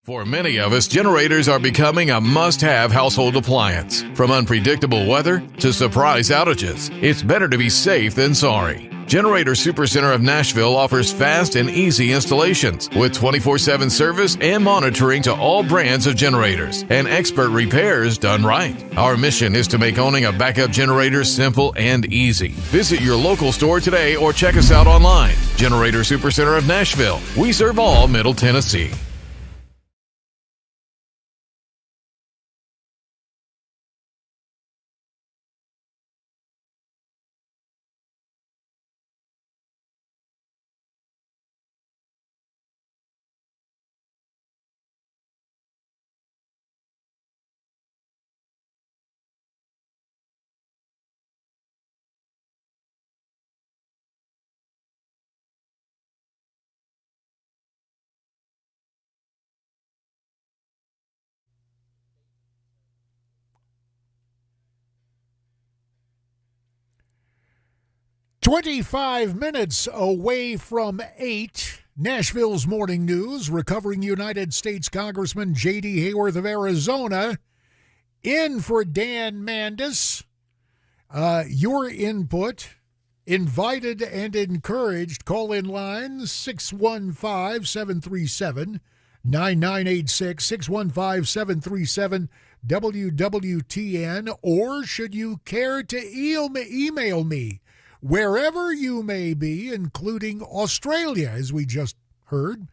For many of us, generators are becoming a must-have household appliance. From unpredictable weather to surprise outages, it's better to be safe than sorry. Generator Supercenter of Nashville offers fast and easy installations with 24/7 service and monitoring to all brands of generators and expert repairs done right. Our mission is to make owning a backup generator simple and easy. Visit your local store today or check us out online. Generator Supercenter of Nashville. We serve all Middle Tennessee. "25 minutes away from 8, Nashville's Morning News, recovering United States Congressman J.D. Hayworth of Arizona, in for Dan Mandis. Your input, invited and encouraged. Call-in lines 615-737-9986, 615-737-WWTN, or should you care to email me, wherever you may be, including Australia, as we just heard,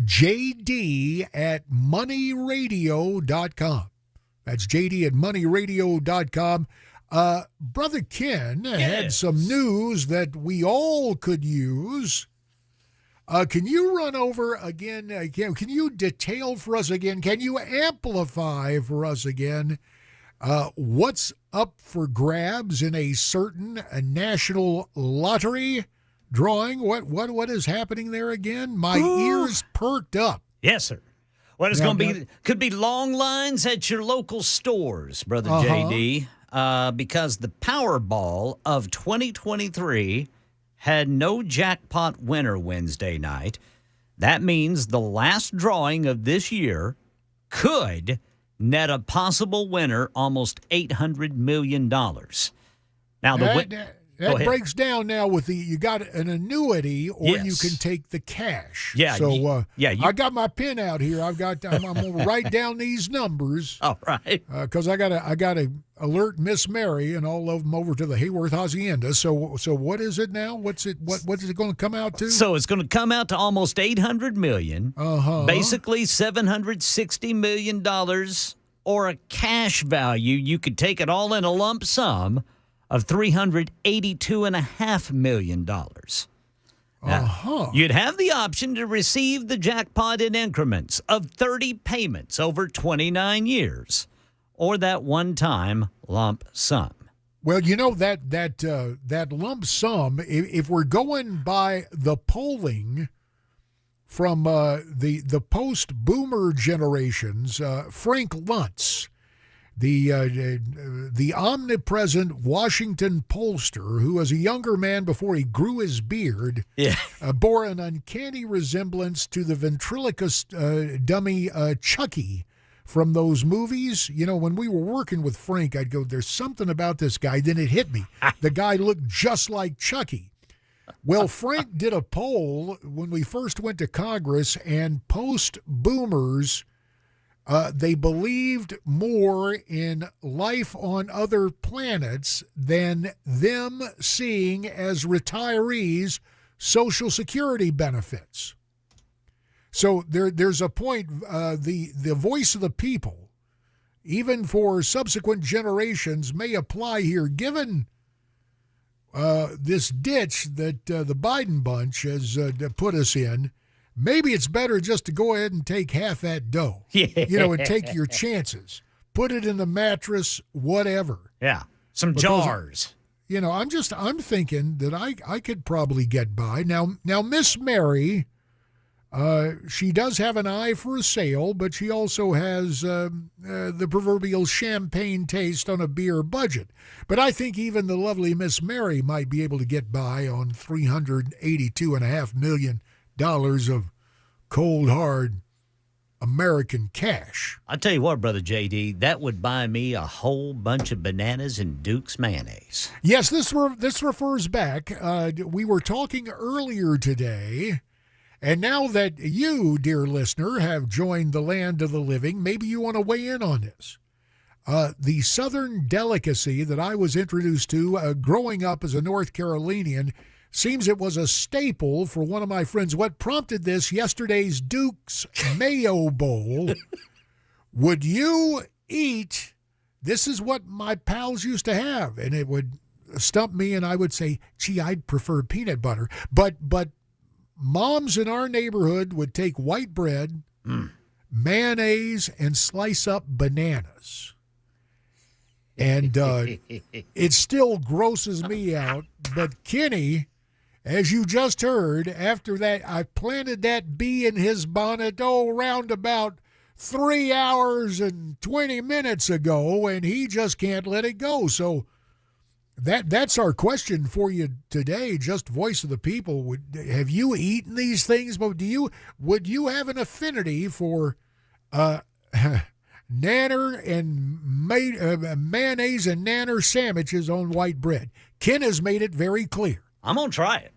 jd@moneyradio.com. That's jd@moneyradio.com. Brother Ken had some news that we all could use. Can you run over again? Can you detail for us again? Can you amplify for us again what's up for grabs in a certain national lottery drawing? What is happening there again? My ears perked up. Yes, sir. What is going to be? Could be long lines at your local stores, Brother JD, because the Powerball of 2023 had no jackpot winner Wednesday night. That means the last drawing of this year could net a possible winner almost $800 million. Now, that breaks down now with you got an annuity, or you can take the cash. Yeah. So I got my pen out here. I'm going to write down these numbers. All right. Because I got to alert Miss Mary and all of them over to the Hayworth Hacienda. So what is it now? What is it going to come out to? So it's going to come out to almost $800 million. Basically $760 million, or a cash value. You could take it all in a lump sum of $382.5 million. Now, you'd have the option to receive the jackpot in increments of 30 payments over 29 years, or that one-time lump sum. Well, that lump sum, if we're going by the polling from the post-boomer generations, Frank Luntz, the omnipresent Washington pollster, who was a younger man before he grew his beard, bore an uncanny resemblance to the ventriloquist dummy Chucky from those movies. When we were working with Frank, I'd go, there's something about this guy. Then it hit me. The guy looked just like Chucky. Well, Frank did a poll when we first went to Congress, and post-boomers, they believed more in life on other planets than them seeing as retirees Social Security benefits. So there's a point, the voice of the people, even for subsequent generations, may apply here, given this ditch that the Biden bunch has put us in. Maybe it's better just to go ahead and take half that dough, and take your chances. Put it in the mattress, whatever. Yeah, some jars. I'm thinking that I could probably get by. Now Miss Mary, she does have an eye for a sale, but she also has the proverbial champagne taste on a beer budget. But I think even the lovely Miss Mary might be able to get by on $382.5 million of cold, hard American cash. I'll tell you what, Brother JD, that would buy me a whole bunch of bananas and Duke's mayonnaise. Yes, this refers back. We were talking earlier today, and now that you, dear listener, have joined the land of the living, maybe you want to weigh in on this. The Southern delicacy that I was introduced to growing up as a North Carolinian seems it was a staple for one of my friends. What prompted this? Yesterday's Duke's Mayo Bowl. Would you eat? This is what my pals used to have, and it would stump me, and I would say, gee, I'd prefer peanut butter. But moms in our neighborhood would take white bread, mayonnaise, and slice up bananas. And it still grosses me out. But Kenny, as you just heard, after that, I planted that bee in his bonnet, round about 3 hours and 20 minutes ago, and he just can't let it go. So that's our question for you today, just voice of the people. Have you eaten these things? But would you have an affinity for nanner and mayonnaise and nanner sandwiches on white bread? Ken has made it very clear. I'm going to try it.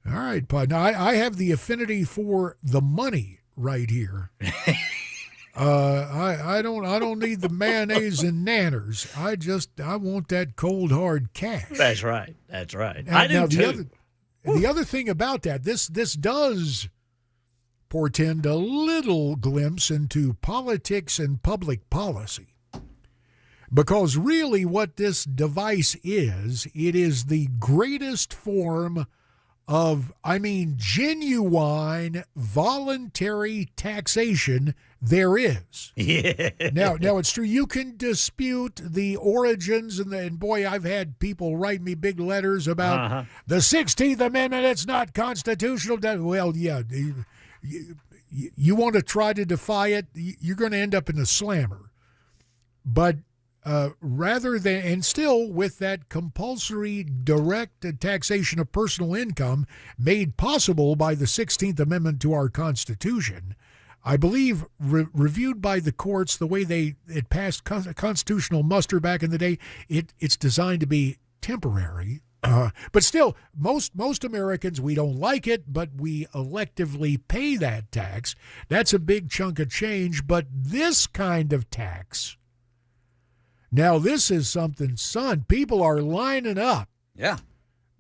All right, Bud. Now, I have the affinity for the money right here. I don't need the mayonnaise and nanners. I want that cold hard cash. That's right. I do too. The other thing about that, this does portend a little glimpse into politics and public policy. Because really what this device is, it is the greatest form of, genuine voluntary taxation there is. Yeah. Now it's true. You can dispute the origins, and boy, I've had people write me big letters about the 16th Amendment. It's not constitutional. Well, yeah, you want to try to defy it, you're going to end up in the slammer. But rather than, and still with that compulsory direct taxation of personal income made possible by the 16th Amendment to our Constitution, I believe reviewed by the courts the way it passed constitutional muster back in the day, it's designed to be temporary. But still, most Americans, we don't like it, but we electively pay that tax. That's a big chunk of change. But this kind of tax, now this is something, son, people are lining up. Yeah.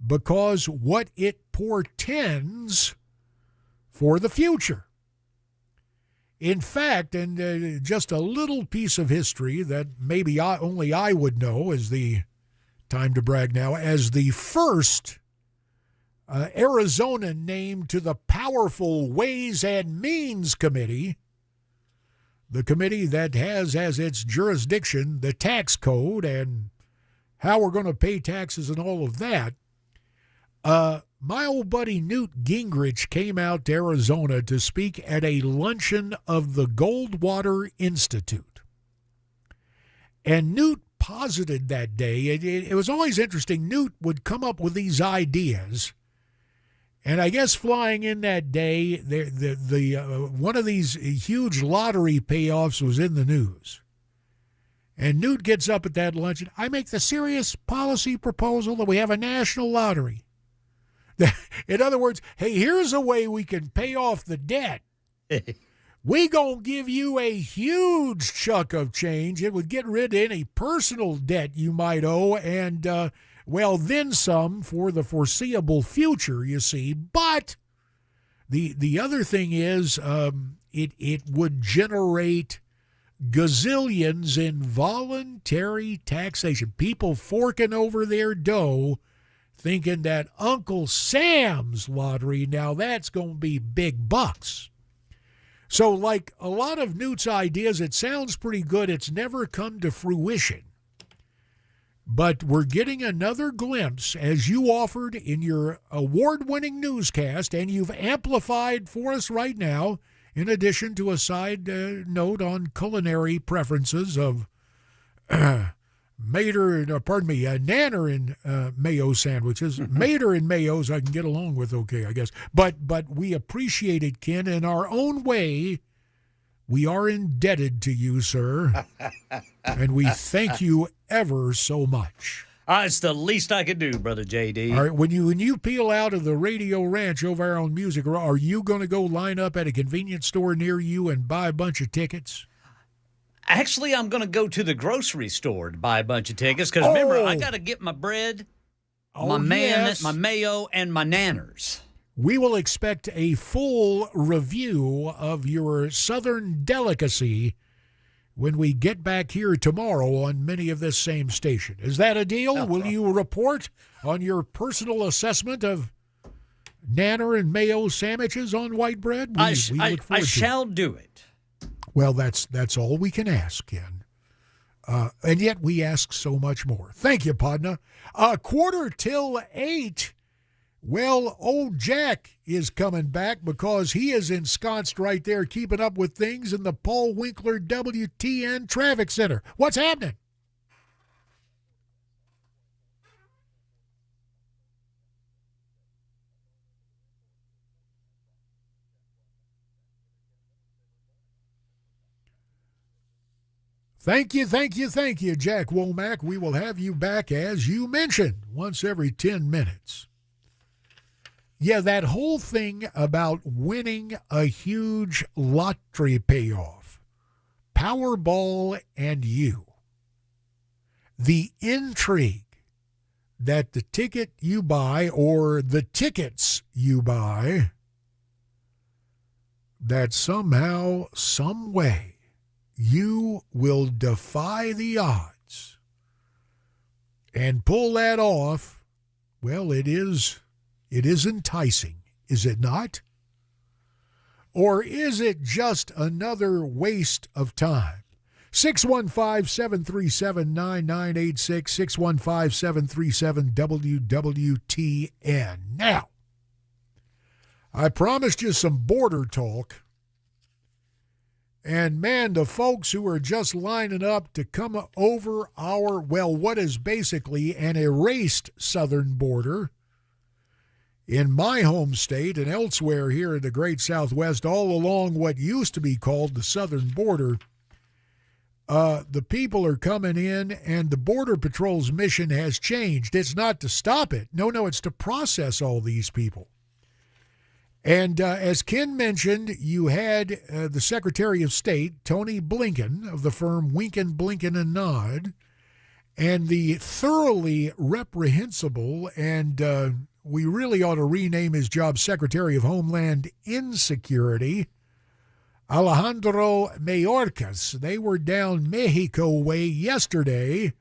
Because what it portends for the future. In fact, and just a little piece of history that maybe only I would know, is the time to brag now, as the first Arizona named to the powerful Ways and Means Committee, the committee that has as its jurisdiction the tax code and how we're going to pay taxes and all of that. My old buddy Newt Gingrich came out to Arizona to speak at a luncheon of the Goldwater Institute. And Newt posited that day, it was always interesting, Newt would come up with these ideas. And I guess flying in that day, one of these huge lottery payoffs was in the news. And Newt gets up at that luncheon. I make the serious policy proposal that we have a national lottery. In other words, hey, here's a way we can pay off the debt. We gonna give you a huge chunk of change. It would get rid of any personal debt you might owe, and well, then some for the foreseeable future, you see. But the other thing is, it would generate gazillions in voluntary taxation. People forking over their dough, thinking that Uncle Sam's lottery, now that's going to be big bucks. So like a lot of Newt's ideas, it sounds pretty good. It's never come to fruition. But we're getting another glimpse, as you offered in your award-winning newscast, and you've amplified for us right now, in addition to a side note on culinary preferences of Nanner and mayo sandwiches. Mater and mayos I can get along with okay, I guess. But we appreciate it, Ken. In our own way, we are indebted to you, sir. And we thank you ever so much. It's the least I could do, Brother J.D. All right, when you peel out of the Radio Ranch over there on Music, are you going to go line up at a convenience store near you and buy a bunch of tickets? Actually, I'm going to go to the grocery store to buy a bunch of tickets because remember, I got to get my bread, my mayo, and my nanners. We will expect a full review of your Southern delicacy when we get back here tomorrow on many of this same station. Is that a deal? Will you report on your personal assessment of nanner and mayo sandwiches on white bread? I shall do it. Well, that's all we can ask, Ken. And yet we ask so much more. Thank you, Podna. 7:45. Well, old Jack is coming back because he is ensconced right there keeping up with things in the Paul Winkler WTN Traffic Center. What's happening? Thank you, Jack Womack. We will have you back, as you mentioned, once every 10 minutes. Yeah, that whole thing about winning a huge lottery payoff, Powerball and you, the intrigue that the ticket you buy or the tickets you buy, that somehow, some way, you will defy the odds and pull that off. Well, it is enticing, is it not? Or is it just another waste of time? 615-737-9986, 615-737-WWTN. Now, I promised you some border talk. And, man, the folks who are just lining up to come over our, well, what is basically an erased southern border in my home state and elsewhere here in the great Southwest, all along what used to be called the southern border, the people are coming in, and the Border Patrol's mission has changed. It's not to stop it. No, it's to process all these people. And as Ken mentioned, you had the Secretary of State, Tony Blinken, of the firm Winken, Blinken, and Nod, and the thoroughly reprehensible, and we really ought to rename his job Secretary of Homeland Insecurity, Alejandro Mayorkas. They were down Mexico way yesterday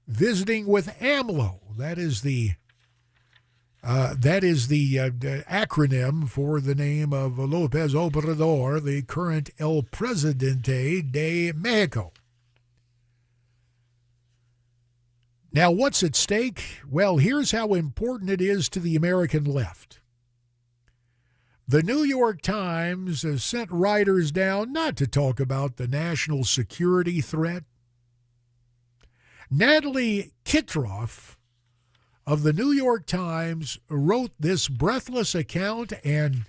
visiting with AMLO. That is the acronym for the name of López Obrador, the current El Presidente de Mexico. Now, what's at stake? Well, here's how important it is to the American left. The New York Times has sent writers down not to talk about the national security threat. Natalie Kitroff of the New York Times wrote this breathless account, and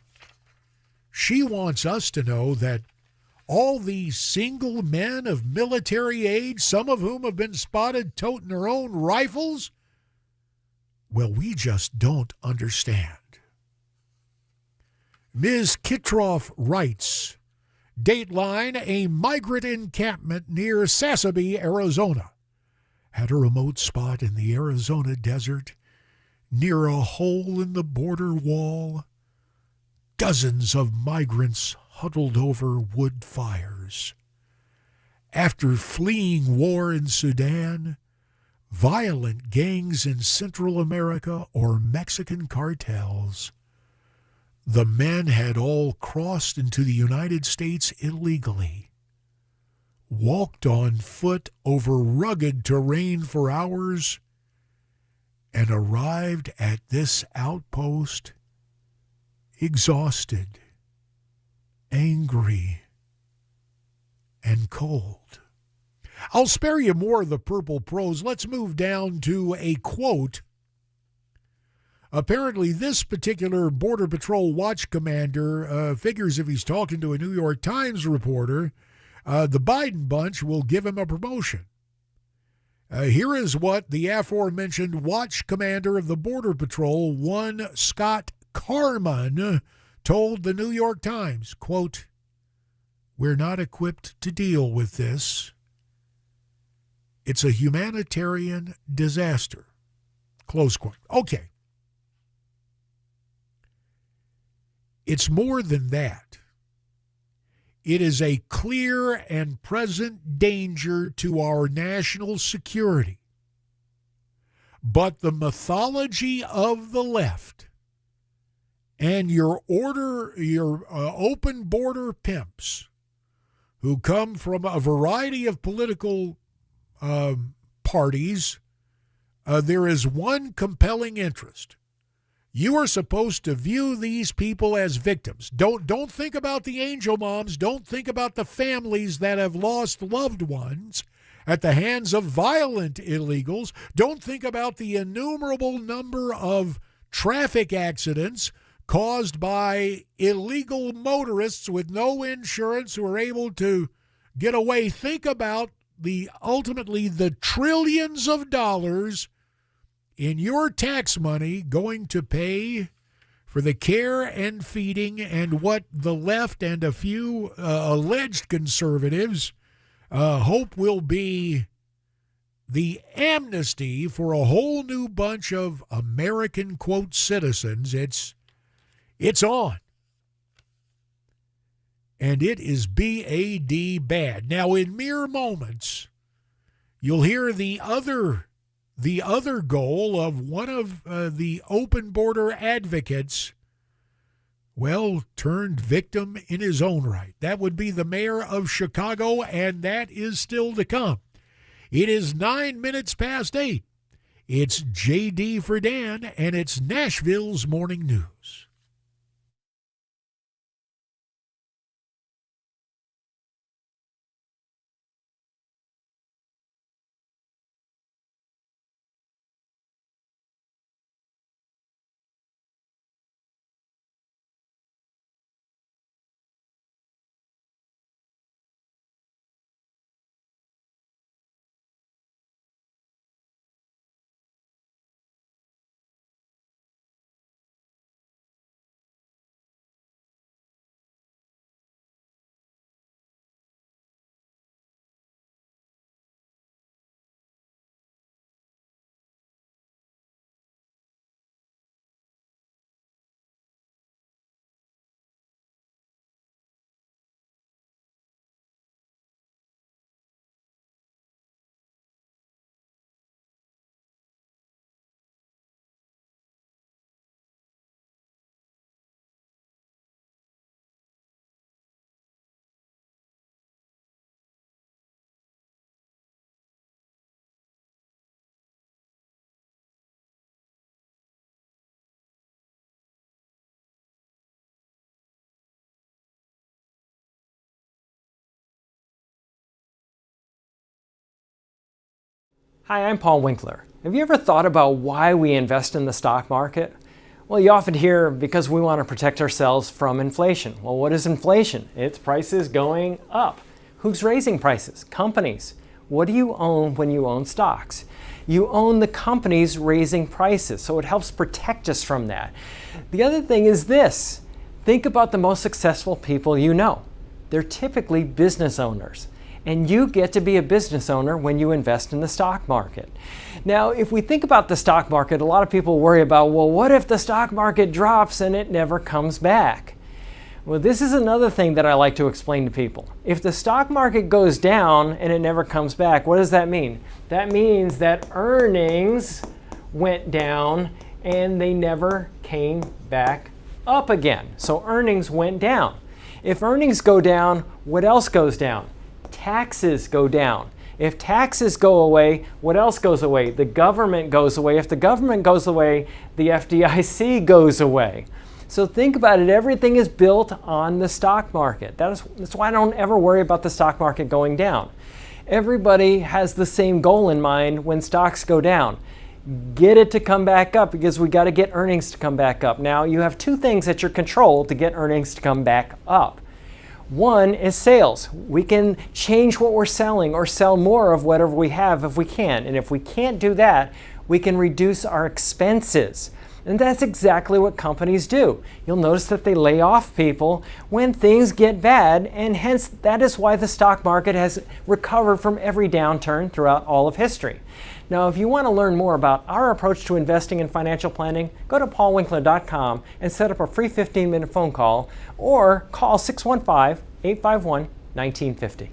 she wants us to know that all these single men of military age, some of whom have been spotted toting their own rifles, Well, we just don't understand. Ms. Kitroff writes, Dateline, a migrant encampment near Sassabee, Arizona, had a remote spot in the Arizona desert near a hole in the border wall. Dozens of migrants huddled over wood fires. After fleeing war in Sudan, violent gangs in Central America or Mexican cartels, the men had all crossed into the United States illegally, walked on foot over rugged terrain for hours, and arrived at this outpost exhausted, angry, and cold. I'll spare you more of the purple prose. Let's move down to a quote. Apparently, this particular Border Patrol watch commander figures if he's talking to a New York Times reporter, the Biden bunch will give him a promotion. Here is what the aforementioned watch commander of the Border Patrol, one Scott Carman, told the New York Times, quote, "We're not equipped to deal with this. It's a humanitarian disaster." Close quote. Okay. It's more than that. It is a clear and present danger to our national security. But the mythology of the left and your open border pimps who come from a variety of political parties, there is one compelling interest. You are supposed to view these people as victims. Don't think about the angel moms. Don't think about the families that have lost loved ones at the hands of violent illegals. Don't think about the innumerable number of traffic accidents caused by illegal motorists with no insurance who are able to get away. Think about ultimately the trillions of dollars in your tax money going to pay for the care and feeding and what the left and a few alleged conservatives hope will be the amnesty for a whole new bunch of American, quote, citizens. It's on. And it is B-A-D bad. Now, in mere moments, you'll hear the other goal of one of the open border advocates, well, turned victim in his own right. That would be the mayor of Chicago, and that is still to come. It is 9 minutes past 8. It's J.D. for Dan, and it's Nashville's Morning News. Hi, I'm Paul Winkler. Have you ever thought about why we invest in the stock market? Well, you often hear because we want to protect ourselves from inflation. Well, what is inflation? It's prices going up. Who's raising prices? Companies. What do you own when you own stocks? you own the companies raising prices. So it helps protect us from that. The other thing is this. Think about the most successful people you know. They're typically business owners. And you get to be a business owner when you invest in the stock market. Now, if we think about the stock market, a lot of people worry about, well, what if the stock market drops and it never comes back? Well, this is another thing that I like to explain to people. If the stock market goes down and it never comes back, what does that mean? That means that earnings went down and they never came back up again. So earnings went down. If earnings go down, what else goes down? Taxes go down. If taxes go away, what else goes away? The government goes away. If the government goes away, the FDIC goes away. So think about it. Everything is built on the stock market. That's why I don't ever worry about the stock market going down. Everybody has the same goal in mind when stocks go down. Get it to come back up, because we got to get earnings to come back up. Now, you have two things at your control to get earnings to come back up. One is sales. We can change what we're selling or sell more of whatever we have if we can. And if we can't do that, we can reduce our expenses. And that's exactly what companies do. You'll notice that they lay off people when things get bad, and hence that is why the stock market has recovered from every downturn throughout all of history. Now, if you want to learn more about our approach to investing and financial planning, go to paulwinkler.com and set up a free 15-minute phone call, or call 615-851-1950.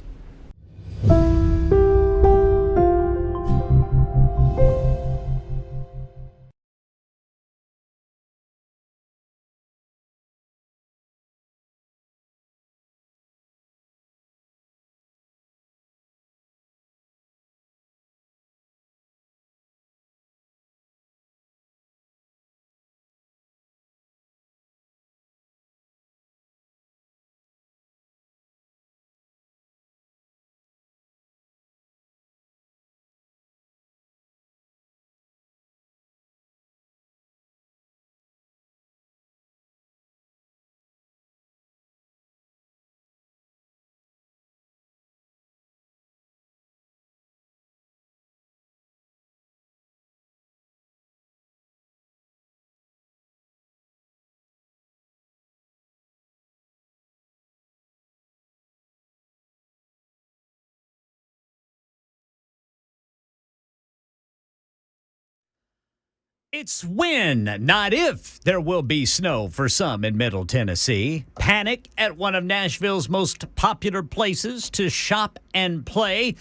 It's when, not if, there will be snow for some in Middle Tennessee. Panic at one of Nashville's most popular places to shop and play.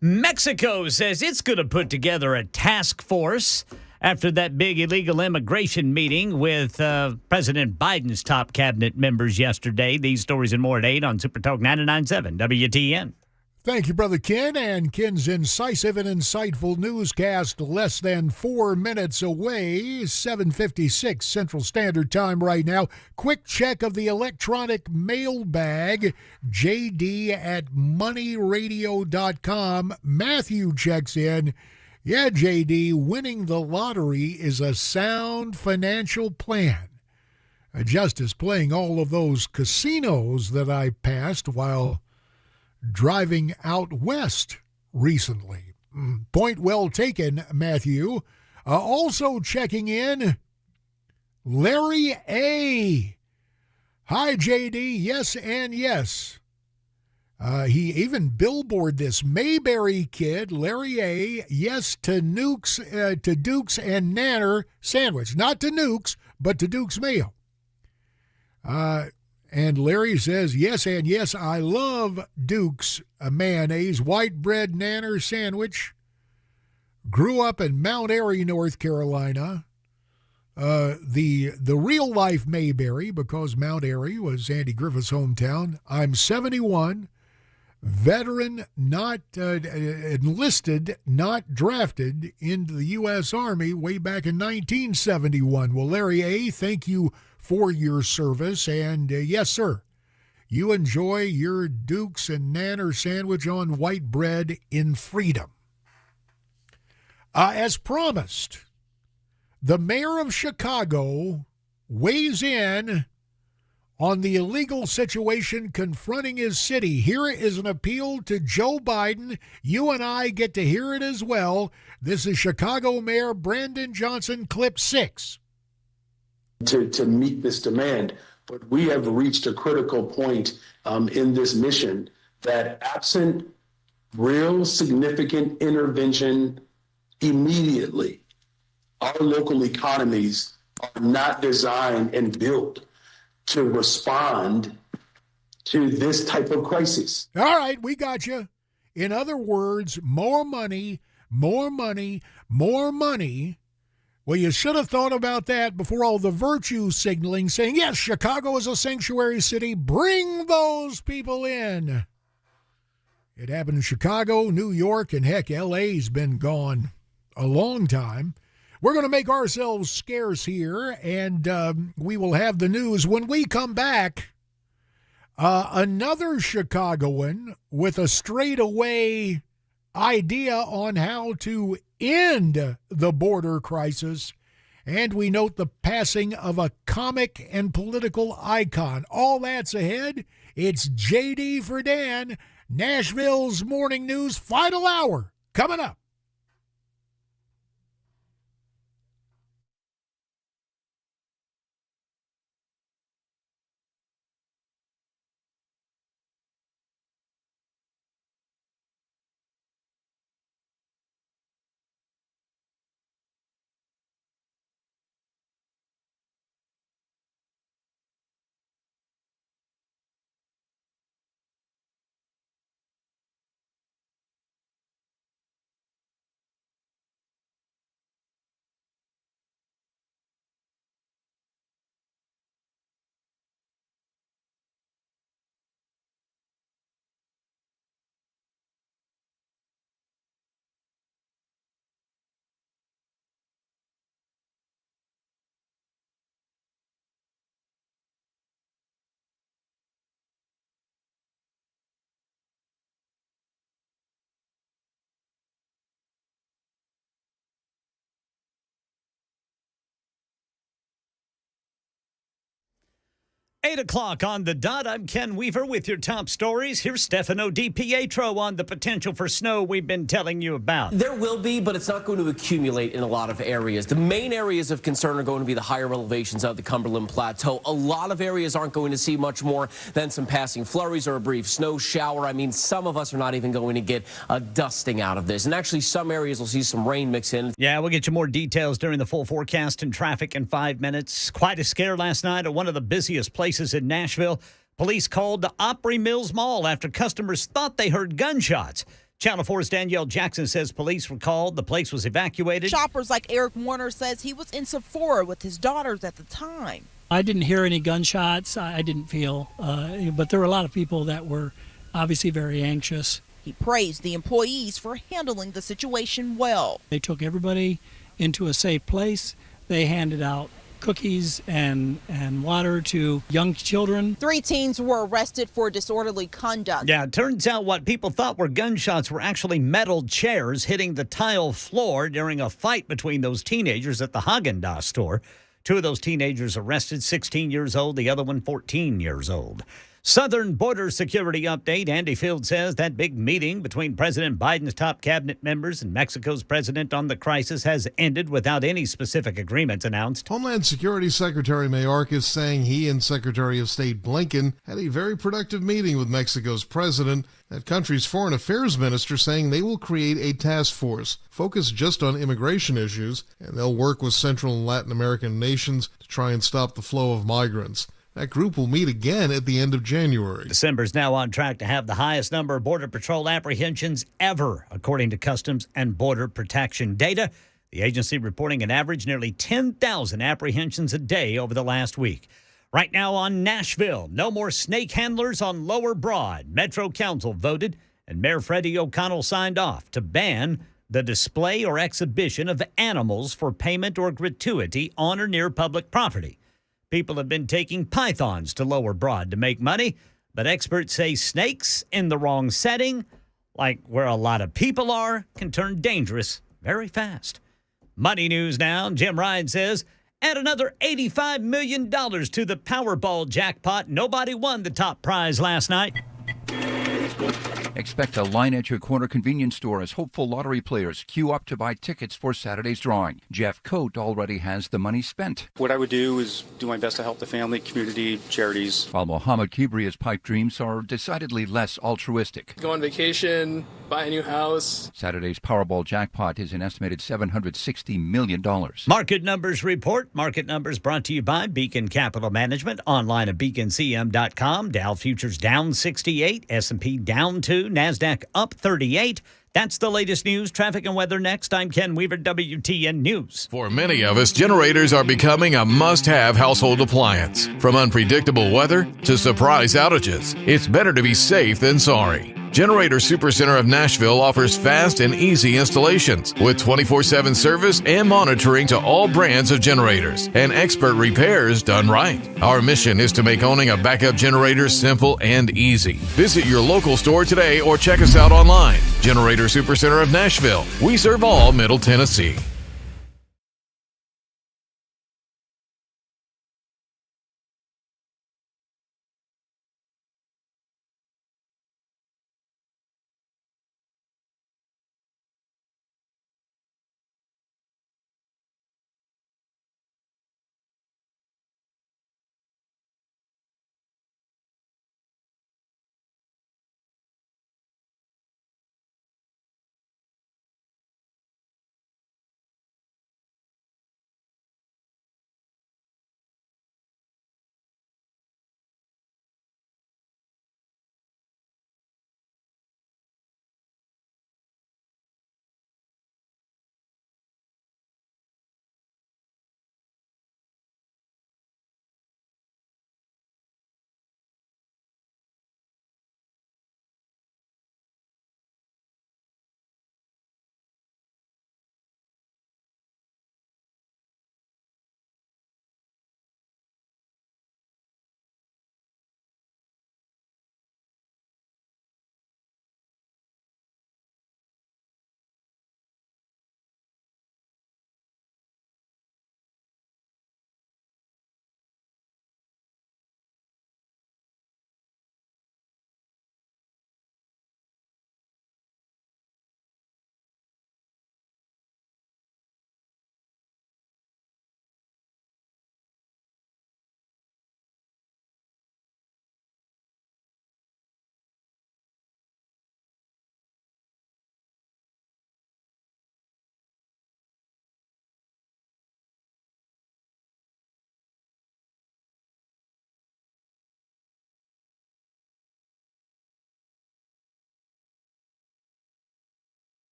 Mexico says it's going to put together a task force after that big illegal immigration meeting with President Biden's top cabinet members yesterday. These stories and more at 8 on Super Talk 99.7 WTN. Thank you, Brother Ken, and Ken's incisive and insightful newscast less than 4 minutes away, 7:56 Central Standard Time right now. Quick check of the electronic mailbag, JD at moneyradio.com. Matthew checks in. Yeah, JD, winning the lottery is a sound financial plan. Just as playing all of those casinos that I passed while driving out west recently. Point well taken, Matthew. Also checking in, Larry A. Hi, JD. Yes and yes. He even billboarded this. Mayberry kid, Larry A. Yes to Dukes and Nanner sandwich. Not to Nukes, but to Duke's Mayo. And Larry says, yes and yes, I love Duke's mayonnaise, white bread nanner sandwich. Grew up in Mount Airy, North Carolina. The real life Mayberry, because Mount Airy was Andy Griffith's hometown. I'm 71, veteran, not enlisted, not drafted into the U.S. Army way back in 1971. Well, Larry A., thank you for your service, and yes, sir, you enjoy your Dukes and Nanner sandwich on white bread in freedom. As promised, the mayor of Chicago weighs in on the illegal situation confronting his city. Here is an appeal to Joe Biden. You and I get to hear it as well. This is Chicago Mayor Brandon Johnson, clip 6. To meet this demand, but we have reached a critical point in this mission that absent real significant intervention immediately, our local economies are not designed and built to respond to this type of crisis. All right, we got you. In other words, more money, more money, more money. Well, you should have thought about that before all the virtue signaling saying, yes, Chicago is a sanctuary city. Bring those people in. It happened in Chicago, New York, and heck, L.A.'s been gone a long time. We're going to make ourselves scarce here, and we will have the news when we come back. Another Chicagoan with a straightaway idea on how to end the border crisis, and we note the passing of a comic and political icon. All that's ahead. It's JD for Dan, Nashville's Morning News Final Hour, coming up. Eight o'clock on the dot. I'm Ken Weaver with your top stories. Here's Stefano DiPietro on the potential for snow we've been telling you about. There will be, but it's not going to accumulate in a lot of areas. The main areas of concern are going to be the higher elevations of the Cumberland Plateau. A lot of areas aren't going to see much more than some passing flurries or a brief snow shower. I mean, some of us are not even going to get a dusting out of this. And actually, some areas will see some rain mix in. Yeah, we'll get you more details during the full forecast and traffic in 5 minutes. Quite a scare last night at one of the busiest places in Nashville. Police called the Opry Mills Mall after customers thought they heard gunshots. Channel 4's Danielle Jackson says police were called. The place was evacuated. Shoppers like Eric Warner says he was in Sephora with his daughters at the time. I didn't hear any gunshots. I didn't feel, but there were a lot of people that were obviously very anxious. He praised the employees for handling the situation well. They took everybody into a safe place. They handed out cookies and water to young children. 3 teens were arrested for disorderly conduct. Yeah, it turns out what people thought were gunshots were actually metal chairs hitting the tile floor during a fight between those teenagers at the Haagen-Dazs store. 2 of those teenagers arrested, 16 years old, the other one 14 years old. Southern border security update. Andy Field says that big meeting between President Biden's top cabinet members and Mexico's president on the crisis has ended without any specific agreements announced. Homeland Security Secretary Mayorkas saying he and Secretary of State Blinken had a very productive meeting with Mexico's president. That country's foreign affairs minister saying they will create a task force focused just on immigration issues, and they'll work with Central and Latin American nations to try and stop the flow of migrants. That group will meet again at the end of January. December's now on track to have the highest number of Border Patrol apprehensions ever, according to Customs and Border Protection data. The agency reporting an average nearly 10,000 apprehensions a day over the last week. Right now on Nashville, no more snake handlers on Lower Broad. Metro Council voted, and Mayor Freddie O'Connell signed off to ban the display or exhibition of animals for payment or gratuity on or near public property. People have been taking pythons to Lower Broad to make money, but experts say snakes in the wrong setting, like where a lot of people are, can turn dangerous very fast. Money news now. Jim Ryan says Add another $85 million to the Powerball jackpot. Nobody won the top prize last night. Expect a line at your corner convenience store as hopeful lottery players queue up to buy tickets for Saturday's drawing. Jeff Coate already has the money spent. What I would do is do my best to help the family, community, charities. While Mohammed Kibria's pipe dreams are decidedly less altruistic. Go on vacation, buy a new house. Saturday's Powerball jackpot is an estimated $760 million. Market Numbers Report. Market Numbers brought to you by Beacon Capital Management. Online at beaconcm.com. Dow Futures down 68. S&P down 2. NASDAQ up 38. That's the latest news, traffic, and weather next. I'm Ken Weaver, WTN News. For many of us, generators are becoming a must-have household appliance. From unpredictable weather to surprise outages, it's better to be safe than sorry. Generator Supercenter of Nashville offers fast and easy installations with 24/7 service and monitoring to all brands of generators and expert repairs done right. Our mission is to make owning a backup generator simple and easy. Visit your local store today or check us out online. Generator Supercenter of Nashville. We serve all Middle Tennessee.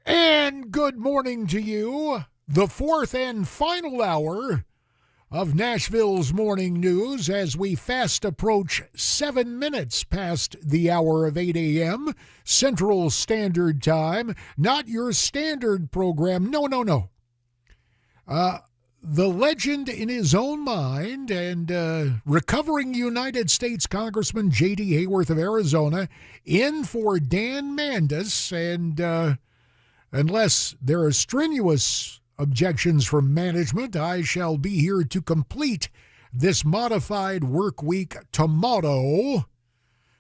And good morning to you. The fourth and final hour of Nashville's morning news as we fast approach 7 minutes past the hour of 8 a.m. Central Standard Time. Not your standard program. No. The legend in his own mind and recovering United States Congressman J.D. Hayworth of Arizona in for Dan Mandis. And unless there are strenuous objections from management, I shall be here to complete this modified work week tomorrow.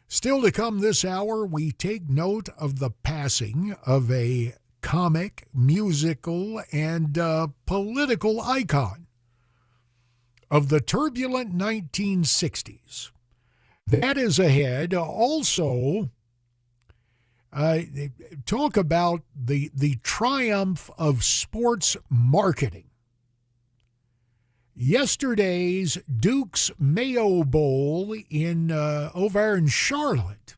Still to come this hour, we take note of the passing of a comic, musical, and political icon of the turbulent 1960s. That is ahead. Also, talk about the triumph of sports marketing. yesterday's Duke's Mayo Bowl in over in Charlotte.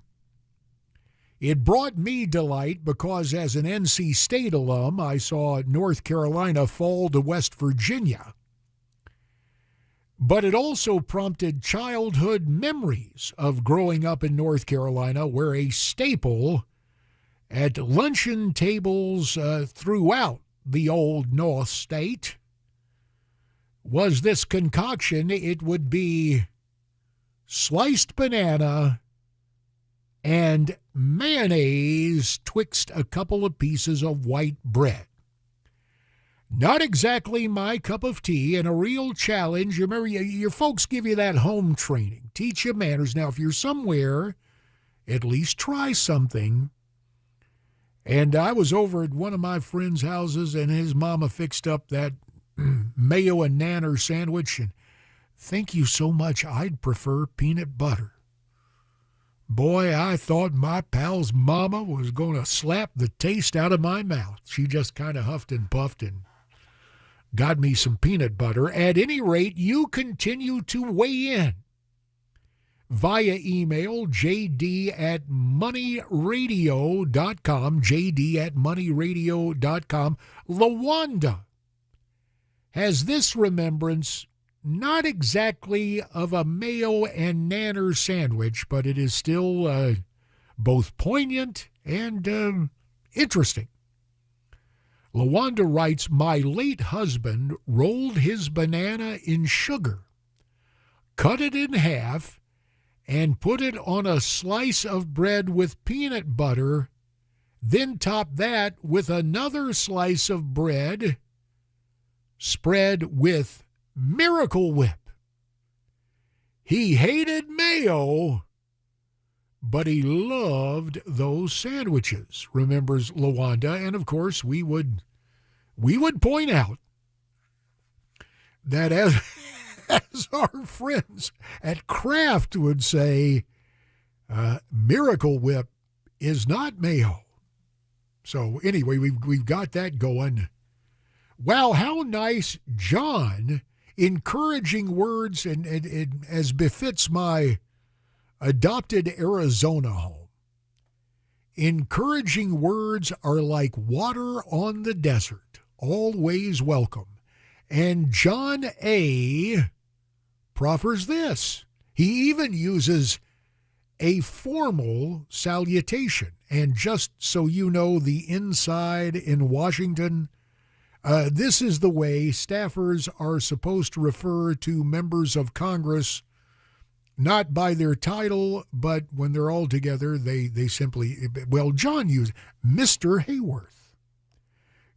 It brought me delight because as an NC State alum, I saw North Carolina fall to West Virginia. But it also prompted childhood memories of growing up in North Carolina, where a staple at luncheon tables throughout the old North State was this concoction. It would be sliced banana and mayonnaise twixt a couple of pieces of white bread. Not exactly my cup of tea, and a real challenge. You remember, your folks give you that home training, teach you manners. Now, if you're somewhere, at least try something. And I was over at one of my friends' houses, and his mama fixed up that mayo and nanner sandwich, and thank you so much, I'd prefer peanut butter. Boy, I thought my pal's mama was going to slap the taste out of my mouth. She just kind of huffed and puffed and got me some peanut butter. At any rate, you continue to weigh in via email, jd@moneyradio.com, jd@moneyradio.com. LaWanda has this remembrance, not exactly of a mayo and nanner sandwich, but it is still both poignant and interesting. LaWanda writes, my late husband rolled his banana in sugar, cut it in half, and put it on a slice of bread with peanut butter, then topped that with another slice of bread spread with Miracle Whip. He hated mayo, but he loved those sandwiches, remembers LaWanda. And of course, we would point out that as our friends at Kraft would say, Miracle Whip is not mayo. So anyway, we've got that going. Wow, how nice, John. Encouraging words and as befits my adopted Arizona home. Encouraging words are like water on the desert, always welcome. And John A. proffers this. He even uses a formal salutation. And just so you know, the inside in Washington, this is the way staffers are supposed to refer to members of Congress, not by their title, but when they're all together, they simply, well, John used Mr. Hayworth.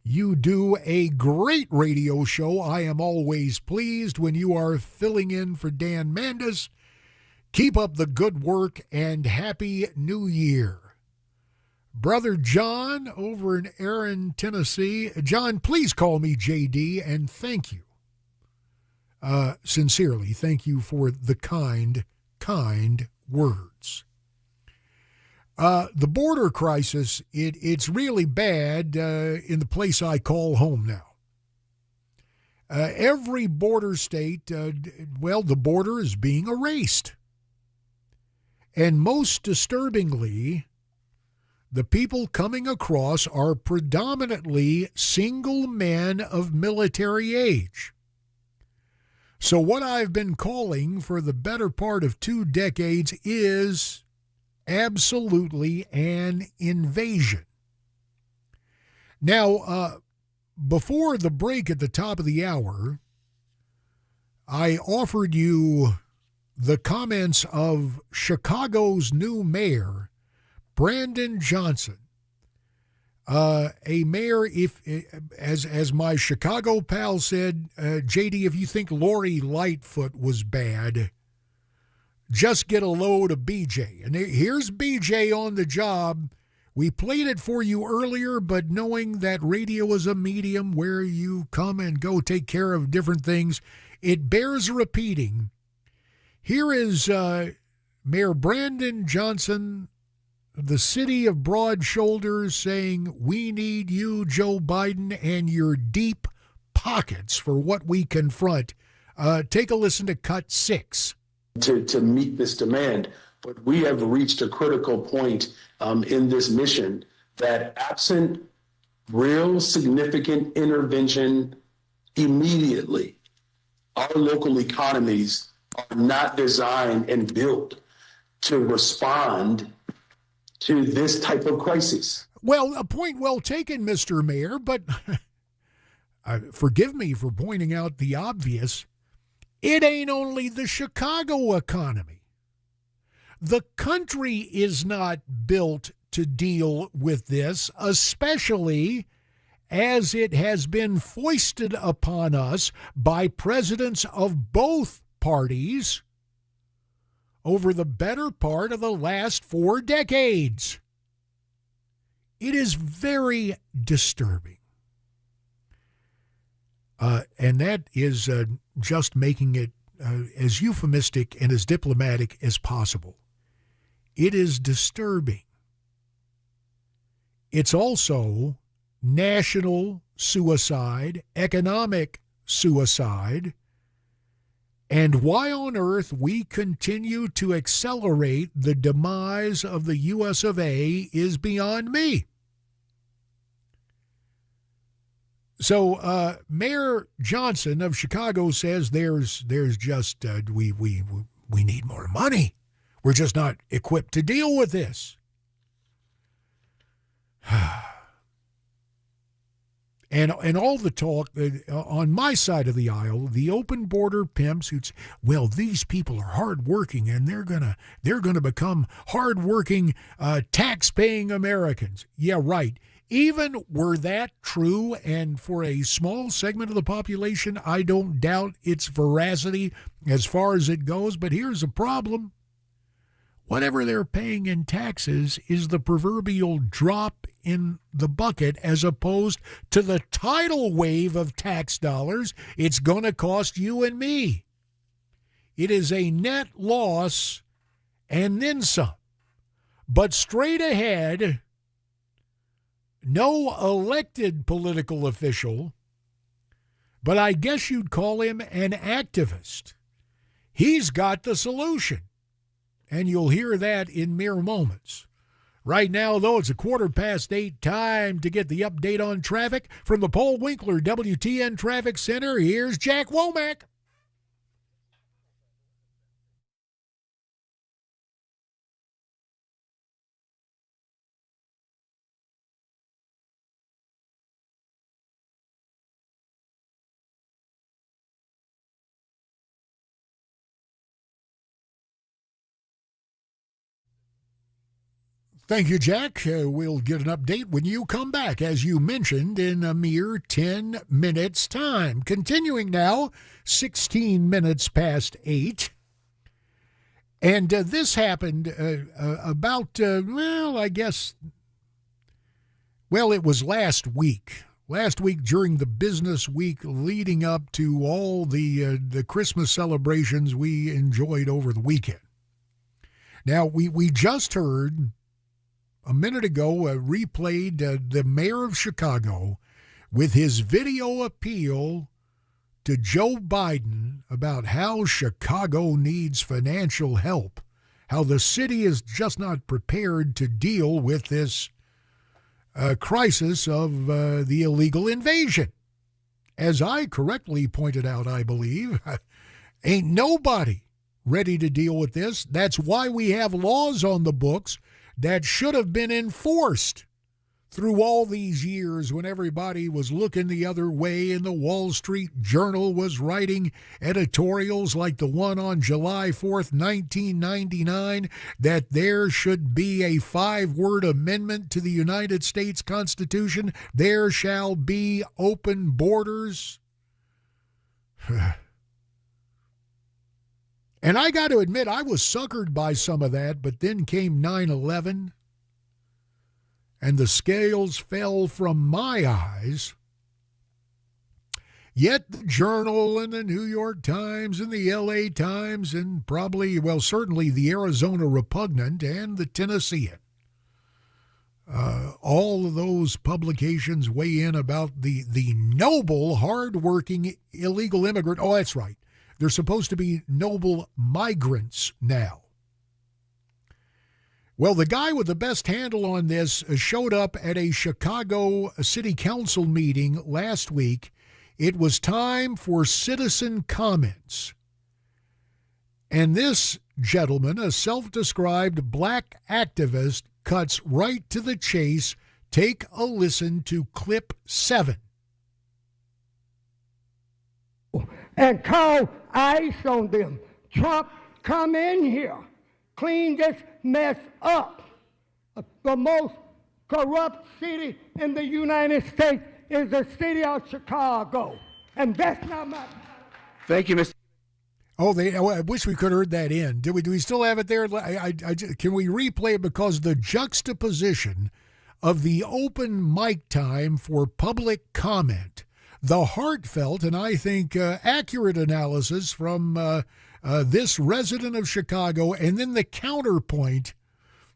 You do a great radio show. I am always pleased when you are filling in for Dan Mandis. Keep up the good work and Happy New Year. Brother John over in Erin, Tennessee. John, please call me JD, and thank you. Sincerely, thank you for the kind words. The border crisis, it's really bad in the place I call home now. Every border state, the border is being erased. And most disturbingly, the people coming across are predominantly single men of military age. So what I've been calling for the better part of 2 decades is absolutely an invasion. Now, before the break at the top of the hour, I offered you the comments of Chicago's new mayor, Brandon Johnson, a mayor, as my Chicago pal said, JD, if you think Lori Lightfoot was bad, just get a load of BJ. And here's BJ on the job. We played it for you earlier, but knowing that radio is a medium where you come and go take care of different things, it bears repeating. Here is Mayor Brandon Johnson, the city of broad shoulders, saying, we need you, Joe Biden, and your deep pockets for what we confront Take a listen to cut 6. To meet this demand, but we have reached a critical point in this mission that absent real significant intervention immediately, our local economies are not designed and built to respond to this type of crisis. Well, a point well taken, Mr. Mayor, but forgive me for pointing out the obvious. It ain't only the Chicago economy. The country is not built to deal with this, especially as it has been foisted upon us by presidents of both parties over the better part of the last 4 decades. It is very disturbing. And that is just making it as euphemistic and as diplomatic as possible. It is disturbing. It's also national suicide, economic suicide, and why on earth we continue to accelerate the demise of the U.S. of A. is beyond me. So Mayor Johnson of Chicago says there's just we need more money. We're just not equipped to deal with this. And all the talk on my side of the aisle, the open border pimps who'd say, well, these people are hardworking and they're gonna become hardworking, tax-paying Americans. Yeah, right. Even were that true, and for a small segment of the population, I don't doubt its veracity as far as it goes. But here's the problem. Whatever they're paying in taxes is the proverbial drop in the bucket as opposed to the tidal wave of tax dollars it's going to cost you and me. It is a net loss and then some. But straight ahead, no elected political official, but I guess you'd call him an activist. He's got the solution. And you'll hear that in mere moments. Right now, though, it's 8:15, time to get the update on traffic. From the Paul Winkler WTN Traffic Center, here's Jack Womack. Thank you, Jack. We'll get an update when you come back, as you mentioned, in a mere 10 minutes' time. Continuing now, 16 minutes past 8. And this happened about, it was last week. Last week during the business week leading up to all the Christmas celebrations we enjoyed over the weekend. Now, we just heard a minute ago replayed the mayor of Chicago with his video appeal to Joe Biden about how Chicago needs financial help, how the city is just not prepared to deal with this crisis of the illegal invasion. As I correctly pointed out, I believe, ain't nobody ready to deal with this. That's why we have laws on the books that should have been enforced through all these years when everybody was looking the other way and the Wall Street Journal was writing editorials like the one on July 4th, 1999, that there should be a 5-word amendment to the United States Constitution. There shall be open borders. And I got to admit, I was suckered by some of that, but then came 9/11, and the scales fell from my eyes. Yet the Journal and the New York Times and the LA Times and certainly the Arizona Repugnant and the Tennessean, all of those publications weigh in about the noble, hardworking illegal immigrant. Oh, that's right. They're supposed to be noble migrants now. Well, the guy with the best handle on this showed up at a Chicago City Council meeting last week. It was time for citizen comments. And this gentleman, a self-described black activist, cuts right to the chase. Take a listen to clip 7. And call ICE on them. Trump, come in here. Clean this mess up. The most corrupt city in the United States is the city of Chicago. And that's not my... Thank you, Mr. Oh, I wish we could have heard that in. Do we still have it there? Can we replay it? Because the juxtaposition of the open mic time for public comment, the heartfelt and I think accurate analysis from this resident of Chicago, and then the counterpoint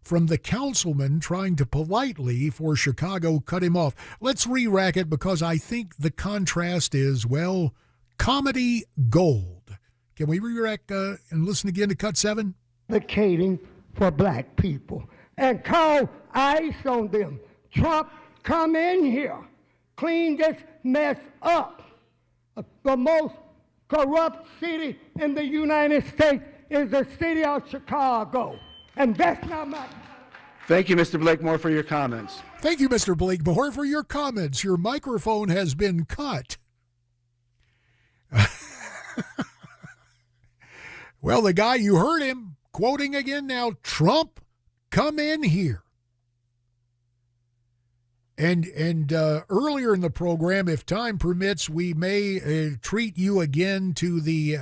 from the councilman trying to politely, for Chicago, cut him off. Let's re-rack it because I think the contrast is, well, comedy gold. Can we re-rack and listen again to cut 7? Advocating for black people. And call ICE on them. Trump, come in here. Clean this mess up. The most corrupt city in the United States is the city of Chicago. And that's not my... Thank you, Mr. Blakemore, for your comments. Thank you, Mr. Blakemore, for your comments. Your microphone has been cut. Well, the guy, you heard him, quoting again now, Trump, come in here. And earlier in the program, if time permits, we may treat you again to the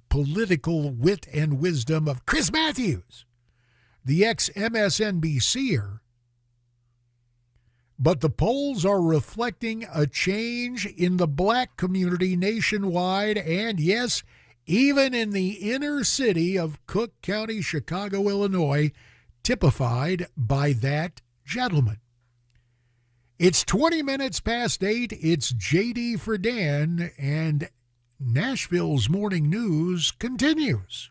political wit and wisdom of Chris Matthews, the ex-MSNBCer. But the polls are reflecting a change in the black community nationwide and, yes, even in the inner city of Cook County, Chicago, Illinois, typified by that gentleman. It's 20 minutes past 8. It's J.D. for Dan, and Nashville's Morning News continues.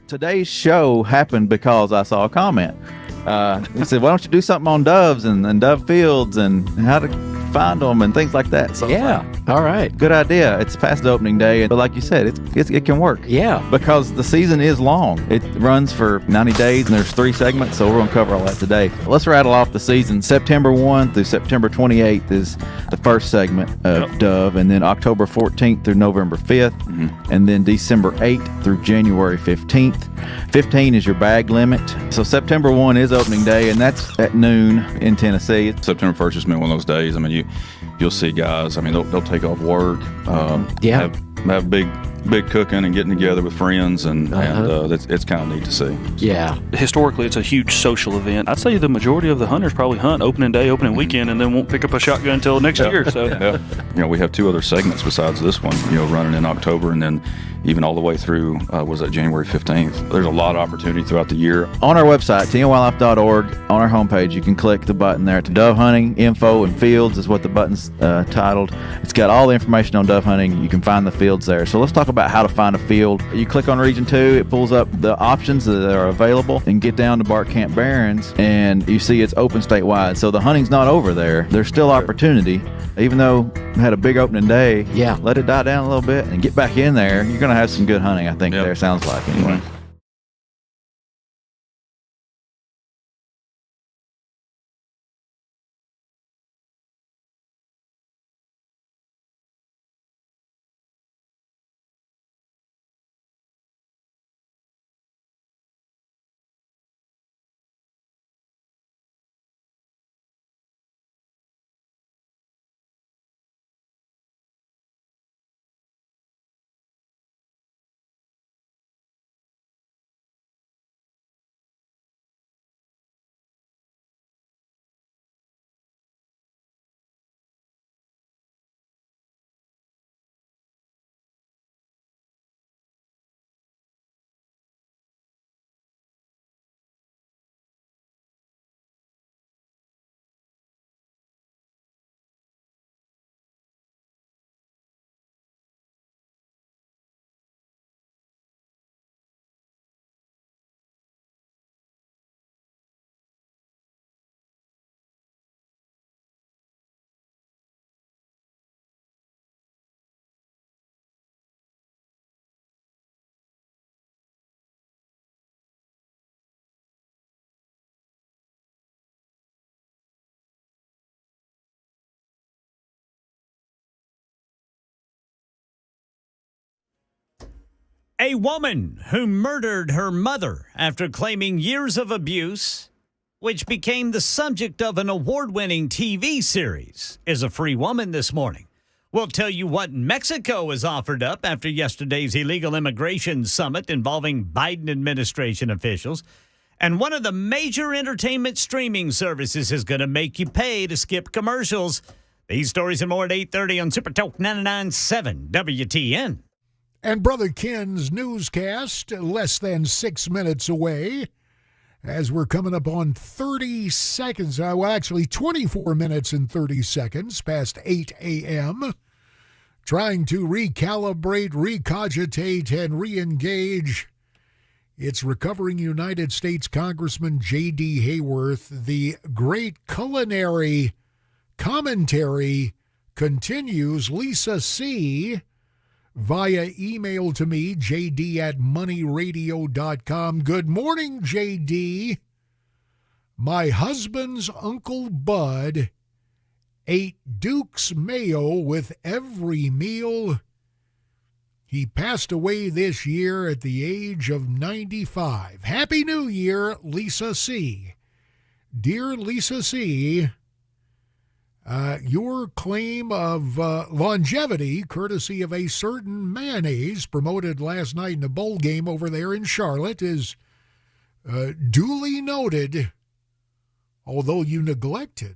Today's show happened because I saw a comment. He said, "Why don't you do something on doves and dove fields and how to find them and things like that?" So yeah, all right, good idea. It's past opening day, but like you said, it can work. Yeah, because the season is long. It runs for 90 days, and there's 3 segments, so we're going to cover all that today. Let's rattle off the season. September 1 through September 28th is the first segment of Dove, and then October 14th through November 5th, and then December 8th through January 15th. 15 is your bag limit. So September 1 is opening day, and that's at noon in Tennessee. September 1st has been one of those days. I mean, you'll see guys. I mean, they'll take off work. Have big cooking and getting together with friends, and it's kind of neat to see. Yeah. Historically, it's a huge social event. I'd say the majority of the hunters probably hunt opening day, opening weekend, and then won't pick up a shotgun until next year. So, we have 2 other segments besides this one. Running in October, and then even all the way through was that January 15th. There's a lot of opportunity throughout the year. On our website, tnwildlife.org, on our homepage, you can click the button there to dove hunting info and fields is what the button's titled. It's got all the information on dove hunting. You can find the fields there. So let's talk about how to find a field. You click on Region 2, it pulls up the options that are available, and get down to Bark Camp Barrens, and you see it's open statewide. So the hunting's not over there. There's still opportunity. Even though we had a big opening day, let it die down a little bit and get back in there. You're going to have some good hunting, I think, there, sounds like, anyway. A woman who murdered her mother after claiming years of abuse, which became the subject of an award-winning TV series, is a free woman this morning. We'll tell you what Mexico has offered up after yesterday's illegal immigration summit involving Biden administration officials. And one of the major entertainment streaming services is going to make you pay to skip commercials. These stories and more at 8:30 on Super Talk 99.7 WTN. And Brother Ken's newscast, less than 6 minutes away, as we're coming up on 30 seconds, well, actually 24 minutes and 30 seconds past 8 a.m., trying to recalibrate, recogitate, and reengage. It's recovering United States Congressman J.D. Hayworth. The great culinary commentary continues. Lisa C., via email to me, jd@moneyradio.com. Good morning, JD. My husband's Uncle Bud ate Duke's mayo with every meal. He passed away this year at the age of 95. Happy New Year, Lisa C. Dear Lisa C., your claim of longevity, courtesy of a certain mayonnaise promoted last night in a bowl game over there in Charlotte, is duly noted, although you neglected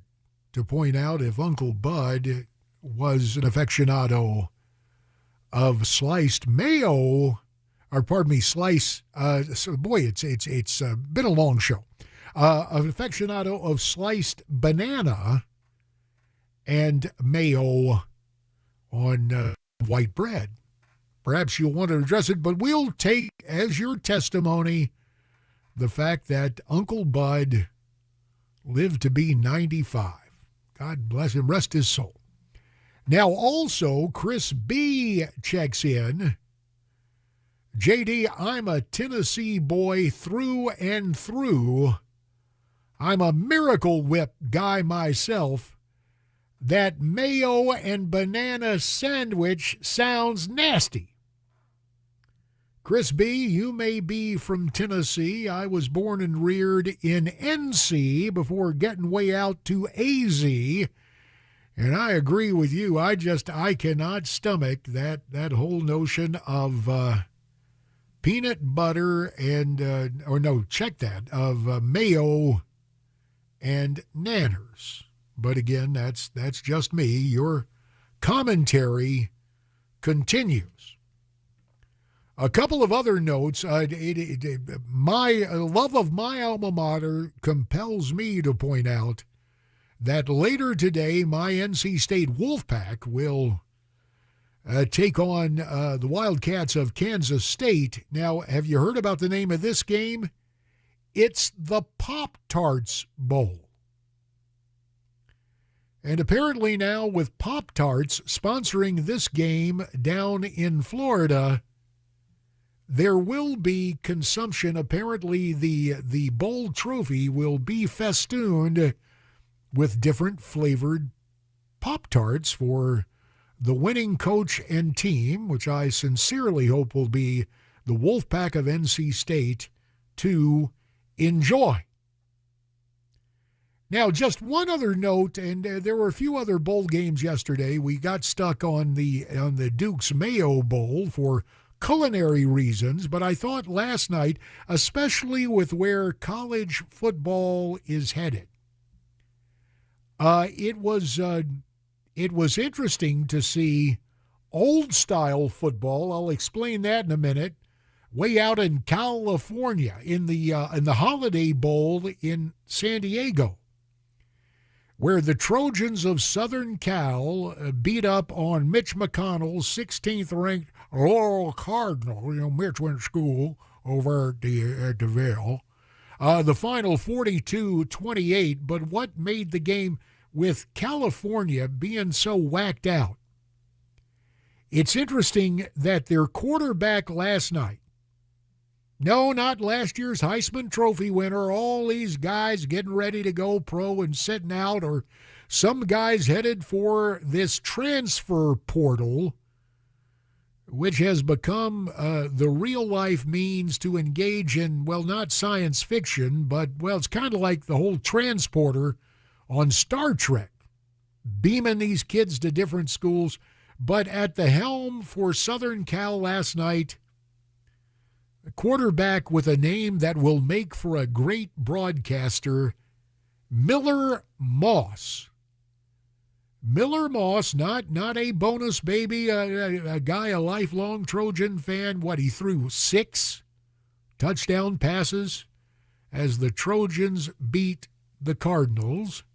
to point out if Uncle Bud was an aficionado of sliced mayo, or pardon me, it's been a long show, an aficionado of sliced banana and mayo on white bread. Perhaps you'll want to address it, but we'll take as your testimony the fact that Uncle Bud lived to be 95. God bless him, rest his soul. Now also, Chris B. checks in. JD, I'm a Tennessee boy through and through. I'm a Miracle Whip guy myself. That mayo and banana sandwich sounds nasty. Chris B., you may be from Tennessee. I was born and reared in NC before getting way out to AZ. And I agree with you. I cannot stomach that whole notion of peanut butter and, of mayo and nanners. But again, that's just me. Your commentary continues. A couple of other notes. My love of my alma mater compels me to point out that later today, my NC State Wolfpack will take on the Wildcats of Kansas State. Now, have you heard about the name of this game? It's the Pop-Tarts Bowl. And apparently now with Pop-Tarts sponsoring this game down in Florida, there will be consumption. Apparently the bowl trophy will be festooned with different flavored Pop-Tarts for the winning coach and team, which I sincerely hope will be the Wolfpack of NC State, to enjoy. Now, just one other note, and there were a few other bowl games yesterday. We got stuck on the Duke's Mayo Bowl for culinary reasons, but I thought last night, especially with where college football is headed, it was interesting to see old-style football. I'll explain that in a minute. Way out in California, in the Holiday Bowl in San Diego, where the Trojans of Southern Cal beat up on Mitch McConnell's 16th-ranked Laurel Cardinal. Mitch went to school over at the Ville. The final 42-28, but what made the game with California being so whacked out? It's interesting that their quarterback last night, no, not last year's Heisman Trophy winner, all these guys getting ready to go pro and sitting out, or some guys headed for this transfer portal, which has become the real-life means to engage in, well, not science fiction, but, well, it's kind of like the whole transporter on Star Trek, beaming these kids to different schools. But at the helm for Southern Cal last night, a quarterback with a name that will make for a great broadcaster, Miller Moss. Miller Moss, not a bonus baby, a guy, a lifelong Trojan fan. He threw 6 touchdown passes as the Trojans beat the Cardinals.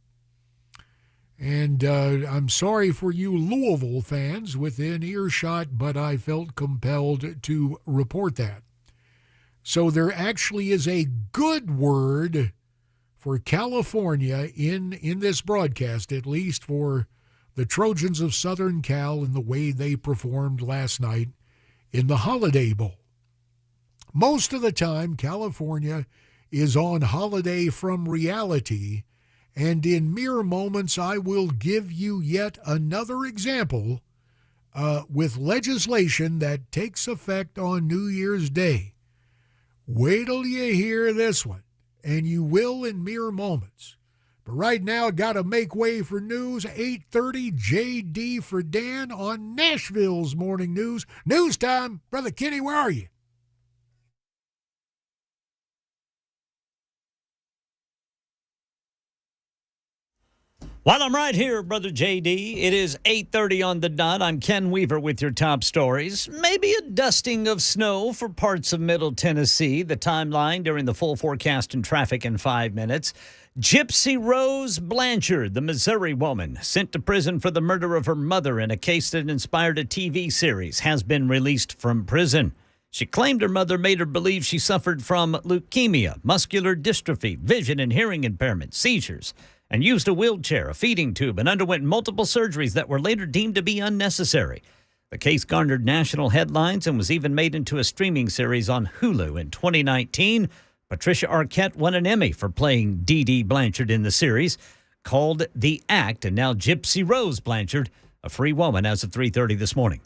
And I'm sorry for you Louisville fans within earshot, but I felt compelled to report that. So there actually is a good word for California in this broadcast, at least for the Trojans of Southern Cal and the way they performed last night in the Holiday Bowl. Most of the time, California is on holiday from reality, and in mere moments, I will give you yet another example with legislation that takes effect on New Year's Day. Wait till you hear this one, and you will in mere moments. But right now, got to make way for news. 8:30, JD for Dan on Nashville's Morning News. News time. Brother Kenny, where are you? While I'm right here, Brother JD, it is 8:30 on the dot. I'm Ken Weaver with your top stories. Maybe a dusting of snow for parts of Middle Tennessee. The timeline during the full forecast and traffic in 5 minutes. Gypsy Rose Blanchard, the Missouri woman sent to prison for the murder of her mother in a case that inspired a TV series, has been released from prison. She claimed her mother made her believe she suffered from leukemia, muscular dystrophy, vision and hearing impairment, seizures, and used a wheelchair, a feeding tube, and underwent multiple surgeries that were later deemed to be unnecessary. The case garnered national headlines and was even made into a streaming series on Hulu in 2019. Patricia Arquette won an Emmy for playing Dee Dee Blanchard in the series called The Act, and now Gypsy Rose Blanchard, a free woman as of 3:30 this morning.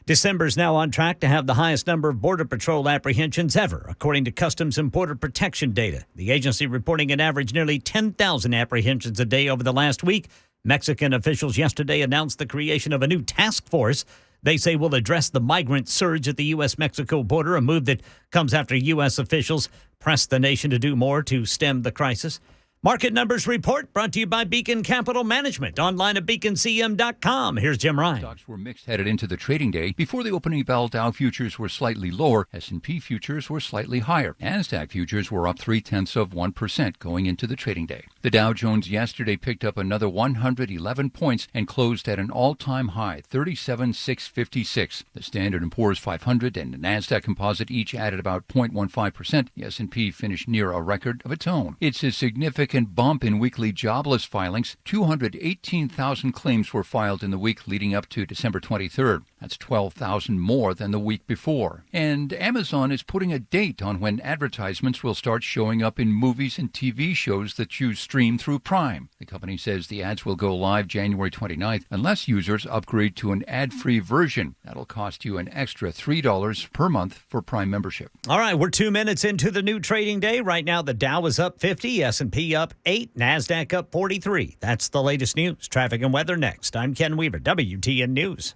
December is now on track to have the highest number of Border Patrol apprehensions ever, according to Customs and Border Protection data. The agency reporting an average nearly 10,000 apprehensions a day over the last week. Mexican officials yesterday announced the creation of a new task force they say will address the migrant surge at the U.S.-Mexico border, a move that comes after U.S. officials pressed the nation to do more to stem the crisis. Market Numbers Report brought to you by Beacon Capital Management, online at beaconcm.com. Here's Jim Ryan. Stocks were mixed headed into the trading day. Before the opening bell, Dow futures were slightly lower. S&P futures were slightly higher. NASDAQ futures were up 0.3% going into the trading day. The Dow Jones yesterday picked up another 111 points and closed at an all-time high, 37,656. The Standard & Poor's 500 and the NASDAQ Composite each added about 0.15%. The S&P finished near a record of its own. It's a significant bump in weekly jobless filings. 218,000 claims were filed in the week leading up to December 23rd. That's 12,000 more than the week before. And Amazon is putting a date on when advertisements will start showing up in movies and TV shows that you stream through Prime. The company says the ads will go live January 29th unless users upgrade to an ad-free version. That'll cost you an extra $3 per month for Prime membership. All right, we're 2 minutes into the new trading day. Right now, the Dow is up 50, S&P up 8, NASDAQ up 43. That's the latest news. Traffic and weather next. I'm Ken Weaver, WTN News.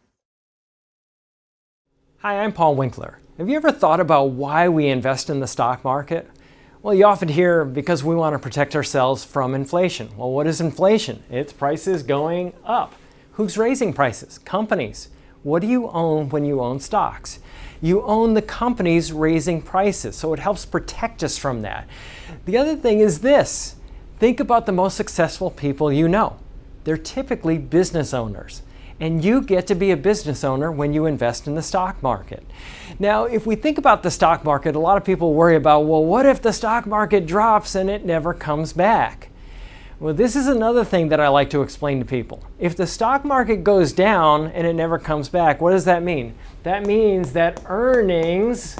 Hi, I'm Paul Winkler. Have you ever thought about why we invest in the stock market? Well, you often hear because we want to protect ourselves from inflation. Well, what is inflation? It's prices going up. Who's raising prices? Companies. What do you own when you own stocks? You own the companies raising prices, so it helps protect us from that. The other thing is this. Think about the most successful people you know. They're typically business owners. And you get to be a business owner when you invest in the stock market. Now, if we think about the stock market, a lot of people worry about, well, what if the stock market drops and it never comes back? Well, this is another thing that I like to explain to people. If the stock market goes down and it never comes back, what does that mean? That means that earnings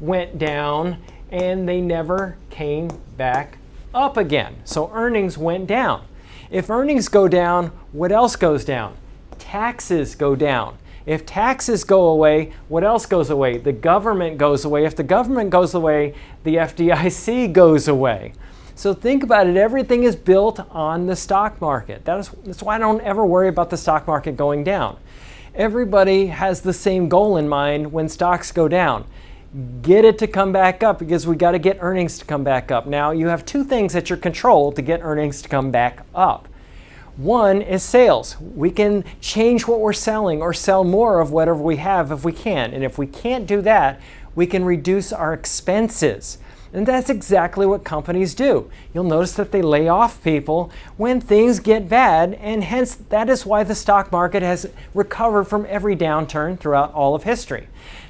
went down and they never came back up again. So earnings went down. If earnings go down, what else goes down? Taxes go down. If taxes go away, what else goes away? The government goes away. If the government goes away, the FDIC goes away. So think about it. Everything is built on the stock market. That's why I don't ever worry about the stock market going down. Everybody has the same goal in mind when stocks go down. Get it to come back up, because we got to get earnings to come back up. Now, you have two things at your control to get earnings to come back up. One is sales. We can change what we're selling or sell more of whatever we have if we can. And if we can't do that, we can reduce our expenses. And that's exactly what companies do. You'll notice that they lay off people when things get bad, and hence that is why the stock market has recovered from every downturn throughout all of history.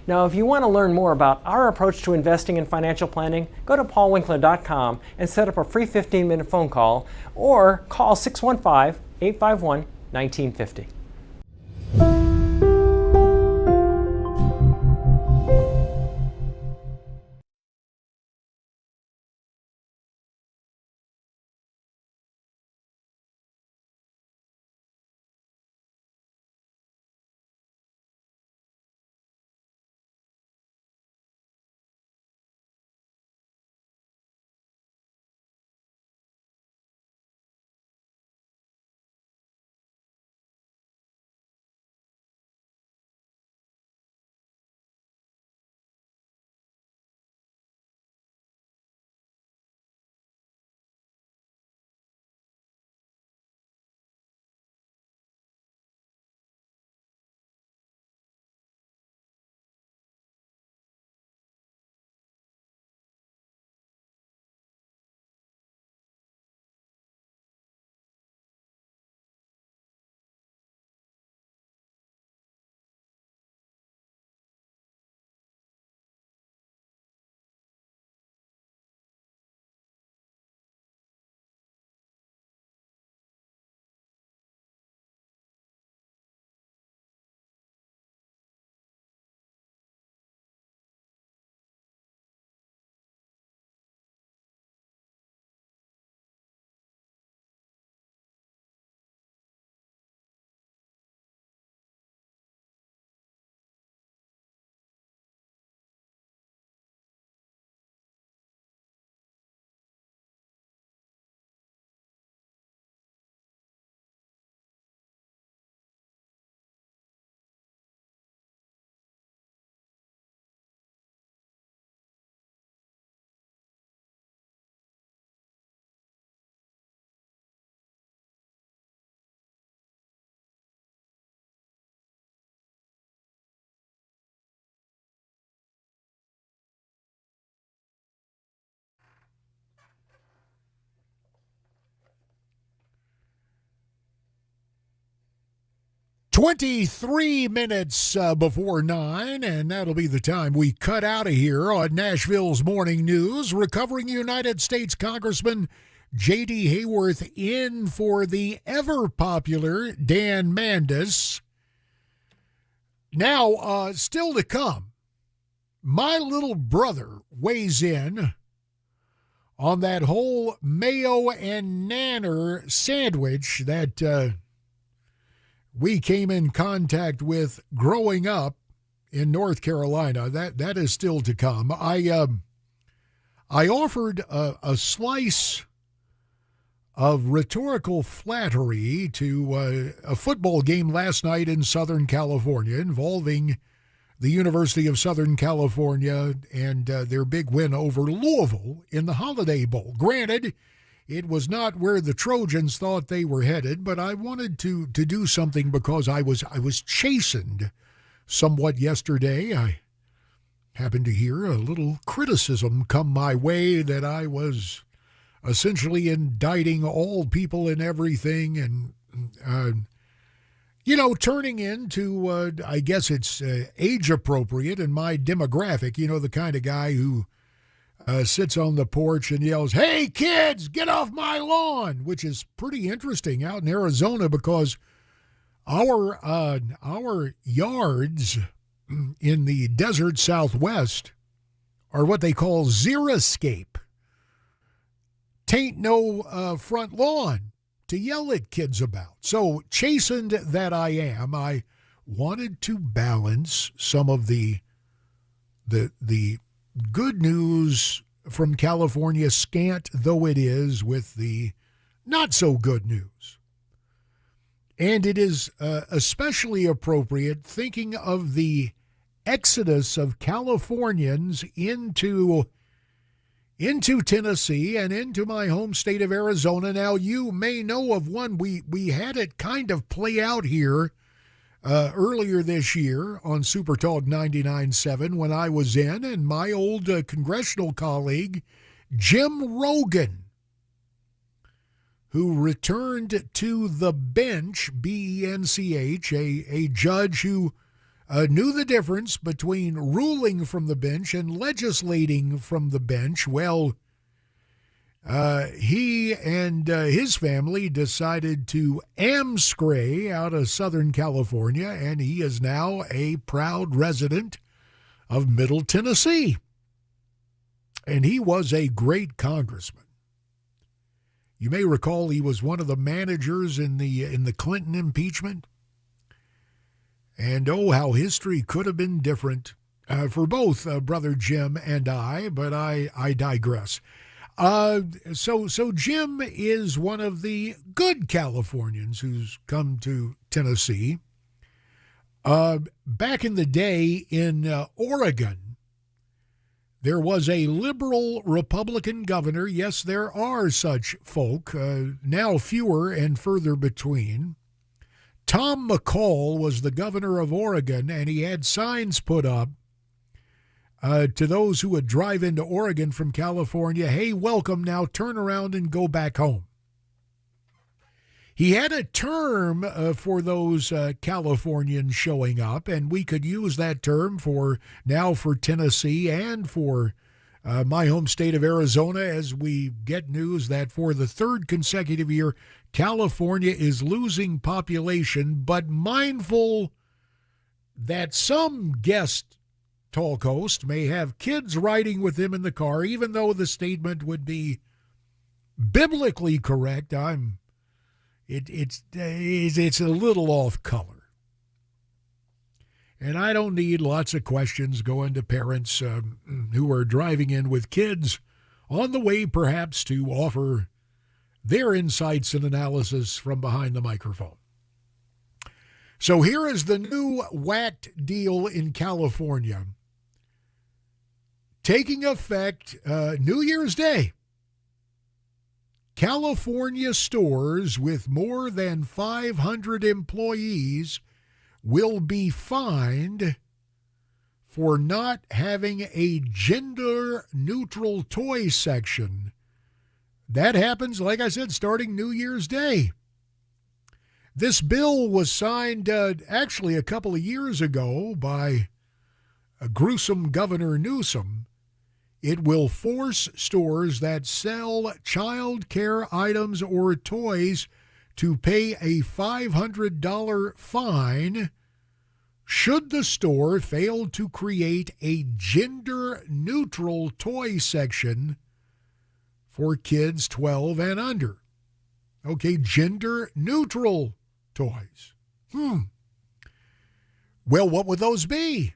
Now, if you want to learn more about our approach to investing and financial planning, go to paulwinkler.com and set up a free 15-minute phone call, or call 615-851-1950. "23 minutes before 9, and that'll be the time we cut out of here on Nashville's Morning News. Recovering United States Congressman J.D. Hayworth in for the ever-popular Dan Mandis. Now, still to come, my little brother weighs in on that whole mayo and nanner sandwich that we came in contact with growing up in North Carolina. That is still to come. I offered a slice of rhetorical flattery to a football game last night in Southern California involving the University of Southern California and their big win over Louisville in the Holiday Bowl. Granted, it was not where the Trojans thought they were headed, but I wanted to do something because I was chastened somewhat yesterday. I happened to hear a little criticism come my way that I was essentially indicting all people and everything, and turning into I guess it's age appropriate in my demographic. The kind of guy who sits on the porch and yells, "Hey kids, get off my lawn," which is pretty interesting out in Arizona because our yards in the desert Southwest are what they call xeriscape. Tain't no front lawn to yell at kids about. So chastened that I am, I wanted to balance some of the good news from California, scant though it is, with the not so good news. And it is especially appropriate thinking of the exodus of Californians into Tennessee and into my home state of Arizona. Now, you may know of one. We had it kind of play out here earlier this year on Super Talk 99.7 when I was in, and my old congressional colleague, Jim Rogan, who returned to the bench, B-E-N-C-H, a judge who knew the difference between ruling from the bench and legislating from the bench. Well, he and his family decided to amscray out of Southern California, and he is now a proud resident of Middle Tennessee. And he was a great congressman. You may recall he was one of the managers in the Clinton impeachment. And oh, how history could have been different for both Brother Jim and I, but I digress. So Jim is one of the good Californians who's come to Tennessee. Back in the day in Oregon, there was a liberal Republican governor. Yes, there are such folk, now fewer and further between. Tom McCall was the governor of Oregon, and he had signs put up to those who would drive into Oregon from California, hey, welcome, now turn around and go back home. He had a term for those Californians showing up, and we could use that term for Tennessee and for my home state of Arizona, as we get news that for the third consecutive year, California is losing population, but mindful that some guest talk host may have kids riding with him in the car, even though the statement would be biblically correct. It's a little off color. And I don't need lots of questions going to parents who are driving in with kids on the way, perhaps, to offer their insights and analysis from behind the microphone. So here is the new whacked deal in California, taking effect New Year's Day. California stores with more than 500 employees will be fined for not having a gender-neutral toy section. That happens, like I said, starting New Year's Day. This bill was signed actually a couple of years ago by a gruesome Governor Newsom. It will force stores that sell child care items or toys to pay a $500 fine should the store fail to create a gender-neutral toy section for kids 12 and under. Okay, gender-neutral toys. Well, what would those be?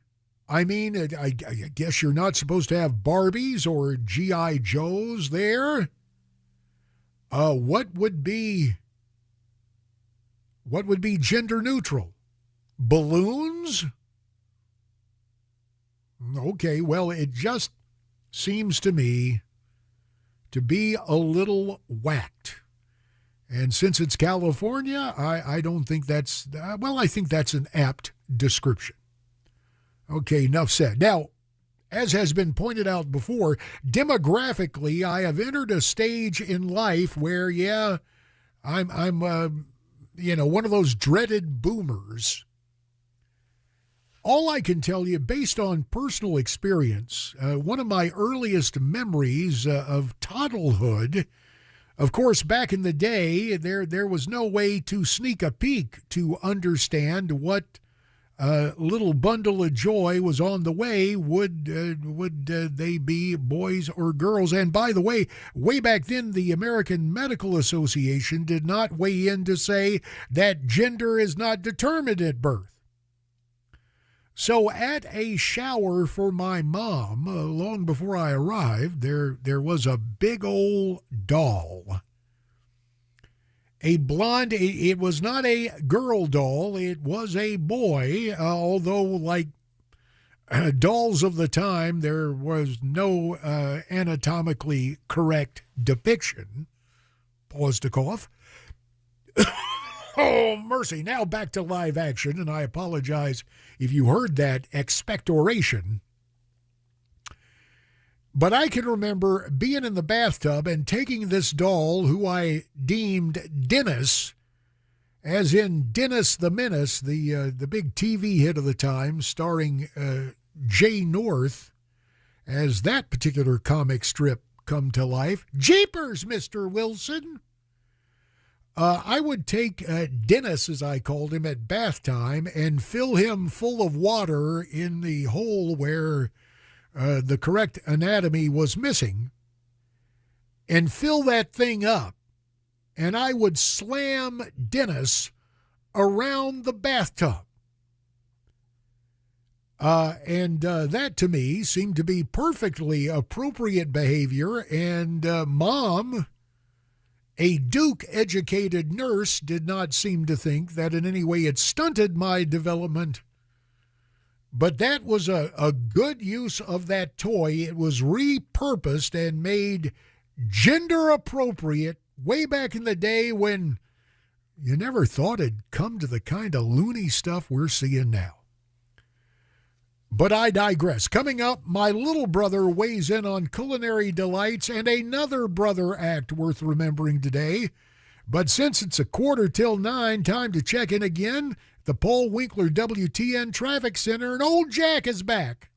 I mean, I guess you're not supposed to have Barbies or G.I. Joes there. What would be gender neutral? Balloons? Okay, well, it just seems to me to be a little whacked. And since it's California, I don't think that's, I think that's an apt description. Okay, enough said. Now, as has been pointed out before, demographically, I have entered a stage in life where, I'm one of those dreaded boomers. All I can tell you, based on personal experience, one of my earliest memories of toddlehood, of course, back in the day, there was no way to sneak a peek to understand what little bundle of joy was on the way. Would they be boys or girls? And by the way back then, the American Medical Association did not weigh in to say that gender is not determined at birth. So at a shower for my mom, long before I arrived, there was a big old doll. A blonde, it was not a girl doll, it was a boy, although like dolls of the time, there was no anatomically correct depiction. Pause to cough. Oh, mercy. Now back to live action, and I apologize if you heard that expectoration. But I can remember being in the bathtub and taking this doll, who I deemed Dennis, as in Dennis the Menace, the big TV hit of the time, starring Jay North, as that particular comic strip come to life. Jeepers, Mr. Wilson! I would take Dennis, as I called him, at bath time and fill him full of water in the hole where the correct anatomy was missing, and fill that thing up, and I would slam Dennis around the bathtub. And that, to me, seemed to be perfectly appropriate behavior, and Mom, a Duke-educated nurse, did not seem to think that in any way it stunted my development. But that was a good use of that toy. It was repurposed and made gender appropriate way back in the day when you never thought it'd come to the kind of loony stuff we're seeing now. But I digress. Coming up, my little brother weighs in on culinary delights and another brother act worth remembering today. But since it's 8:45, time to check in again. The Paul Winkler WTN Traffic Center, and old Jack is back.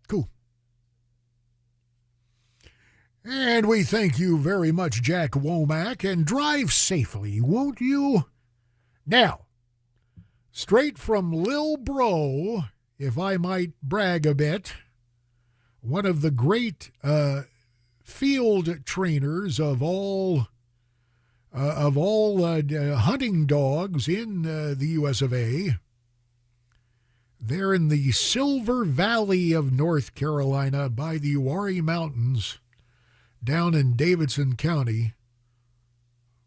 Cool. And we thank you very much, Jack Womack, and drive safely, won't you? Now, straight from Lil Bro, if I might brag a bit, one of the great field trainers of all hunting dogs in the U.S. of A. They're in the Silver Valley of North Carolina by the Uwharrie Mountains down in Davidson County.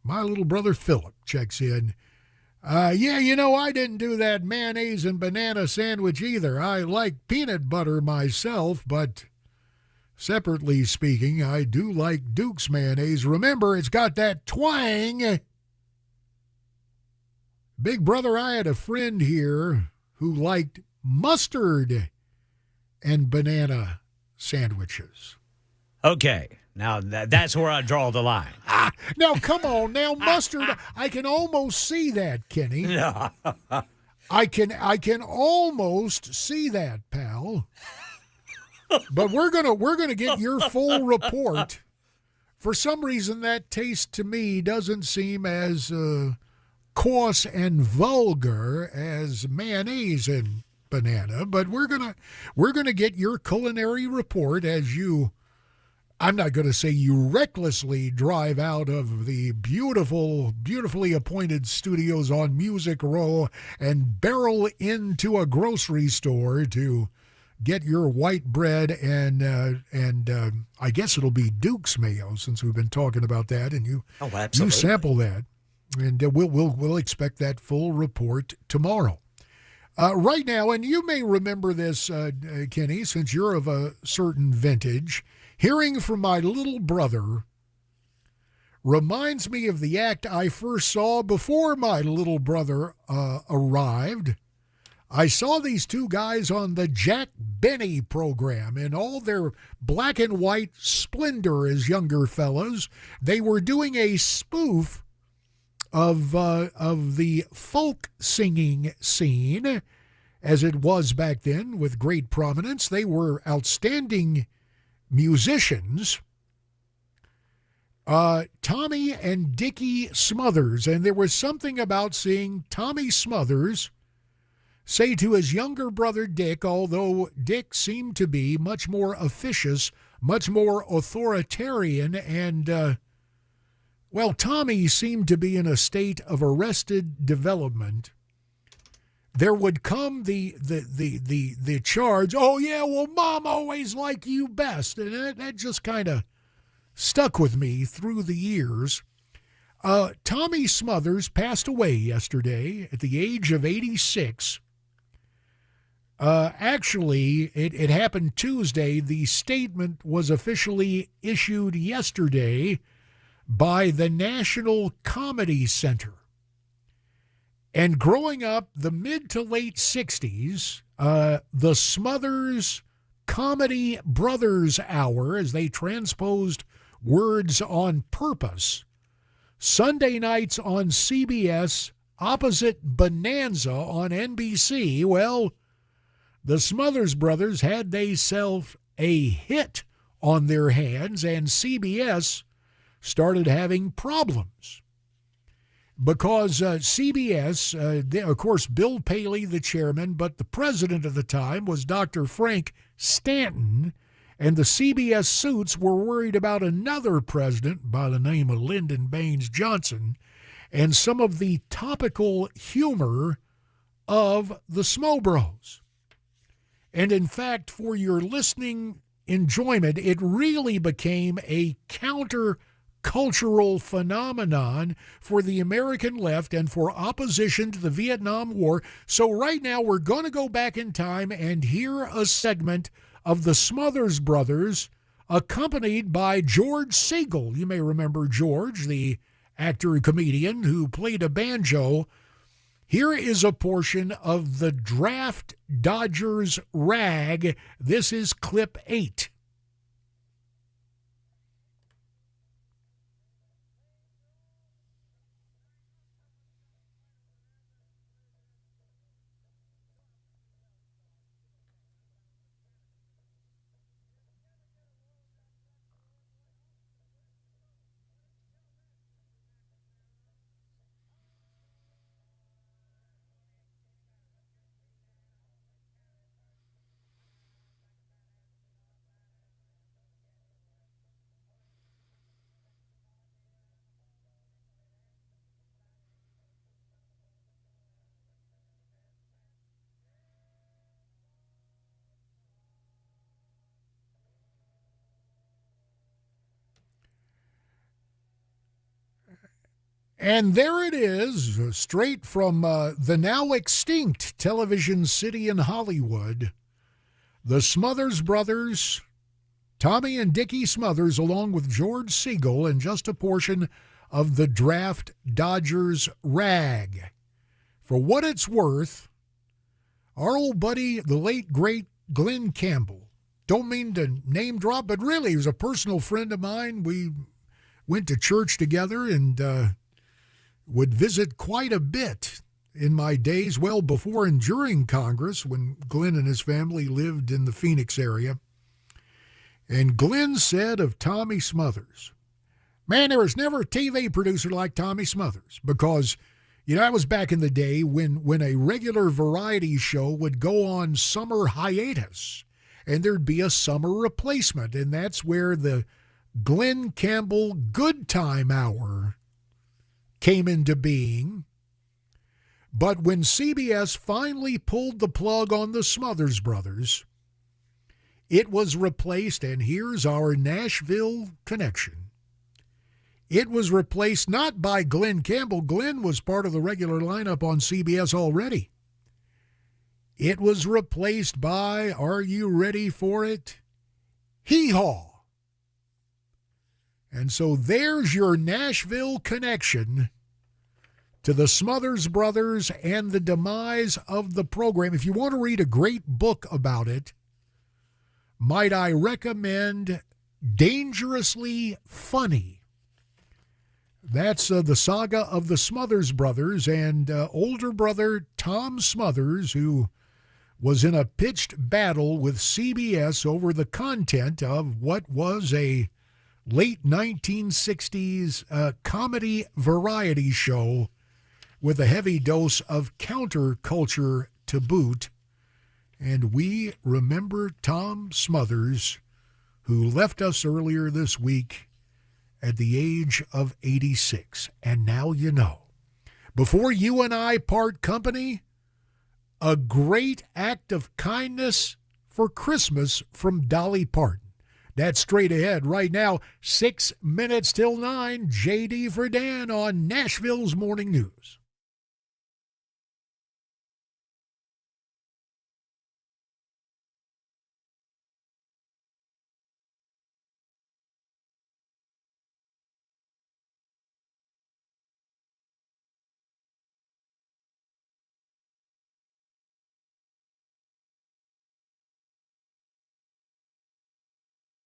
My little brother Philip checks in. I didn't do that mayonnaise and banana sandwich either. I like peanut butter myself, but separately speaking, I do like Duke's mayonnaise. Remember, it's got that twang. Big brother, I had a friend here who liked mustard and banana sandwiches. Okay. Now, that's where I draw the line. Now, come on. Now, mustard, I can almost see that, Kenny. No. I can almost see that, pal. But we're gonna get your full report. For some reason, that taste to me doesn't seem as coarse and vulgar as mayonnaise and banana. But we're gonna get your culinary report as you. I'm not going to say you recklessly drive out of the beautifully appointed studios on Music Row and barrel into a grocery store to get your white bread and I guess it'll be Duke's mayo, since we've been talking about that, and you sample that, and we'll expect that full report tomorrow. Right now, and you may remember this, Kenny, since you're of a certain vintage. Hearing from my little brother reminds me of the act I first saw before my little brother arrived. I saw these two guys on the Jack Benny program in all their black and white splendor as younger fellows. They were doing a spoof of the folk singing scene, as it was back then, with great prominence. They were outstanding musicians, Tommy and Dickie Smothers, and there was something about seeing Tommy Smothers say to his younger brother Dick, although Dick seemed to be much more officious, much more authoritarian, and, Tommy seemed to be in a state of arrested development, there would come the charge, oh, yeah, well, Mom always liked you best. And that just kind of stuck with me through the years. Tommy Smothers passed away yesterday at the age of 86. Actually, it happened Tuesday. The statement was officially issued yesterday by the National Comedy Center. And growing up the mid to late 60s, the Smothers Comedy Brothers Hour, as they transposed words on purpose, Sunday nights on CBS, opposite Bonanza on NBC. Well, the Smothers Brothers had theyself a hit on their hands, and CBS started having problems. Because CBS, of course, Bill Paley, the chairman, but the president at the time was Dr. Frank Stanton, and the CBS suits were worried about another president by the name of Lyndon Baines Johnson and some of the topical humor of the Smo Bros. And in fact, for your listening enjoyment, it really became a counter-cultural phenomenon for the American left and for opposition to the Vietnam War. So right now we're going to go back in time and hear a segment of the Smothers Brothers accompanied by George Segal. You may remember George, the actor and comedian who played a banjo. Here is a portion of the Draft Dodgers Rag. This is clip 8. And there it is, straight from the now extinct television city in Hollywood. The Smothers Brothers, Tommy and Dickie Smothers, along with George Segal, and just a portion of the Draft Dodgers Rag. For what it's worth, our old buddy, the late, great Glenn Campbell, don't mean to name drop, but really he was a personal friend of mine. We went to church together and would visit quite a bit in my days, well before and during Congress, when Glenn and his family lived in the Phoenix area. And Glenn said of Tommy Smothers, man, there was never a TV producer like Tommy Smothers, because, that was back in the day when a regular variety show would go on summer hiatus, and there'd be a summer replacement, and that's where the Glenn Campbell Good Time Hour came into being. But when CBS finally pulled the plug on the Smothers Brothers, it was replaced, and here's our Nashville connection. It was replaced not by Glenn Campbell. Glenn was part of the regular lineup on CBS already. It was replaced by, are you ready for it? Hee-haw. And so there's your Nashville connection to the Smothers Brothers and the demise of the program. If you want to read a great book about it, might I recommend Dangerously Funny. That's the saga of the Smothers Brothers and older brother Tom Smothers, who was in a pitched battle with CBS over the content of what was a late 1960s comedy variety show with a heavy dose of counterculture to boot. And we remember Tom Smothers, who left us earlier this week at the age of 86. And now you know. Before you and I part company, a great act of kindness for Christmas from Dolly Parton. That's straight ahead right now, 6 minutes till 9. JD for Dan on Nashville's Morning News.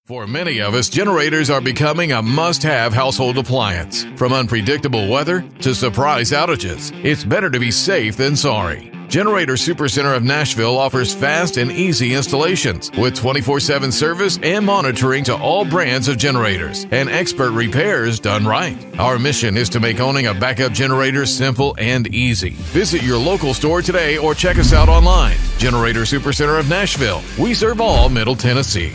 For many of us, generators are becoming a must-have household appliance. From unpredictable weather to surprise outages, it's better to be safe than sorry. Generator Supercenter of Nashville offers fast and easy installations with 24/7 service and monitoring to all brands of generators and expert repairs done right. Our mission is to make owning a backup generator simple and easy. Visit your local store today or check us out online. Generator Supercenter of Nashville. We serve all Middle Tennessee.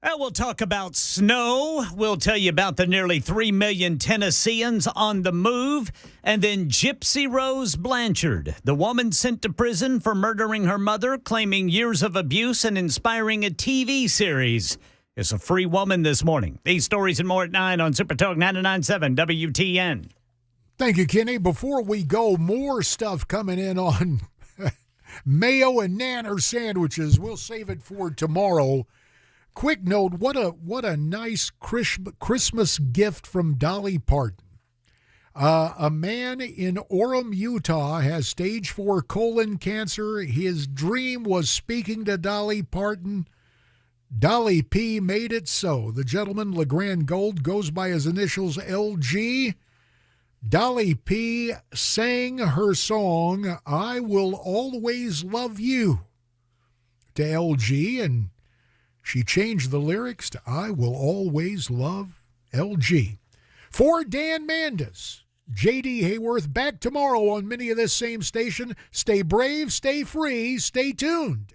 Well, we'll talk about snow. We'll tell you about the nearly 3 million Tennesseans on the move. And then Gypsy Rose Blanchard, the woman sent to prison for murdering her mother, claiming years of abuse and inspiring a TV series, is a free woman this morning. These stories and more at 9 on Super Talk 99.7 WTN. Thank you, Kenny. Before we go, more stuff coming in on mayo and nanner sandwiches. We'll save it for tomorrow. Quick note, what a nice Christmas gift from Dolly Parton. A man in Orem, Utah has stage 4 colon cancer. His dream was speaking to Dolly Parton. Dolly P made it so. The gentleman, LeGrand Gold, goes by his initials LG. Dolly P sang her song, I Will Always Love You, to LG, and she changed the lyrics to I Will Always Love LG. For Dan Mandis, J.D. Hayworth, back tomorrow on many of this same station. Stay brave, stay free, stay tuned.